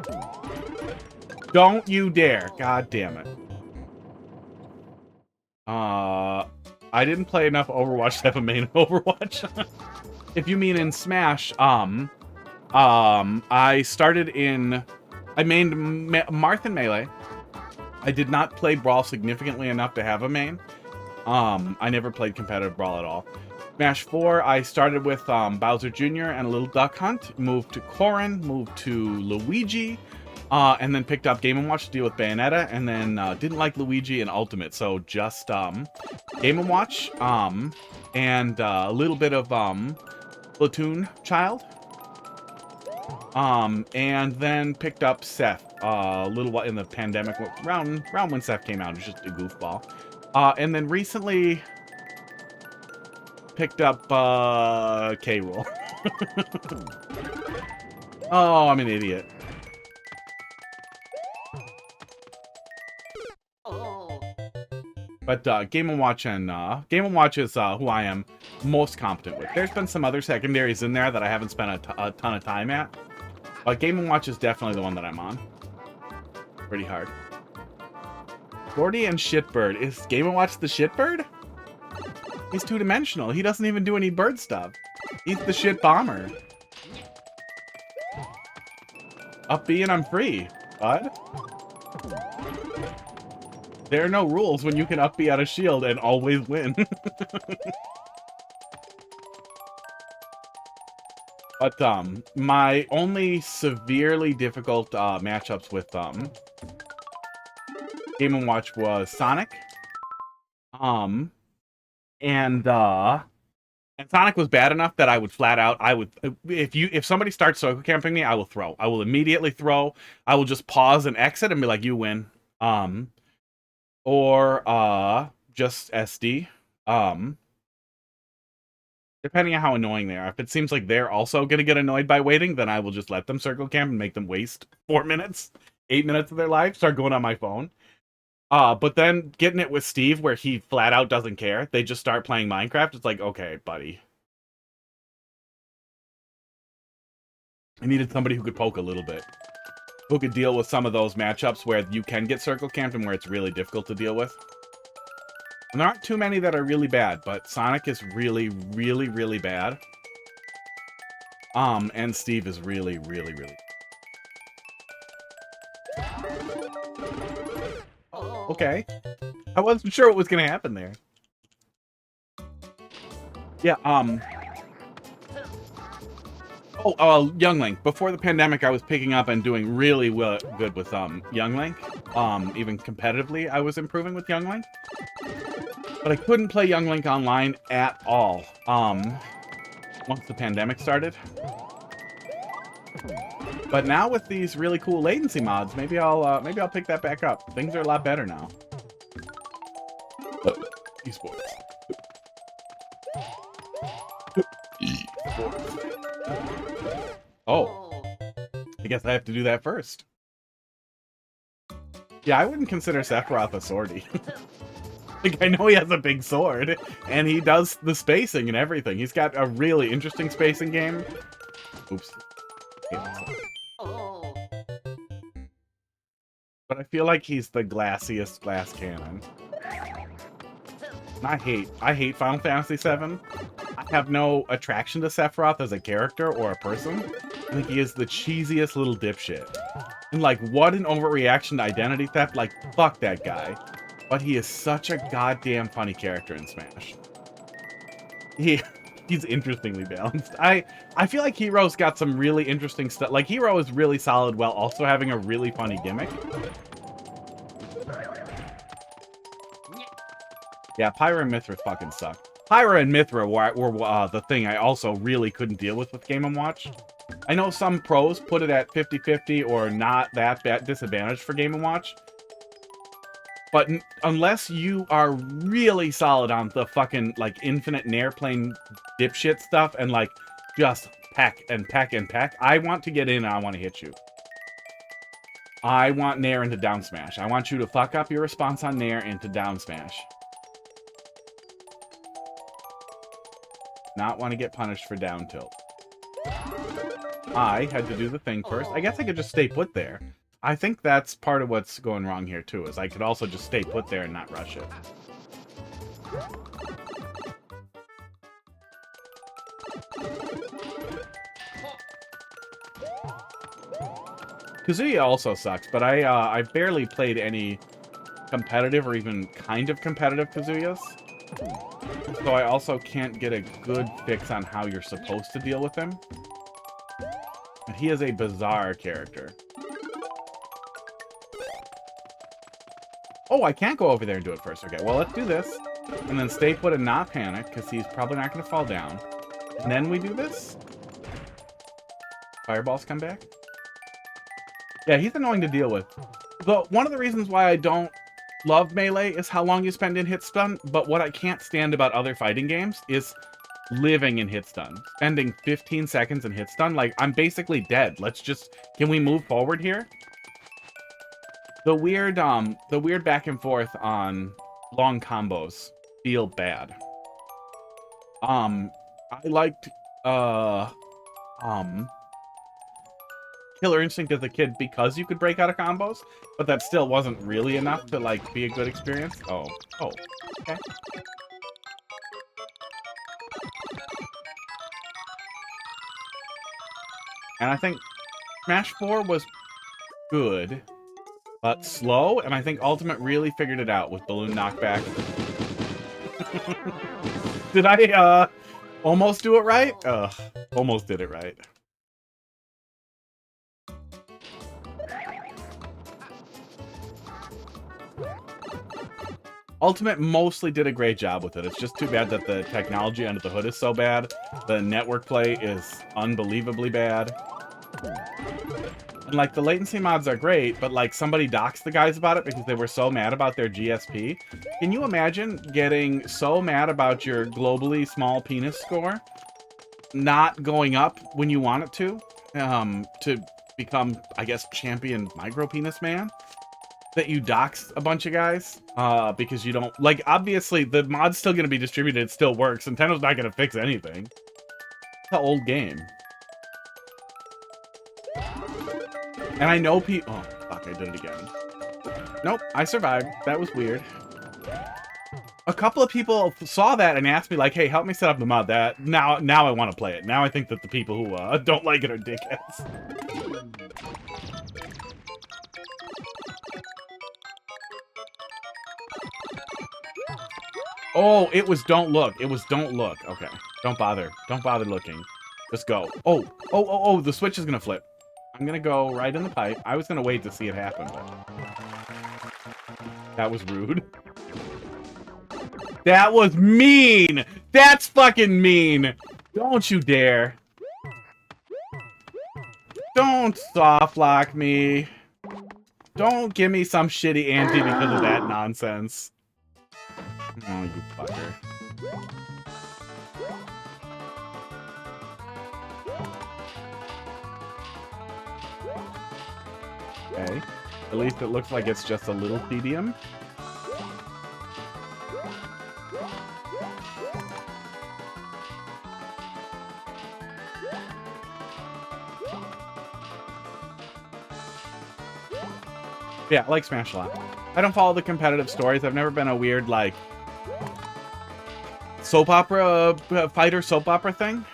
Speaker 2: Don't you dare. God damn it. I didn't play enough Overwatch to have a main Overwatch. If you mean in Smash, I mained Marth in Melee. I did not play Brawl significantly enough to have a main. I never played competitive Brawl at all. Smash 4, I started with Bowser Jr. and a little Duck Hunt, moved to Corrin, moved to Luigi, and then picked up Game & Watch to deal with Bayonetta, and then didn't like Luigi and Ultimate, so just Game & Watch, and a little bit of Splatoon Child. And then picked up Seth a little while in the pandemic, around when Seth came out. It was just a goofball. And then recently picked up K-Rool. Oh, I'm an idiot. But Game & Watch and Game & Watch is who I am most competent with. There's been some other secondaries in there that I haven't spent a ton of time at. But Game & Watch is definitely the one that I'm on. Pretty hard. Gordy and Shitbird. Is Game & Watch the Shitbird? He's two-dimensional. He doesn't even do any bird stuff. He's the shit bomber. Up B and I'm free, bud. There are no rules when you can up B out of shield and always win. But my only severely difficult matchups with Game & Watch was Sonic. And Sonic was bad enough that I would flat out, if somebody starts circle camping me, I will throw. I will immediately throw. I will just pause and exit and be like, you win. Or just SD. Depending on how annoying they are. If it seems like they're also going to get annoyed by waiting, then I will just let them circle camp and make them waste 4 minutes, 8 minutes of their life, start going on my phone. But then getting it with Steve where he flat out doesn't care. They just start playing Minecraft. It's like, okay, buddy. I needed somebody who could poke a little bit. Who could deal with some of those matchups where you can get circle camped and where it's really difficult to deal with. And there aren't too many that are really bad, but Sonic is really, really, really bad. And Steve is really, really, really. Okay. I wasn't sure what was going to happen there. Yeah, Oh, Young Link. Before the pandemic, I was picking up and doing really good with Young Link. Even competitively, I was improving with Young Link. But I couldn't play Young Link online at all. Once the pandemic started. But now with these really cool latency mods, maybe I'll pick that back up. Things are a lot better now. Esports. Oh, I guess I have to do that first. Yeah, I wouldn't consider Sephiroth a swordie. Like, I know he has a big sword, and he does the spacing and everything. He's got a really interesting spacing game. Oops. But I feel like he's the glassiest glass cannon. And I hate Final Fantasy VII. I have no attraction to Sephiroth as a character or a person. I think he is the cheesiest little dipshit. And like, what an overreaction to identity theft. Like, fuck that guy. But he is such a goddamn funny character in Smash. He's interestingly balanced. I feel like Hero's got some really interesting stuff. Like, Hero is really solid while also having a really funny gimmick. Yeah, Pyra and Mithra fucking suck. Pyra and Mithra were the thing I also really couldn't deal with Game & Watch. I know some pros put it at 50-50 or not that bad disadvantage for Game & Watch. But unless you are really solid on the fucking, like, infinite Nair plane dipshit stuff and, like, just peck and peck and peck, I want to get in and I want to hit you. I want Nair into down smash. I want you to fuck up your response on Nair into down smash. Not want to get punished for down tilt. I had to do the thing first. I guess I could just stay put there. I think that's part of what's going wrong here, too, is I could also just stay put there and not rush it. Kazuya also sucks, but I barely played any competitive or even kind of competitive Kazuyas. So I also can't get a good fix on how you're supposed to deal with him. And he is a bizarre character. Oh, I can't go over there and do it first. Okay, well, let's do this. And then stay put and not panic, because he's probably not going to fall down. And then we do this. Fireballs come back? Yeah, he's annoying to deal with. One of the reasons why I don't love Melee is how long you spend in hit stun, but what I can't stand about other fighting games is living in hit stun. Spending 15 seconds in hit stun, like, I'm basically dead. Can we move forward here? The weird back and forth on long combos feel bad. I liked, Killer Instinct as a kid because you could break out of combos, but that still wasn't really enough to, like, be a good experience. Oh, okay. And I think Smash 4 was good, but slow, and I think Ultimate really figured it out with balloon knockback. Did I, almost do it right? Ugh, almost did it right. Ultimate mostly did a great job with it. It's just too bad that the technology under the hood is so bad. The network play is unbelievably bad. And, like, the latency mods are great, but, like, somebody doxed the guys about it because they were so mad about their GSP. Can you imagine getting so mad about your globally small penis score not going up when you want it to become, I guess, champion micro penis man? That you dox a bunch of guys because you don't, like, obviously the mod's still going to be distributed, it still works. Nintendo's not going to fix anything. It's an old game. And I know people, oh fuck, I did it again. Nope, I survived. That was weird. A couple of people saw that and asked me, like, hey, help me set up the mod. That now I want to play it. Now I think that the people who don't like it are dickheads. Oh, it was don't look. It was don't look. Okay. Don't bother. Don't bother looking. Just go. Oh, the switch is going to flip. I'm going to go right in the pipe. I was going to wait to see it happen, but that was rude. That was mean. That's fucking mean. Don't you dare. Don't soft lock me. Don't give me some shitty ante because of that nonsense. Oh, you fucker. Okay. At least it looks like it's just a little tedium. Yeah, I like Smash a lot. I don't follow the competitive stories. I've never been a weird, like, soap opera, fighter soap opera thing.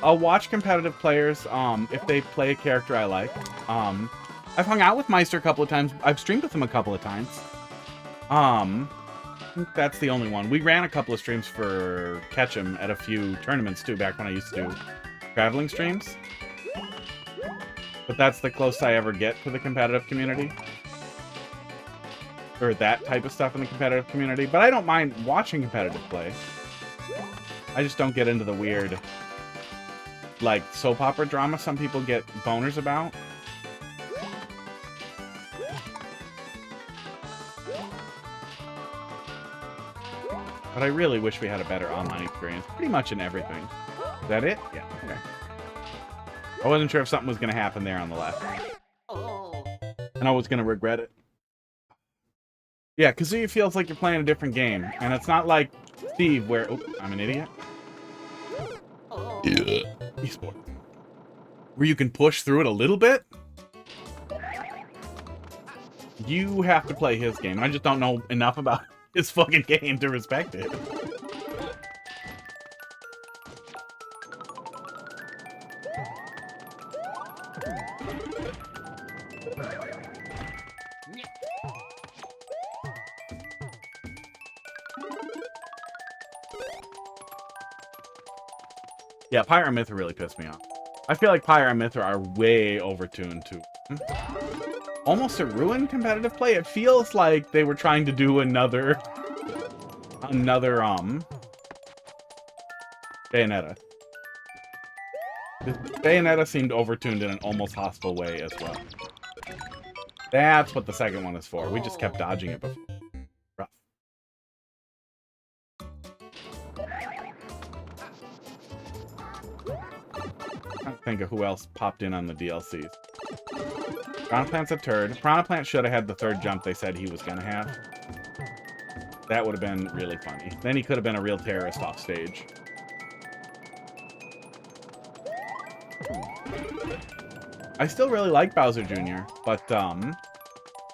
Speaker 2: I'll watch competitive players, if they play a character I like. I've hung out with Meister a couple of times. I've streamed with him a couple of times. That's the only one. We ran a couple of streams for Ketchum at a few tournaments, too, back when I used to do traveling streams. But that's the closest I ever get to the competitive community. Or that type of stuff in the competitive community. But I don't mind watching competitive play. I just don't get into the weird, like, soap opera drama some people get boners about. But I really wish we had a better online experience. Pretty much in everything. Is that it? Yeah, okay. I wasn't sure if something was going to happen there on the left. And I was going to regret it. Yeah, Kazuya feels like you're playing a different game. And it's not like Steve where... Oh, I'm an idiot. Yeah. Esport. Where you can push through it a little bit. You have to play his game. I just don't know enough about his fucking game to respect it. Yeah, Pyra and Mithra really pissed me off. I feel like Pyra and Mithra are way overtuned too. Almost a ruin competitive play. It feels like they were trying to do another Bayonetta. Bayonetta seemed overtuned in an almost hostile way as well. That's what the second one is for. We just kept dodging it before. Rough. I can't think of who else popped in on the DLCs. Piranha Plant's a turd. Piranha Plant should have had the third jump they said he was going to have. That would have been really funny. Then he could have been a real terrorist off stage. I still really like Bowser Jr., but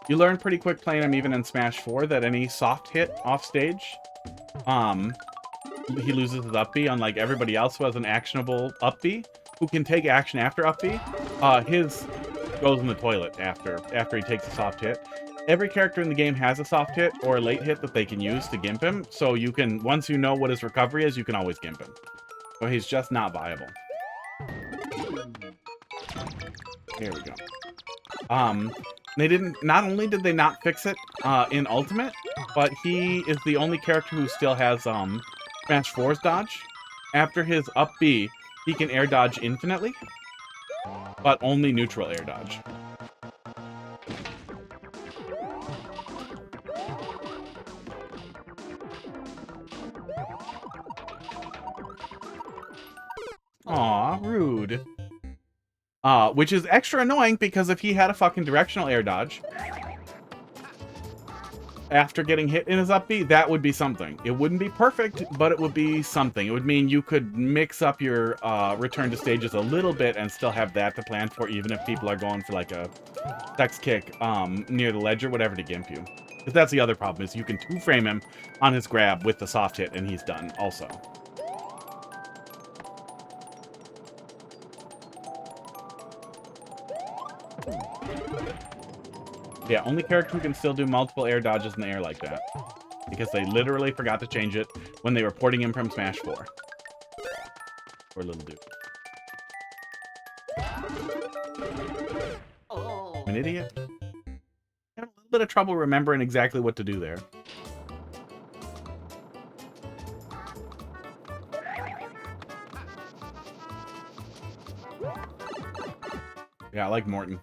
Speaker 2: you learn pretty quick playing him even in Smash 4 that any soft hit off stage, he loses his up B, unlike everybody else who has an actionable up B, who can take action after up B. His goes in the toilet after he takes a soft hit. Every character in the game has a soft hit or a late hit that they can use to gimp him, so you can, once you know what his recovery is, you can always gimp him. So he's just not viable. There we go. They didn't, not only did they not fix it in Ultimate, but he is the only character who still has Smash 4's dodge. After his up B, he can air dodge infinitely, but only neutral air dodge. Aw, rude. Which is extra annoying because if he had a fucking directional air dodge after getting hit in his up B, that would be something. It wouldn't be perfect, but it would be something. It would mean you could mix up your return to stages a little bit and still have that to plan for, even if people are going for like a sex kick near the ledge or whatever to gimp you. Because that's the other problem, is you can two-frame him on his grab with the soft hit and he's done also. Yeah, only character who can still do multiple air dodges in the air like that. Because they literally forgot to change it when they were porting him from Smash 4. Poor little dude. I'm an idiot. I have a little bit of trouble remembering exactly what to do there. Yeah, I like Morton.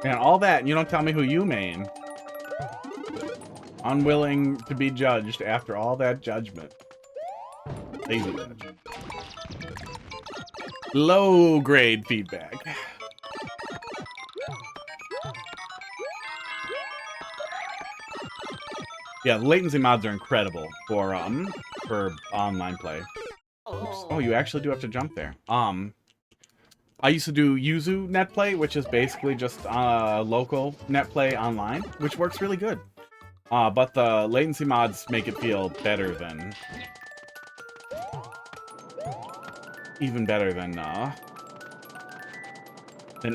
Speaker 2: And all that, and you don't tell me who you main. Unwilling to be judged after all that judgment. Lazy judge. Low grade feedback. Yeah, latency mods are incredible for online play. Oops. Oh, you actually do have to jump there. I used to do Yuzu netplay, which is basically just local netplay online, which works really good. But the latency mods make it feel better than... even better than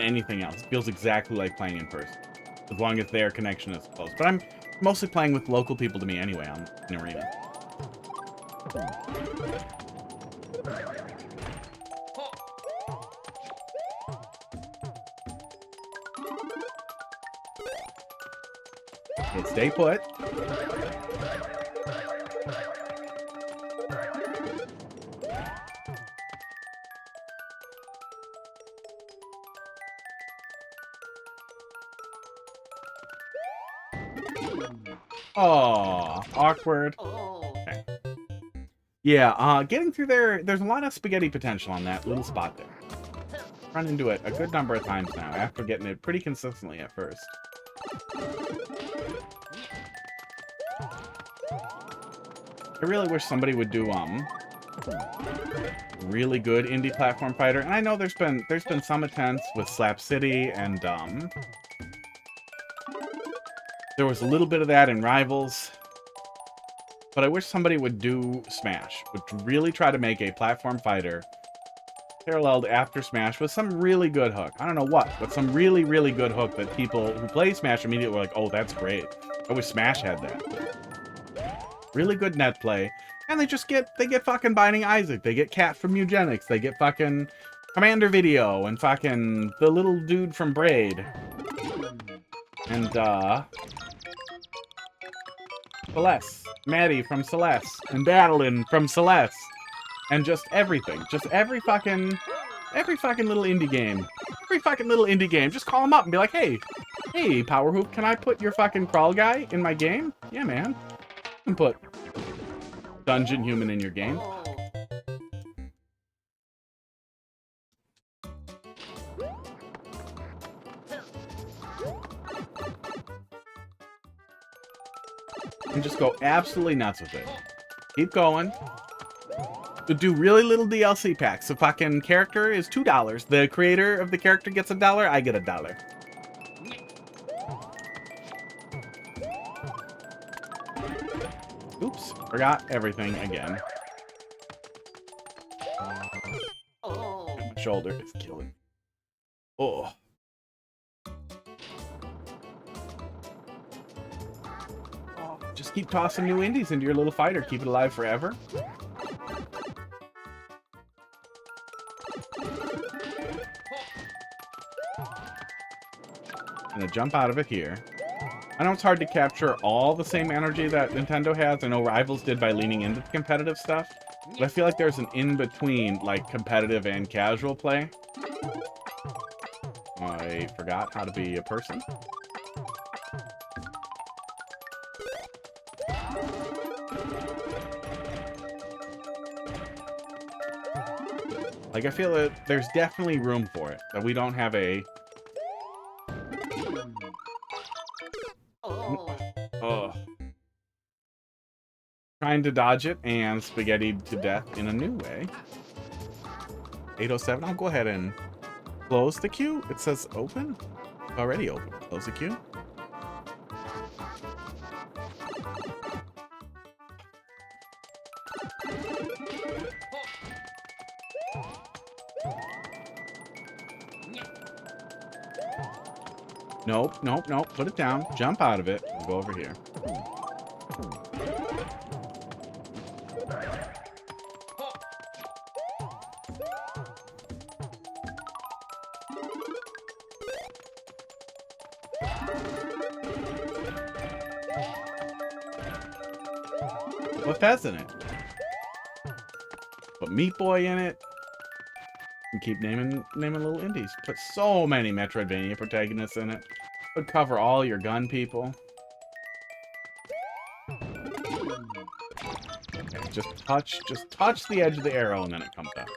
Speaker 2: anything else. It feels exactly like playing in person, as long as their connection is close. But I'm mostly playing with local people to me anyway on an arena. Okay, stay put. Oh, awkward. Okay. Yeah, getting through there, there's a lot of spaghetti potential on that little spot there. Run into it a good number of times now, after getting it pretty consistently at first. I really wish somebody would do, really good indie platform fighter. And I know there's been some attempts with Slap City and, there was a little bit of that in Rivals, but I wish somebody would do Smash, would really try to make a platform fighter paralleled after Smash with some really good hook. I don't know what, but some really, really good hook that people who play Smash immediately were like, oh, that's great. I wish Smash had that. Really good net play, And they get fucking Binding Isaac. They get Cat from Eugenics. They get fucking Commander Video and fucking the little dude from Braid. And, Celeste. Maddie from Celeste. And Madeline from Celeste. And just everything. Just every fucking little indie game. Every fucking little indie game. Just call them up and be like, hey, Power Hoop, can I put your fucking crawl guy in my game? Yeah, man. You can put Dungeon Human in your game. And just go absolutely nuts with it. Keep going. To do really little DLC packs. The fucking character is $2. The creator of the character gets $1. I get $1. Oops. Forgot everything again. My shoulder is killing me. Oh. Just keep tossing new indies into your little fighter. Keep it alive forever. I'm gonna jump out of it here. I know it's hard to capture all the same energy that Nintendo has. I know Rivals did by leaning into the competitive stuff. But I feel like there's an in-between, like, competitive and casual play. I forgot how to be a person. Like, I feel that there's definitely room for it. That we don't have a... Oh. Trying to dodge it and spaghettied to death in a new way. 807. I'll go ahead and close the queue. It says open. Already open. Close the queue. Nope, nope, nope. Put it down. Jump out of it. We'll go over here. Put Fez in it. Put Meat Boy in it. And keep naming little indies. Put so many Metroidvania protagonists in it. Would cover all your gun people. Okay, just touch the edge of the arrow and then it comes up.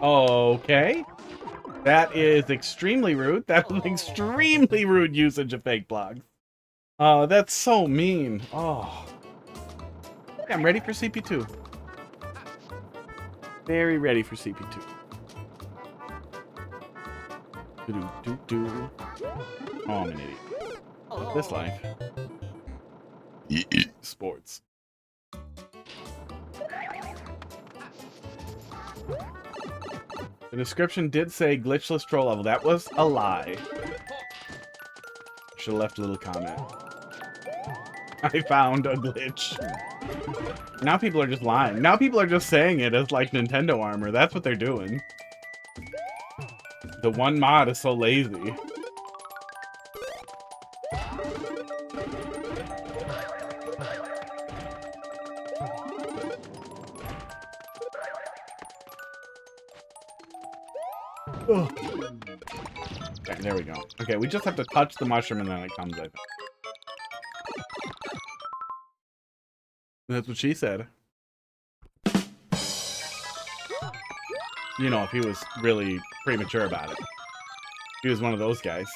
Speaker 2: Okay. That is extremely rude. That was extremely rude usage of fake blogs. Oh, that's so mean. Oh. Okay, I'm ready for CP2. Very ready for CP2. Oh, I'm an idiot. But this life. Sports. The description did say glitchless troll level. That was a lie. Should have left a little comment. I found a glitch. Now people are just lying. Now people are just saying it as like Nintendo armor. That's what they're doing. The one mod is so lazy. Ugh. Okay, there we go. Okay, we just have to touch the mushroom and then it comes, I think. That's what she said. You know, if he was really premature about it. He was one of those guys.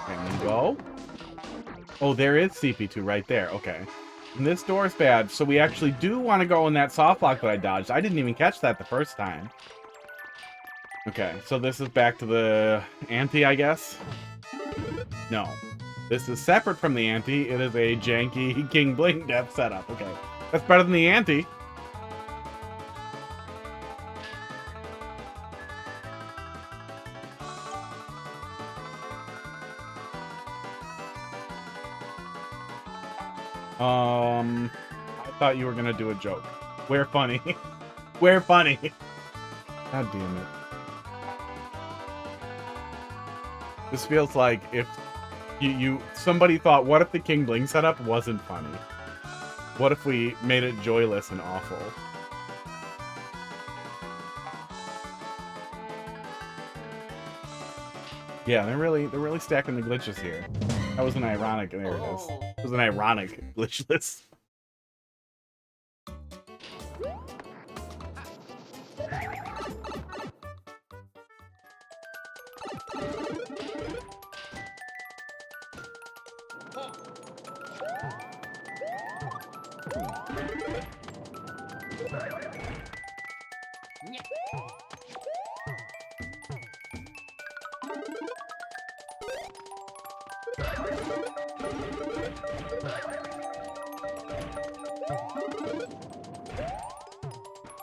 Speaker 2: Can we go? Oh, there is CP2 right there. Okay. And this door is bad, so we actually do want to go in that soft block that I dodged. I didn't even catch that the first time. Okay, so this is back to the ante, I guess? No. This is separate from the ante. It is a janky King Bling death setup. Okay. That's better than the ante. I thought you were gonna do a joke. We're funny. We're funny. God damn it. This feels like if somebody thought, what if the King Bling setup wasn't funny? What if we made it joyless and awful? Yeah, they're really stacking the glitches here. That was an ironic, there it is. It was an ironic glitchless.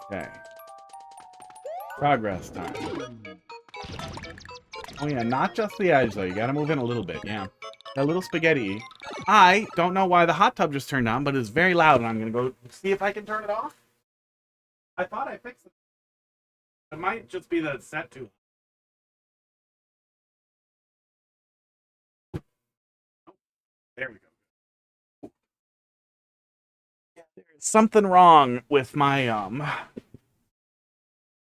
Speaker 2: Okay. Progress time. Oh yeah, not just the edge though. You gotta move in a little bit, yeah. A little spaghetti. I don't know why the hot tub just turned on, but it's very loud and I'm gonna go see if I can turn it off. I thought I fixed it. It might just be that it's set to. Oh, there we go. Yeah, there's something wrong with my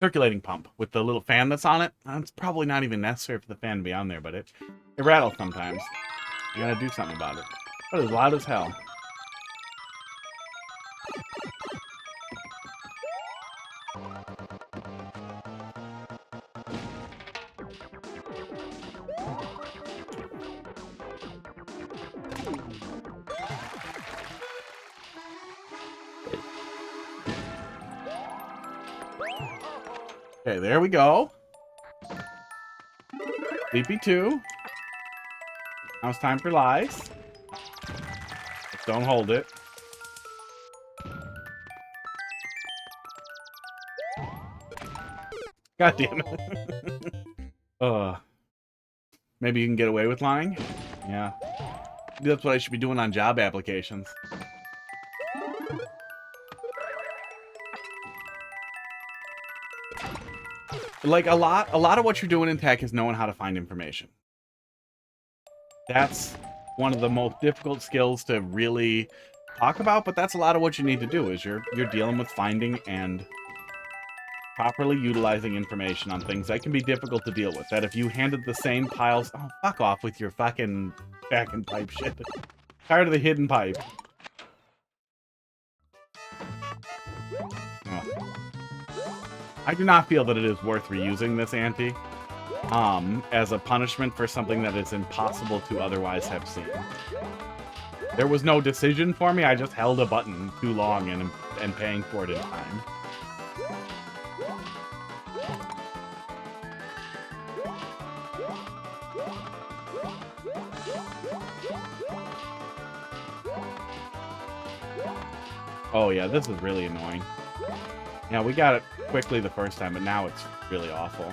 Speaker 2: circulating pump with the little fan that's on it. It's probably not even necessary for the fan to be on there, but it rattles sometimes. I gotta do something about it. But it's loud as hell. Okay, there we go. Sleepy 2. Now it's time for lies. Just don't hold it. God damn it. Maybe you can get away with lying? Yeah. Maybe that's what I should be doing on job applications. Like, a lot of what you're doing in tech is knowing how to find information. That's one of the most difficult skills to really talk about, but that's a lot of what you need to do, is you're dealing with finding and properly utilizing information on things that can be difficult to deal with. That if you handed the same piles... Oh, fuck off with your fucking back and pipe shit. Tired of the hidden pipe. Oh. I do not feel that it is worth reusing this ante as a punishment for something that is impossible to otherwise have seen. There was no decision for me, I just held a button too long and paying for it in time. Oh yeah, this is really annoying. Yeah, we got it quickly the first time, but now it's really awful.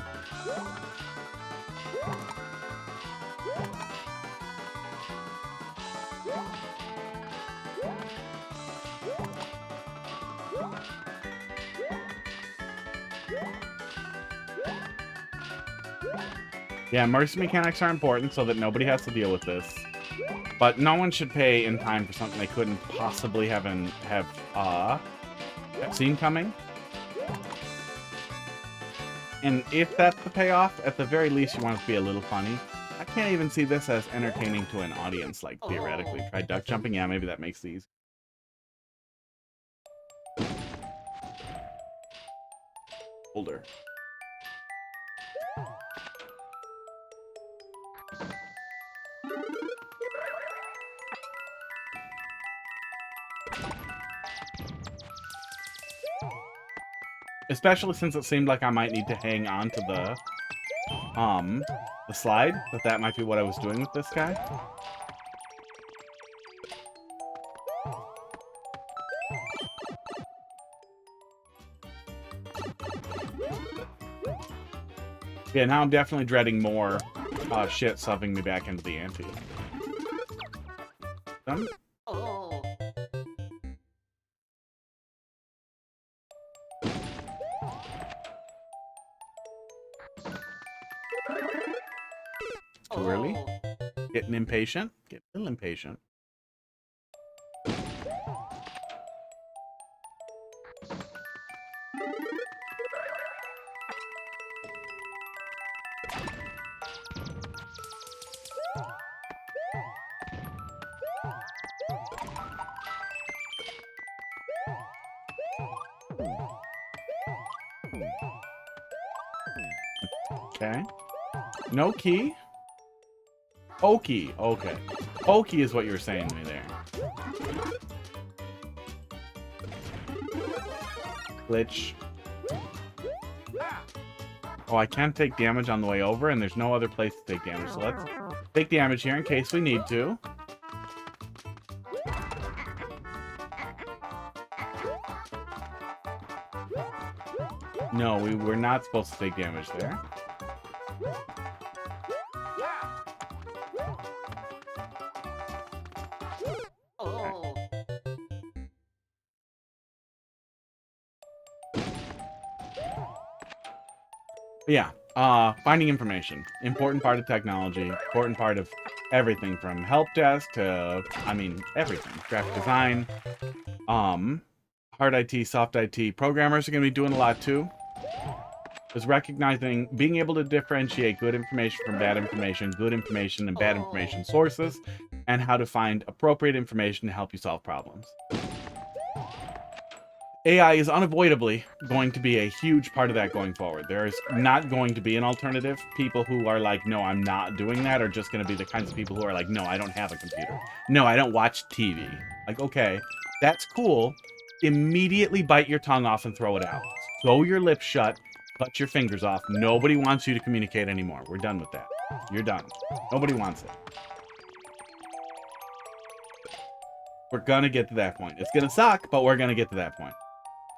Speaker 2: Yeah, mercy mechanics are important so that nobody has to deal with this. But no one should pay in time for something they couldn't possibly have seen coming. And if that's the payoff, at the very least you want it to be a little funny. I can't even see this as entertaining to an audience, like, theoretically. Try duck jumping, yeah, maybe that makes these. Older. Especially since it seemed like I might need to hang on to the the slide, that might be what I was doing with this guy. Yeah, now I'm definitely dreading more shit subbing me back into the ante. Done? Too early? Getting impatient? Getting a little impatient. Okay. No key? Pokey. Okay. Pokey is what you were saying to me there. Glitch. Oh, I can't take damage on the way over, and there's no other place to take damage. So let's take damage here in case we need to. No, we were not supposed to take damage there. Yeah, finding information. Important part of technology. Important part of everything from help desk to, I mean, everything. Graphic design. Hard IT, soft IT. Programmers are going to be doing a lot too. Is recognizing, being able to differentiate good information from bad information, good information and bad information sources, and how to find appropriate information to help you solve problems. AI is unavoidably going to be a huge part of that going forward. There is not going to be an alternative. People who are like, no, I'm not doing that, are just going to be the kinds of people who are like, no, I don't have a computer. No, I don't watch TV. Like, okay, that's cool. Immediately bite your tongue off and throw it out. Sew your lips shut. Cut your fingers off. Nobody wants you to communicate anymore. We're done with that. You're done. Nobody wants it. We're gonna get to that point. It's gonna suck, but we're gonna get to that point.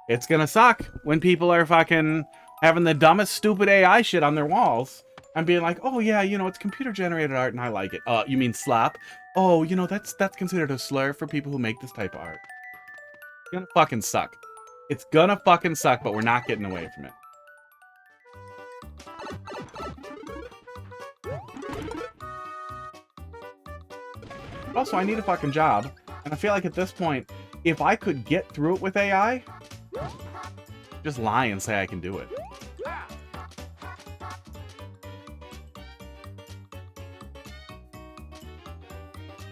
Speaker 2: It's gonna suck when people are fucking having the dumbest, stupid AI shit on their walls and being like, oh yeah, you know, it's computer-generated art and I like it. You mean slap? Oh, you know, that's considered a slur for people who make this type of art. It's gonna fucking suck. It's gonna fucking suck, but we're not getting away from it. Also, I need a fucking job, and I feel like at this point, if I could get through it with AI, just lie and say I can do it.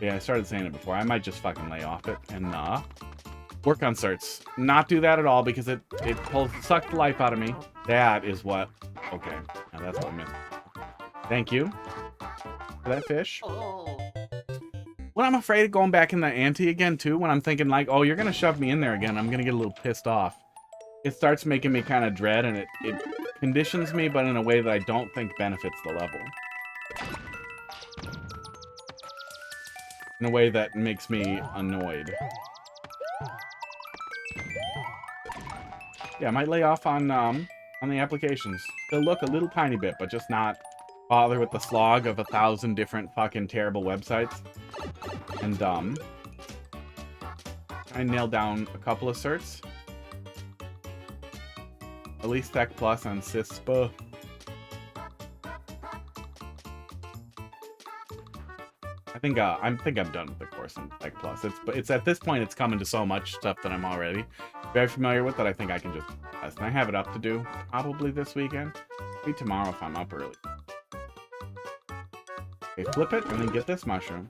Speaker 2: Yeah, I started saying it before. I might just fucking lay off it and work on certs. Not do that at all because it sucked the life out of me. That is what... Okay, now that's what I meant. Thank you for that fish. When I'm afraid of going back in the ante again, too, when I'm thinking, like, oh, you're going to shove me in there again, I'm going to get a little pissed off. It starts making me kind of dread, and it conditions me, but in a way that I don't think benefits the level. In a way that makes me annoyed. Yeah, I might lay off on the applications. They'll look a little tiny bit, but just not bother with the slog of 1,000 different fucking terrible websites. And, I nailed down a couple of certs. At least Tech Plus and CISPA. I think I'm done with the course in Tech Plus. It's at this point, it's coming to so much stuff that I'm already very familiar with that I think I can just test. And I have it up to do probably this weekend. Maybe tomorrow if I'm up early. Okay, flip it and then get this mushroom.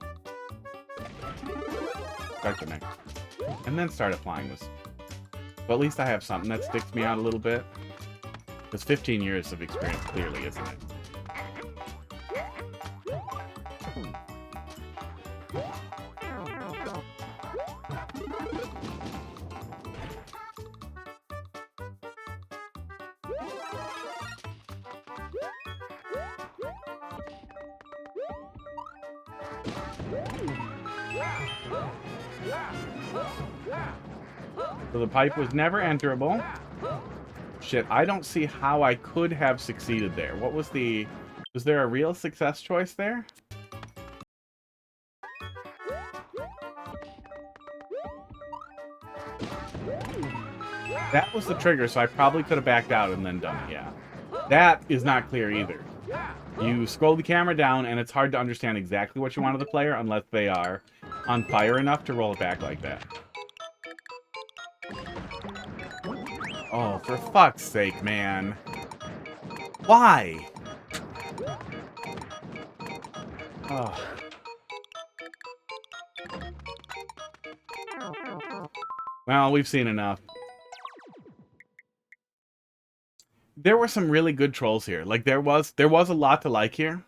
Speaker 2: Start the next. And then start applying this. But at least I have something that sticks me out a little bit. Because 15 years of experience clearly isn't it. So the pipe was never enterable. Shit, I don't see how I could have succeeded there. What was the... Was there a real success choice there? That was the trigger, so I probably could have backed out and then done it, yeah. That is not clear either. You scroll the camera down, and it's hard to understand exactly what you want of the player unless they are on fire enough to roll it back like that. Oh, for fuck's sake, man. Why? Oh. Well, we've seen enough. There were some really good trolls here. Like, there was a lot to like here.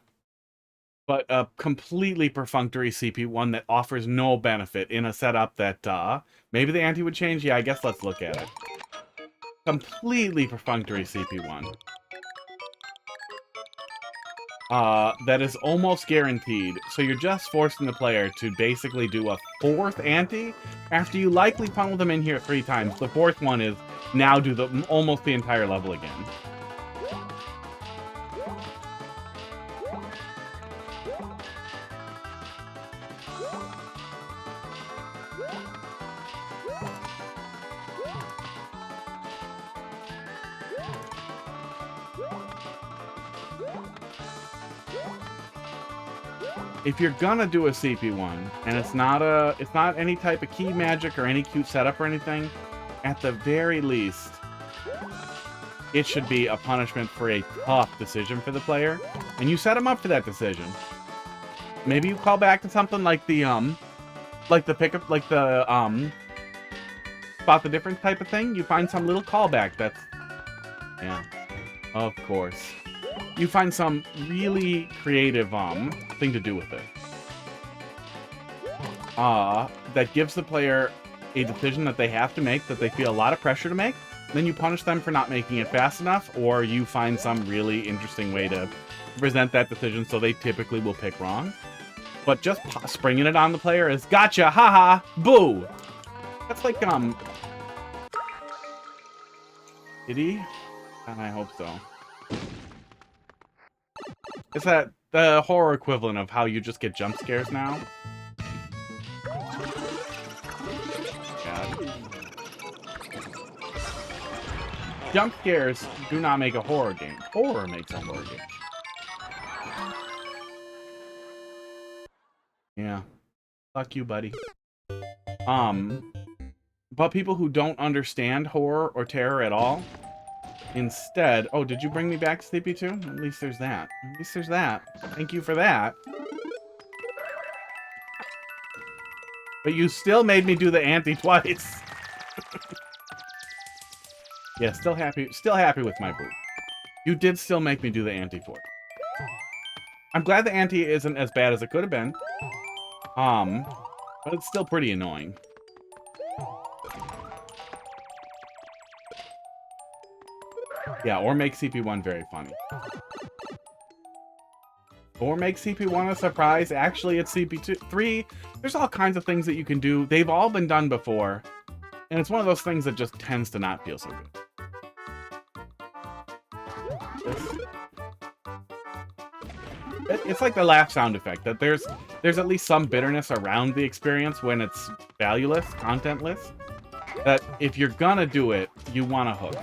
Speaker 2: But a completely perfunctory CP1 that offers no benefit in a setup that, maybe the ante would change? Yeah, I guess let's look at it. Completely perfunctory CP1. That is almost guaranteed. So you're just forcing the player to basically do a fourth ante after you likely funnel them in here 3 times. The fourth one is now do almost the entire level again. If you're gonna do a CP1, and it's not any type of key magic or any cute setup or anything, at the very least, it should be a punishment for a tough decision for the player, and you set them up for that decision. Maybe you call back to something like the pickup, like the spot the difference type of thing. You find some little callback that's, yeah, of course. You find some really creative thing to do with it. That gives the player a decision that they have to make, that they feel a lot of pressure to make. Then you punish them for not making it fast enough, or you find some really interesting way to present that decision, so they typically will pick wrong. But just springing it on the player is gotcha, haha, boo! That's like, Iggy? I hope so. Is that the horror equivalent of how you just get jump scares now? God. Jump scares do not make a horror game. Horror makes a horror game. Yeah. Fuck you, buddy. But people who don't understand horror or terror at all, instead... Oh, did you bring me back to Sleepy too? At least there's that. At least there's that. Thank you for that. But you still made me do the ante twice. Yeah, still happy with my boot. You did still make me do the ante for it. I'm glad the ante isn't as bad as it could have been. But it's still pretty annoying. Yeah, or make CP1 very funny. Or make CP1 a surprise. Actually, it's CP3. There's all kinds of things that you can do. They've all been done before. And it's one of those things that just tends to not feel so good. It's like the laugh sound effect. That there's at least some bitterness around the experience when it's valueless, contentless. That if you're gonna do it, you want a hook.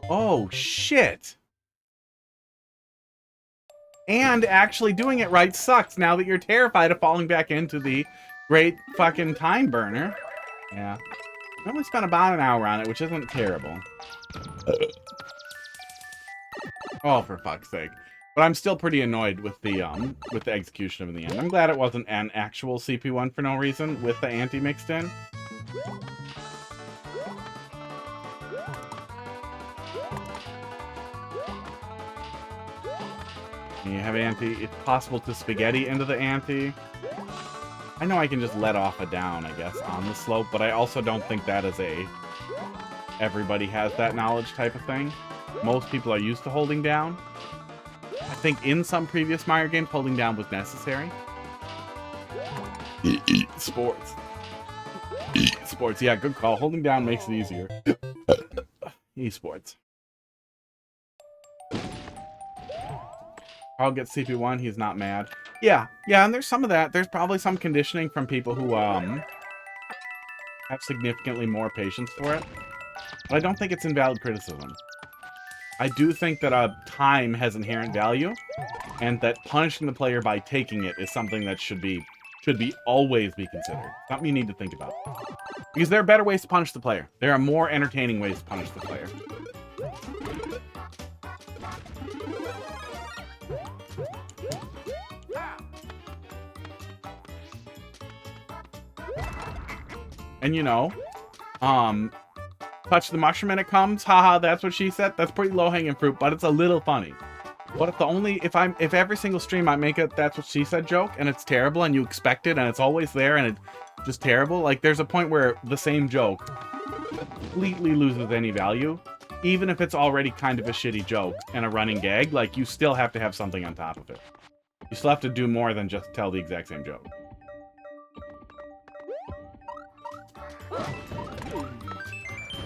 Speaker 2: Oh, shit. And actually doing it right sucks now that you're terrified of falling back into the great fucking time burner. Yeah. I only spent about an hour on it, which isn't terrible. Oh, for fuck's sake. But I'm still pretty annoyed with the execution of it in the end. I'm glad it wasn't an actual CP1 for no reason, with the ante mixed in. You have ante. It's possible to spaghetti into the ante. I know I can just let off a down, I guess, on the slope, but I also don't think that is a everybody has that knowledge type of thing. Most people are used to holding down. I think in some previous Mario games, holding down was necessary. Sports. Sports, yeah, good call. Holding down makes it easier. Esports. Carl gets CP1, he's not mad. Yeah, and there's some of that. There's probably some conditioning from people who have significantly more patience for it. But I don't think it's invalid criticism. I do think that time has inherent value, and that punishing the player by taking it is something that should always be considered. Something you need to think about. Because there are better ways to punish the player. There are more entertaining ways to punish the player. And you know, touch the mushroom and it comes. Haha, that's what she said. That's pretty low-hanging fruit, but it's a little funny. What if if every single stream I make a that's what she said joke and it's terrible and you expect it and it's always there and it's just terrible? Like, there's a point where the same joke completely loses any value. Even if it's already kind of a shitty joke and a running gag, like, you still have to have something on top of it. You still have to do more than just tell the exact same joke.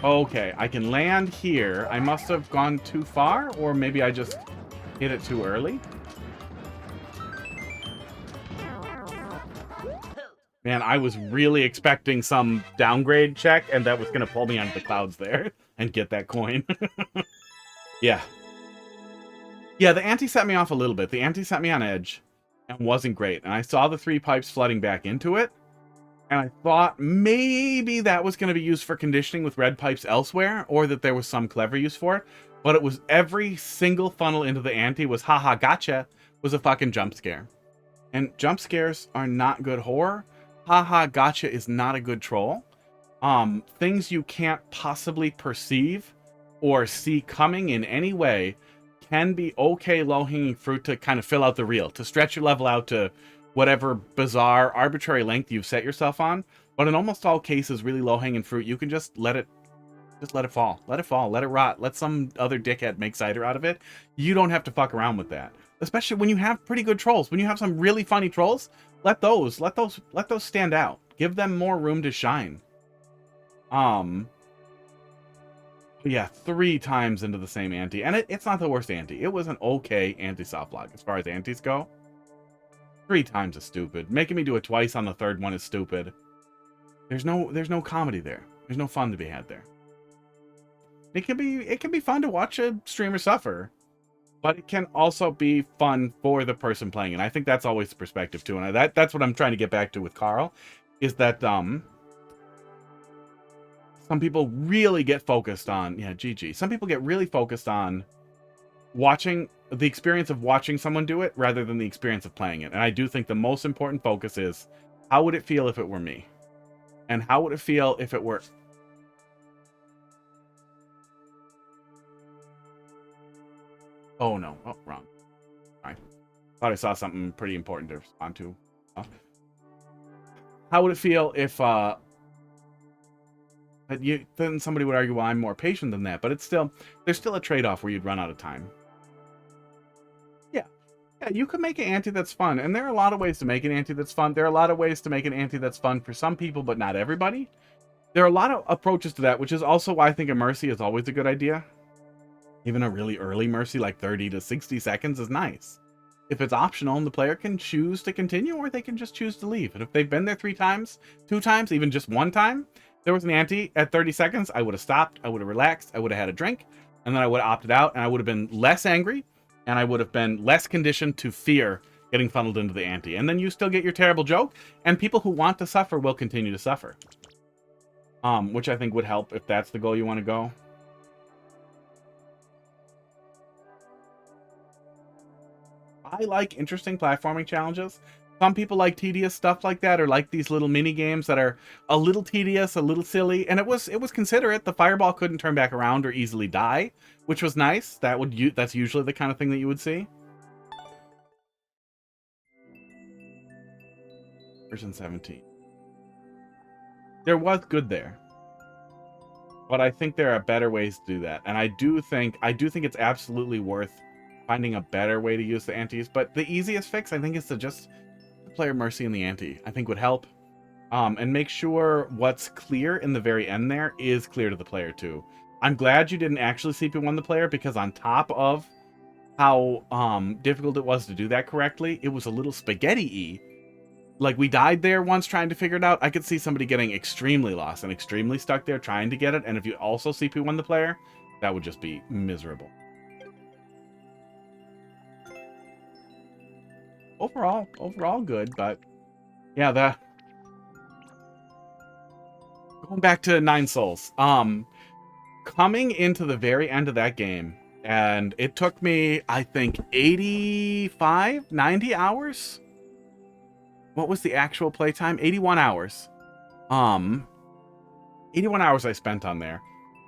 Speaker 2: Okay, I can land here. I must have gone too far, or maybe I just hit it too early. Man, I was really expecting some downgrade check, and that was going to pull me onto the clouds there and get that coin. Yeah. Yeah, the ante set me off a little bit. The ante set me on edge and wasn't great. And I saw the 3 pipes flooding back into it. And I thought maybe that was going to be used for conditioning with red pipes elsewhere, or that there was some clever use for it. But it was every single funnel into the ante was, haha, gotcha, was a fucking jump scare. And jump scares are not good horror. Haha, gotcha is not a good troll. Things you can't possibly perceive or see coming in any way can be okay low-hanging fruit to kind of fill out the reel, to stretch your level out to whatever bizarre, arbitrary length you've set yourself on. But in almost all cases, really low-hanging fruit, you can just let it fall. Let it fall. Let it rot. Let some other dickhead make cider out of it. You don't have to fuck around with that. Especially when you have pretty good trolls. When you have some really funny trolls, let those stand out. Give them more room to shine. Yeah, 3 times into the same ante. And it's not the worst ante. It was an okay anti-soft log as far as antes go. 3 times is stupid. Making me do it twice on the 3rd one is stupid. There's no comedy there. There's no fun to be had there. It can be fun to watch a streamer suffer, but it can also be fun for the person playing. And I think that's always the perspective too. And that's what I'm trying to get back to with Carl, is that some people really get focused on, yeah, GG. Some people get really focused on watching the experience of watching someone do it rather than the experience of playing it. And I do think the most important focus is, how would it feel if it were me? And how would it feel if it were... Oh no. Oh, wrong. Sorry. Thought I saw something pretty important to respond to. How would it feel if then somebody would argue, well, I'm more patient than that, but there's still a trade-off where you'd run out of time. Yeah, you could make an ante that's fun, and there are a lot of ways to make an ante that's fun. There are a lot of ways to make an ante that's fun for some people, but not everybody. There are a lot of approaches to that, which is also why I think a mercy is always a good idea. Even a really early mercy, like 30 to 60 seconds, is nice. If it's optional, and the player can choose to continue, or they can just choose to leave. And if they've been there 3 times, 2 times, even just 1 time, there was an ante at 30 seconds, I would have stopped, I would have relaxed, I would have had a drink, and then I would have opted out, and I would have been less angry, and I would have been less conditioned to fear getting funneled into the ante. And then you still get your terrible joke, and people who want to suffer will continue to suffer. Which I think would help if that's the goal you want to go. I like interesting platforming challenges. Some people like tedious stuff like that, or like these little mini games that are a little tedious, a little silly, and it was considerate. The fireball couldn't turn back around or easily die, which was nice. That's usually the kind of thing that you would see. Version 17. There was good there. But I think there are better ways to do that. And I do think it's absolutely worth finding a better way to use the antes. But the easiest fix, I think, is to just player mercy in the ante. I think would help. And make sure what's clear in the very end there is clear to the player too. I'm glad you didn't actually CP1 the player, because on top of how difficult it was to do that correctly, it was a little spaghetti-y. Like, we died there once trying to figure it out. I could see somebody getting extremely lost and extremely stuck there trying to get it. And if you also CP1 the player, that would just be miserable. Overall good, but yeah, going back to 9 Souls. Coming into the very end of that game, and it took me, I think, 85, 90 hours. What was the actual playtime? 81 hours. 81 hours I spent on there.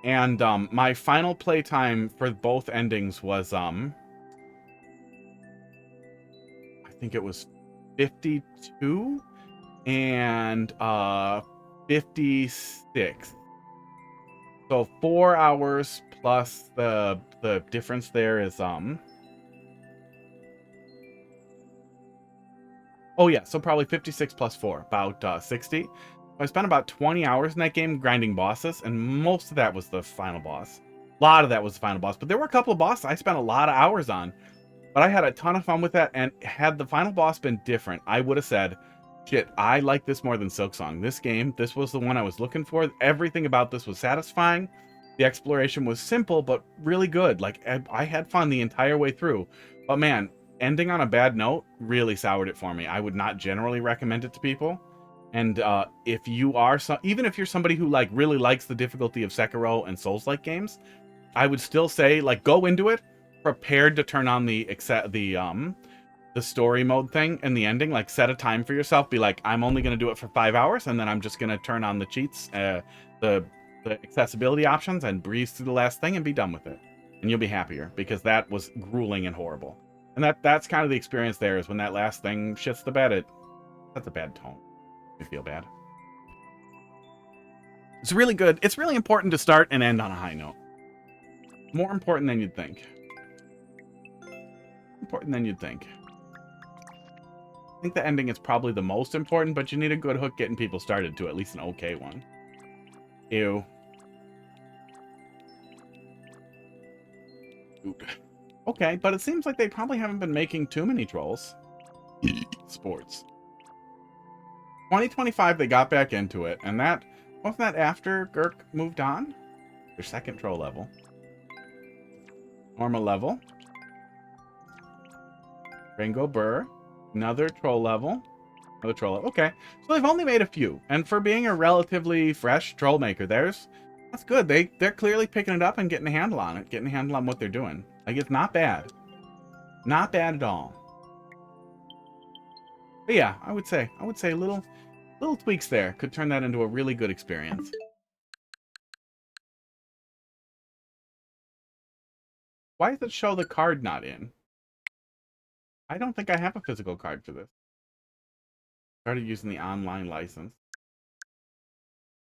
Speaker 2: And my final playtime for both endings was I think it was 52 and 56. So 4 hours plus the difference there is oh yeah, so probably 56 plus 4, about 60. I spent about 20 hours in that game grinding bosses, and most of that was the final boss. A lot of that was the final boss, but there were a couple of bosses I spent a lot of hours on. But I had a ton of fun with that, and had the final boss been different, I would have said, shit, I like this more than Silksong. This game, this was the one I was looking for. Everything about this was satisfying. The exploration was simple, but really good. Like, I had fun the entire way through. But man, ending on a bad note really soured it for me. I would not generally recommend it to people. And if you are, even if you're somebody who like really likes the difficulty of Sekiro and Souls-like games, I would still say, like, go into it prepared to turn on the story mode thing and the ending. Like, set a time for yourself. Be like, I'm only going to do it for 5 hours, and then I'm just going to turn on the cheats, the accessibility options, and breeze through the last thing and be done with it. And you'll be happier, because that was grueling and horrible. And that's kind of the experience there, is when that last thing shits the bed, that's a bad tone. I feel bad. It's really good. It's really important to start and end on a high note. More important than you'd think. Important than you'd think. I think the ending is probably the most important, but you need a good hook getting people started to at least an okay one. Ew. Dude. Okay, but it seems like they probably haven't been making too many trolls. Sports. 2025, they got back into it, and that wasn't that after Gurk moved on? Their second troll level. Normal level. Ringo Burr. Another troll level. Another troll level. Okay, so they've only made a few, and for being a relatively fresh troll maker, that's good. They're clearly picking it up and getting a handle on it, getting a handle on what they're doing. Like, it's not bad. Not bad at all. But yeah, I would say little tweaks there could turn that into a really good experience. Why does it show the card not in? I don't think I have a physical card for this. Started using the online license.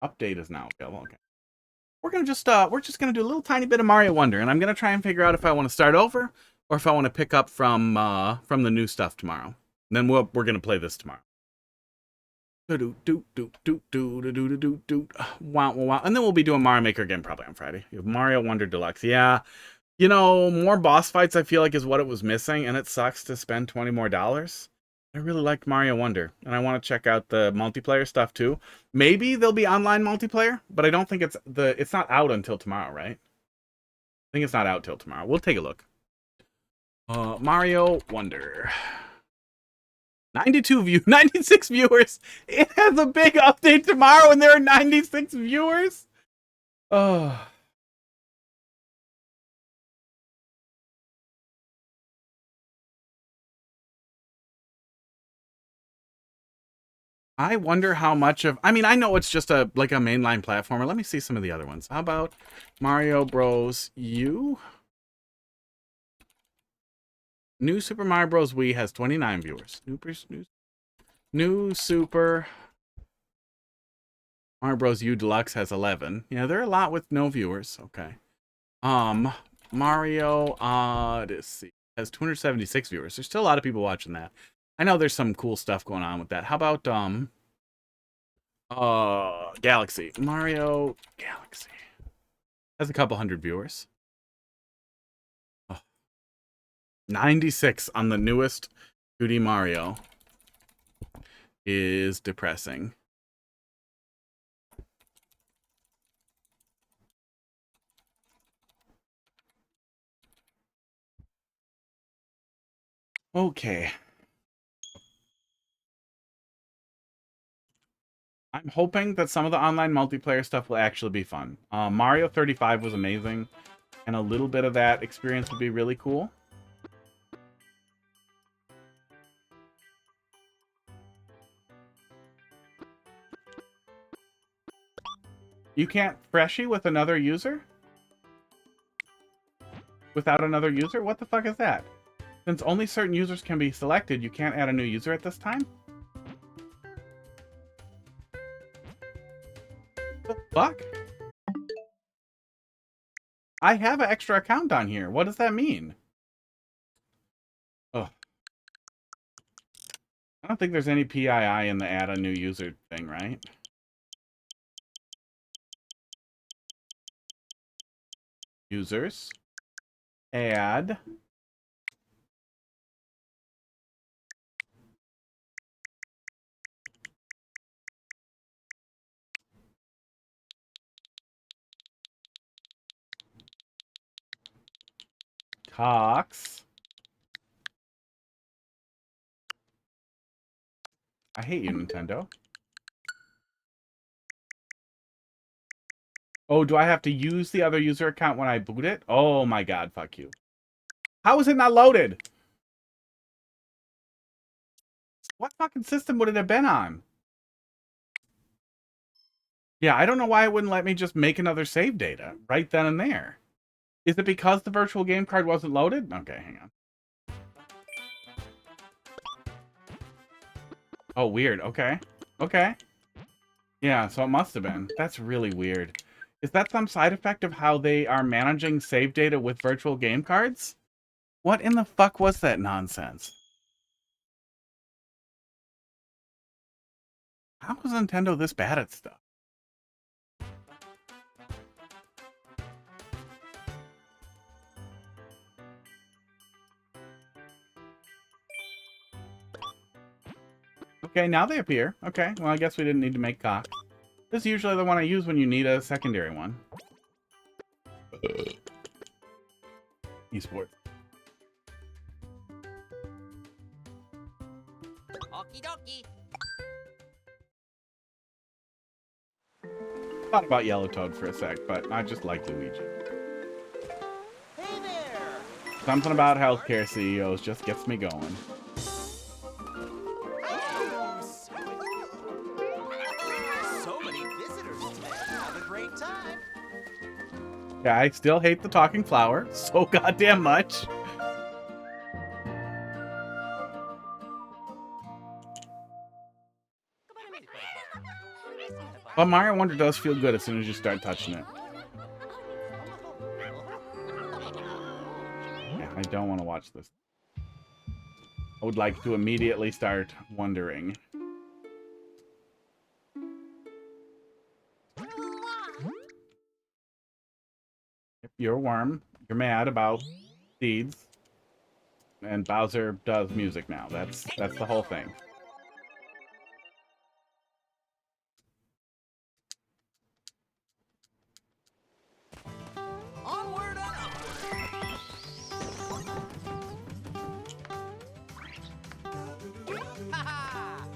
Speaker 2: Update is now available. Okay. We're just gonna do a little tiny bit of Mario Wonder, and I'm gonna try and figure out if I want to start over or if I want to pick up from the new stuff tomorrow. And then we're gonna play this tomorrow. Wow. And then we'll be doing Mario Maker again probably on Friday. You have Mario Wonder Deluxe. Yeah. You know, more boss fights I feel like is what it was missing, and it sucks to spend $20 more. I really liked Mario Wonder, and I want to check out the multiplayer stuff too. Maybe there'll be online multiplayer, but I don't think it's not out until tomorrow, right? I think it's not out till tomorrow. We'll take a look. Mario Wonder. 96 viewers. It has a big update tomorrow, and there are 96 viewers. Oh. I wonder how much of... I mean, I know it's just like a mainline platformer. Let me see some of the other ones. How about Mario Bros. U? New Super Mario Bros. Wii has 29 viewers. New New Super Mario Bros. U Deluxe has 11. Yeah, there are a lot with no viewers. Okay. Mario Odyssey has 276 viewers. There's still a lot of people watching that. I know there's some cool stuff going on with that. How about Galaxy? Mario Galaxy has a couple hundred viewers. Oh. 96 on the newest 2D Mario is depressing. Okay. I'm hoping that some of the online multiplayer stuff will actually be fun. Mario 35 was amazing, and a little bit of that experience would be really cool. You can't freshie with another user? Without another user? What the fuck is that? Since only certain users can be selected, you can't add a new user at this time? The fuck? I have an extra account on here. What does that mean? Ugh. I don't think there's any PII in the add a new user thing, right? Users. Add. Cox. I hate you, Nintendo. Oh, do I have to use the other user account when I boot it? Oh my god, fuck you. How is it not loaded? What fucking system would it have been on? Yeah, I don't know why it wouldn't let me just make another save data right then and there. Is it because the virtual game card wasn't loaded? Okay, hang on. Oh, weird. Okay. Okay. Yeah, so it must have been. That's really weird. Is that some side effect of how they are managing save data with virtual game cards? What in the fuck was that nonsense? How was Nintendo this bad at stuff? Okay, now they appear. Okay, well, I guess we didn't need to make Cox. This is usually the one I use when you need a secondary one. Esports.
Speaker 5: Okie dokie.
Speaker 2: Thought about Yellow Toad for a sec, but I just like Luigi.
Speaker 5: Hey there.
Speaker 2: Something about healthcare CEOs just gets me going.
Speaker 5: So many visitors today. Have a great time.
Speaker 2: Yeah, I still hate the talking flower so goddamn much. But Mario Wonder does feel good as soon as you start touching it. Yeah, I don't want to watch this. I would like to immediately start wondering. You're a worm. You're mad about seeds. And Bowser does music now. That's the whole thing.
Speaker 5: Onward and upward. Ha-ha!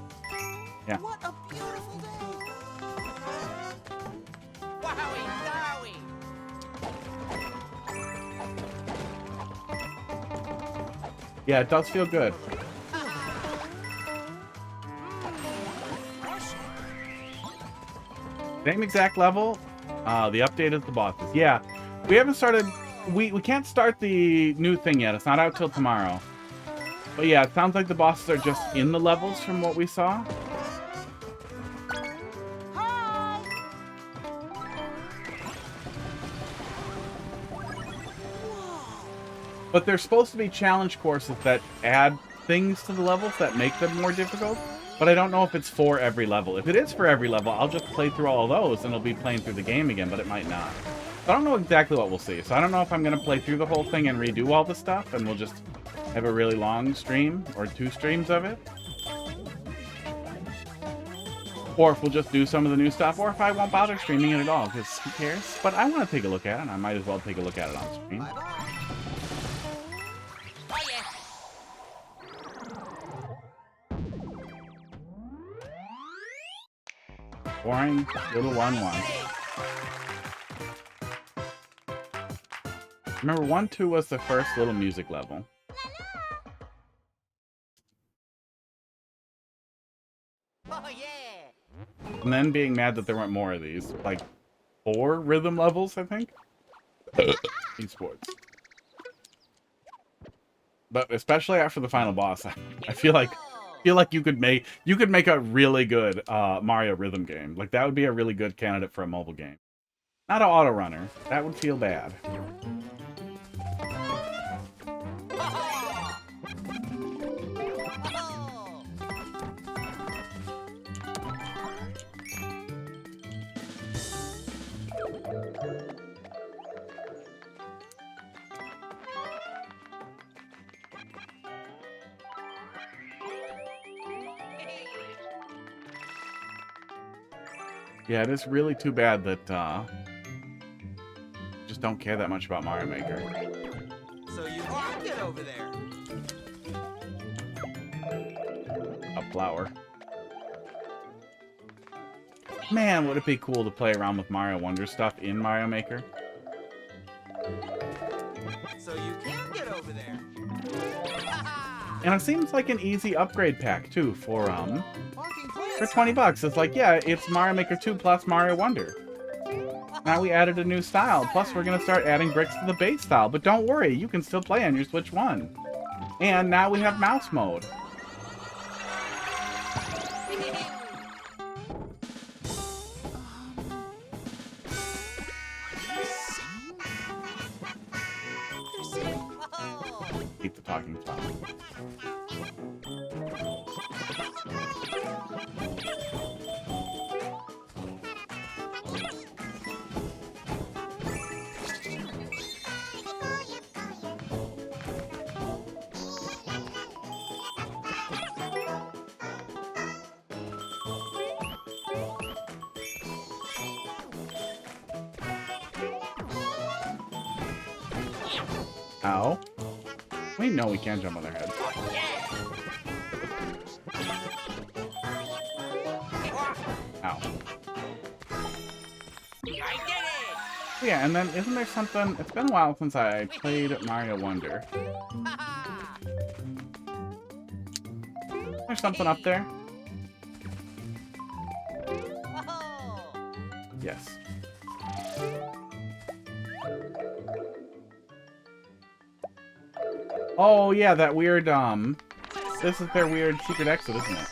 Speaker 2: Yeah.
Speaker 5: What a beautiful day. Wowie zowie.
Speaker 2: Yeah, it does feel good. Same exact level. The update is the bosses. Yeah, we haven't started. We can't start the new thing yet. It's not out till tomorrow. But yeah, it sounds like the bosses are just in the levels from what we saw. But there's supposed to be challenge courses that add things to the levels that make them more difficult. But I don't know if it's for every level. If it is for every level, I'll just play through all of those and it'll be playing through the game again, but it might not. So I don't know exactly what we'll see. So I don't know if I'm going to play through the whole thing and redo all the stuff and we'll just have a really long stream or 2 streams of it. Or if we'll just do some of the new stuff, or if I won't bother streaming it at all, because who cares? But I want to take a look at it, and I might as well take a look at it on stream. Boring little 1-1. Remember, 1-2 was the first little music level.
Speaker 5: Oh, yeah.
Speaker 2: And then being mad that there weren't more of these. Like, 4 rhythm levels, I think? Esports. But especially after the final boss, I feel like you could make a really good Mario rhythm game. Like, that would be a really good candidate for a mobile game. Not an auto runner. That would feel bad. Yeah, it is really too bad that just don't care that much about Mario Maker.
Speaker 5: So you can get over there.
Speaker 2: A flower. Man, would it be cool to play around with Mario Wonder stuff in Mario Maker?
Speaker 5: So you can get over there.
Speaker 2: And it seems like an easy upgrade pack too for 20 bucks. It's like, yeah, it's Mario Maker 2 plus Mario Wonder. Now we added a new style, plus we're gonna start adding bricks to the base style. But don't worry, you can still play on your Switch 1. And now we have mouse mode. Keep the talking style. Ow. We know we can't jump on their heads. Ow. Yeah, and then isn't there something... It's been a while since I played Mario Wonder. There's something up there? Yes. Oh, yeah, that weird, this is their weird secret exit, isn't it?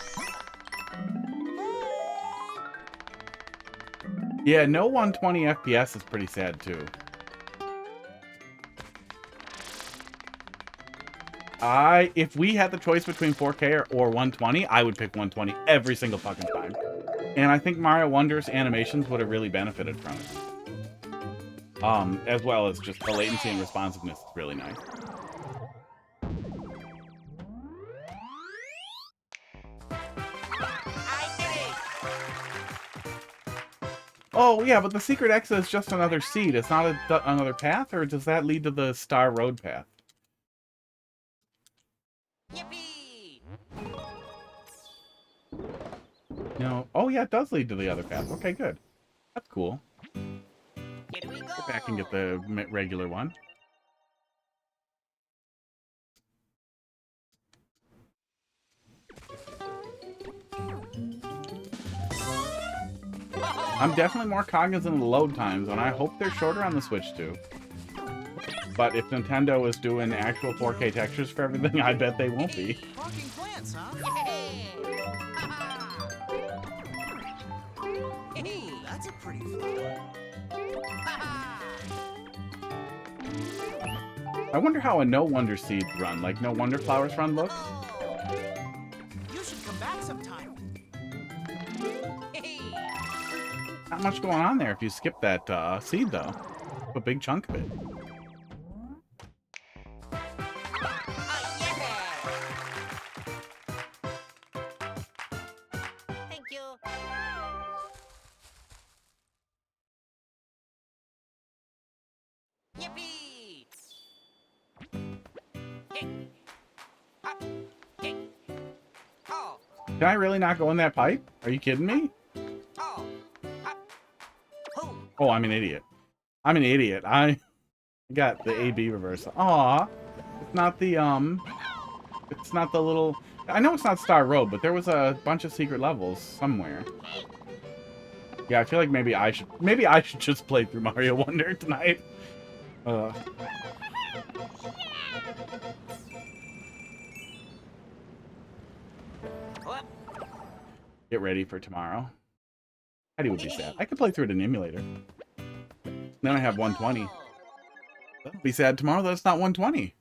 Speaker 2: Yeah, no 120 FPS is pretty sad, too. If we had the choice between 4K or 120, I would pick 120 every single fucking time. And I think Mario Wonder's animations would have really benefited from it. As well as just the latency and responsiveness is really nice. Oh, yeah, but the secret exit is just another seed. It's not another path, or does that lead to the Star Road path?
Speaker 5: Yippee!
Speaker 2: No. Oh, yeah, it does lead to the other path. Okay, good. That's cool.
Speaker 5: Here we go.
Speaker 2: Go back and get the regular one. I'm definitely more cognizant of the load times, and I hope they're shorter on the Switch, too. But if Nintendo is doing actual 4K textures for everything, I bet they won't be.
Speaker 5: Parking plants, huh? Hey, that's a pretty flower.
Speaker 2: I wonder how a No Wonder Seed run, like No Wonder Flowers run, looks.
Speaker 5: You should come back sometime. Hey.
Speaker 2: Not much going on there if you skip that seed, though. A big chunk of it.
Speaker 5: Thank you. Yippee! Hey. Hop. Hey. Oh.
Speaker 2: Can I really not go in that pipe? Are you kidding me?
Speaker 5: Oh. Hop. Hoo.
Speaker 2: Oh, I'm an idiot. I'm an idiot. I got the AB reversal. Aw. It's not the, it's not the little... I know it's not Star Road, but there was a bunch of secret levels somewhere. Yeah, I feel like maybe I should just play through Mario Wonder tonight. Get ready for tomorrow. Eddie would be sad. I could play through it in emulator. Then I have 120. That'll be sad tomorrow that it's not 120.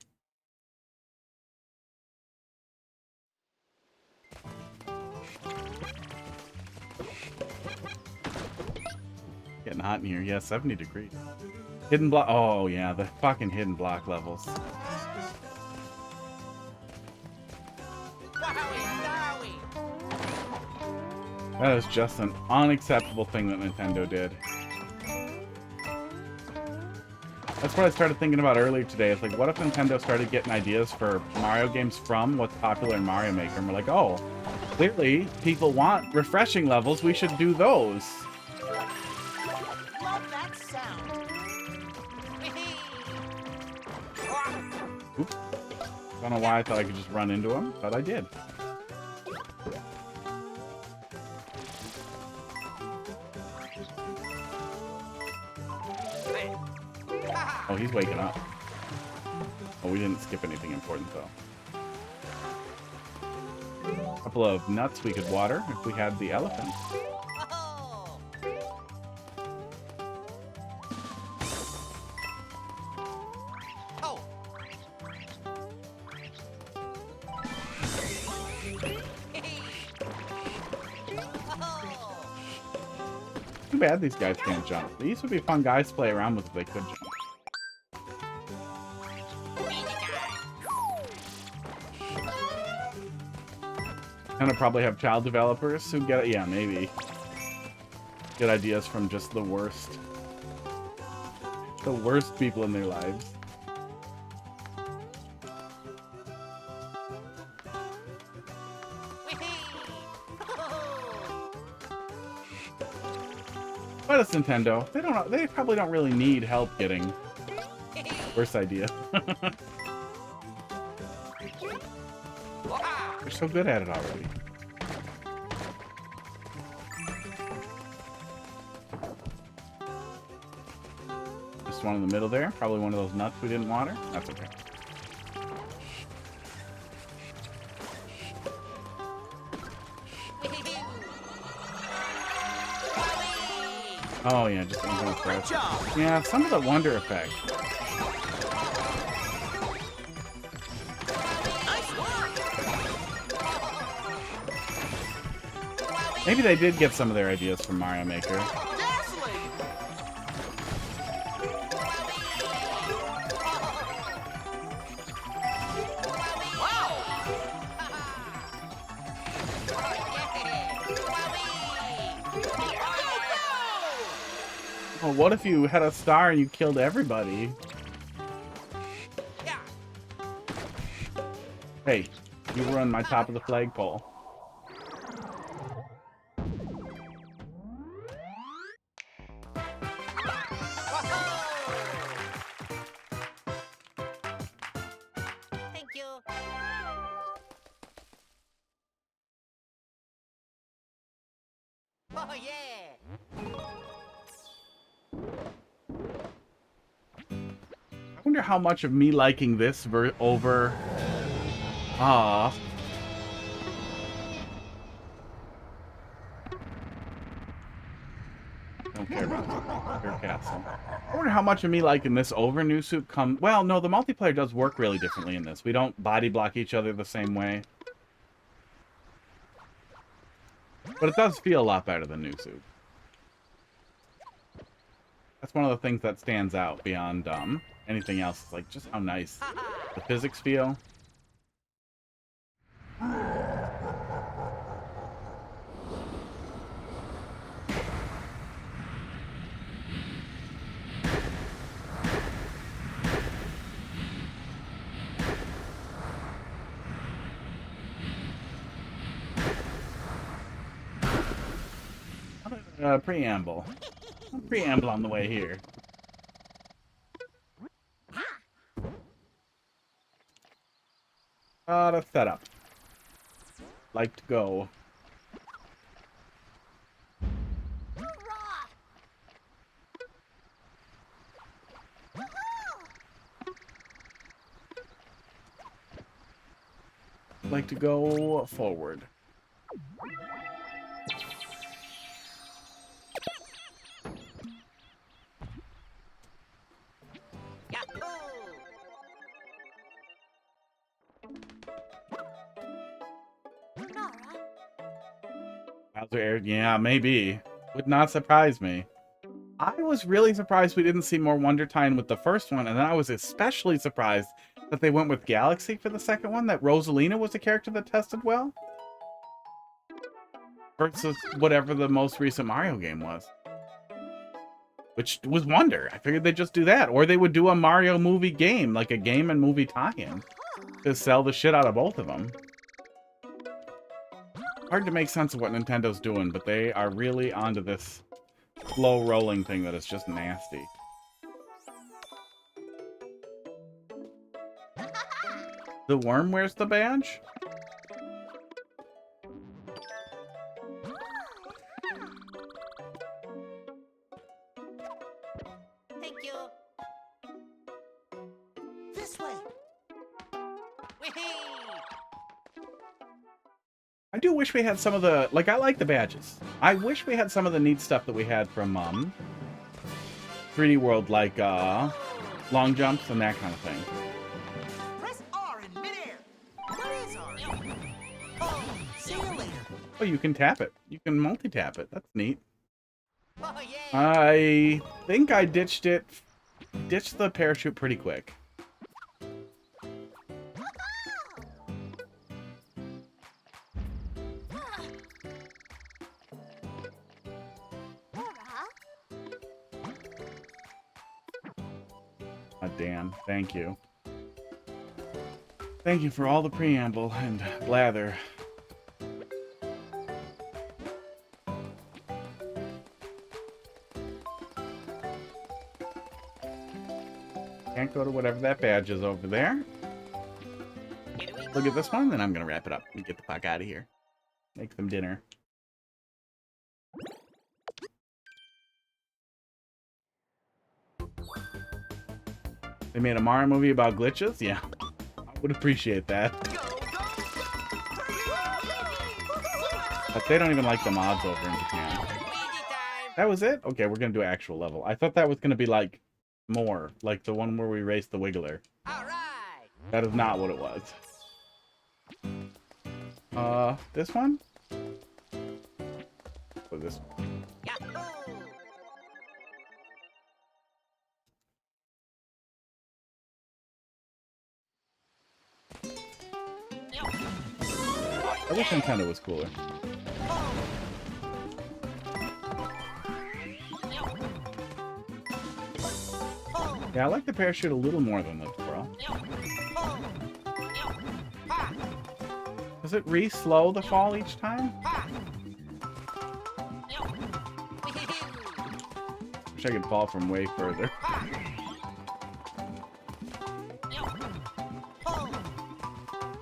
Speaker 2: Getting hot in here. Yeah, 70 degrees. Hidden block. Oh, yeah, the fucking hidden block levels. That is just an unacceptable thing that Nintendo did. That's what I started thinking about earlier today. It's like, what if Nintendo started getting ideas for Mario games from what's popular in Mario Maker? And we're like, oh, clearly people want refreshing levels. We should do those.
Speaker 5: Love that sound.
Speaker 2: Oops. Don't know why I thought I could just run into him, but I did. Oh, he's waking up. Oh, we didn't skip anything important, though. A couple of nuts we could water if we had the elephant.
Speaker 5: Oh. Oh.
Speaker 2: Too bad these guys can't jump. These would be fun guys to play around with if they could jump. Gonna probably have child developers who get it. Yeah, maybe. Get ideas from just the worst. The worst people in their lives. But it's Nintendo. They probably don't really need help getting worst idea. They're so good at it already. Just one in the middle there. Probably one of those nuts we didn't water. That's okay. Oh yeah, just infinite threats. Yeah, some of the wonder effect. Maybe they did get some of their ideas from Mario Maker. Well, what if you had a star and you killed everybody? Hey, you were on my top of the flagpole.
Speaker 5: Thank you. Oh yeah.
Speaker 2: how much of me liking this over... Don't care about your castle. I wonder how much of me liking this over New Soup come... Well, no, the multiplayer does work really differently in this. We don't body block each other the same way. But it does feel a lot better than New Soup. That's one of the things that stands out beyond anything else. It's like just how nice the physics feel. Preamble. Preamble on the way here. The setup. Like to go. Like to go forward. Yeah, maybe. Would not surprise me. I was really surprised we didn't see more Wonder Time with the first one, and then I was especially surprised that they went with Galaxy for the second one, that Rosalina was a character that tested well. Versus whatever the most recent Mario game was. Which was Wonder. I figured they'd just do that. Or they would do a Mario movie game, like a game and movie tie-in. To sell the shit out of both of them. Hard to make sense of what Nintendo's doing, but they are really onto this slow rolling thing that is just nasty. The worm wears the badge?
Speaker 5: Thank you. This way.
Speaker 2: I do wish we had some of the... Like, I like the badges. I wish we had some of the neat stuff that we had from 3D World, like long jumps and that kind of thing.
Speaker 5: Press R in midair. What is R? Oh, see you later.
Speaker 2: Oh, you can tap it. You can multi-tap it. That's neat.
Speaker 5: Oh, yeah.
Speaker 2: I think I ditched the parachute pretty quick. Dan, thank you. Thank you for all the preamble and blather. Can't go to whatever that badge is over there. Look at this one, then I'm gonna wrap it up and get the fuck out of here. Make some dinner. They made a Mario movie about glitches? Yeah. I would appreciate that. But they don't even like the mods over in Japan. That was it? Okay, we're gonna do an actual level. I thought that was gonna be like more, like the one where we raced the Wiggler. That is not what it was. This one? Or this one? I wish Nintendo was cooler. Yeah, I like the parachute a little more than the twirl. Does it re-slow the fall each time? Wish I could fall from way further.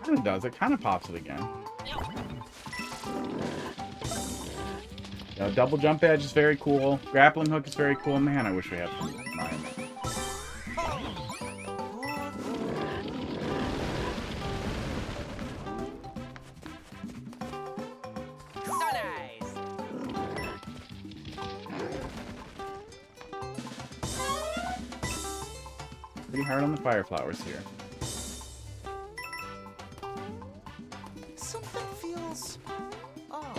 Speaker 2: It does. It kind of pops it again. Double jump edge is very cool. Grappling hook is very cool. Man, I wish we had some Mario. Pretty hard on the fire flowers here.
Speaker 5: Something feels off.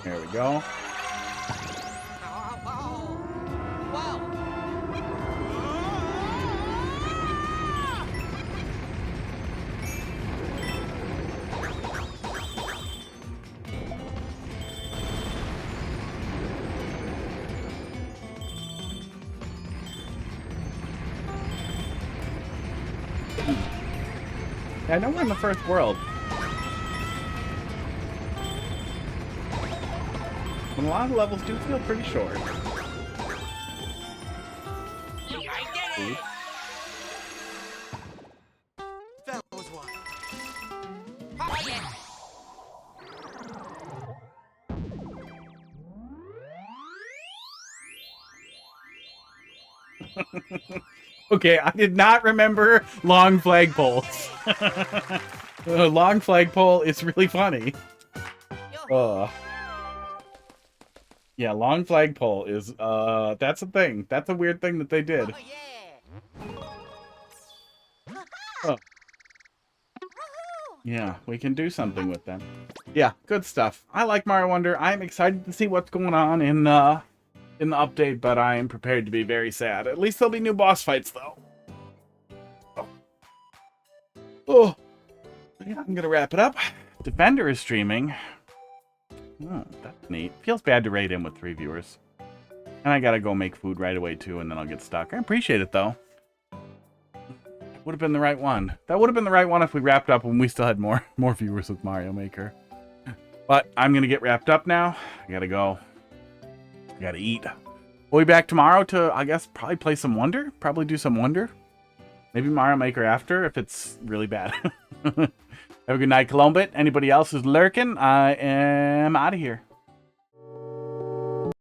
Speaker 2: There we go. I know we're in the first world. But a lot of levels do feel pretty short. Ooh.
Speaker 5: That was one.
Speaker 2: Okay, I did not remember long flagpoles. Long flagpole is really funny. Yeah, long flagpole is, that's a thing. That's a weird thing that they did. Oh. Yeah, we can do something with them. Yeah, good stuff. I like Mario Wonder. I'm excited to see what's going on in the update, but I am prepared to be very sad. At least there'll be new boss fights, though. Oh. Yeah, I'm gonna wrap it up. Defender is streaming. Oh, that's neat. Feels bad to raid in with 3 viewers. And I gotta go make food right away, too, and then I'll get stuck. I appreciate it, though. Would have been the right one. That would have been the right one if we wrapped up when we still had more viewers with Mario Maker. But I'm gonna get wrapped up now. I gotta go. I gotta eat. We'll be back tomorrow to, I guess, probably play some Wonder. Probably do some Wonder. Maybe Mario Maker after, if it's really bad. Have a good night, Colombit. Anybody else who's lurking, I am out of here.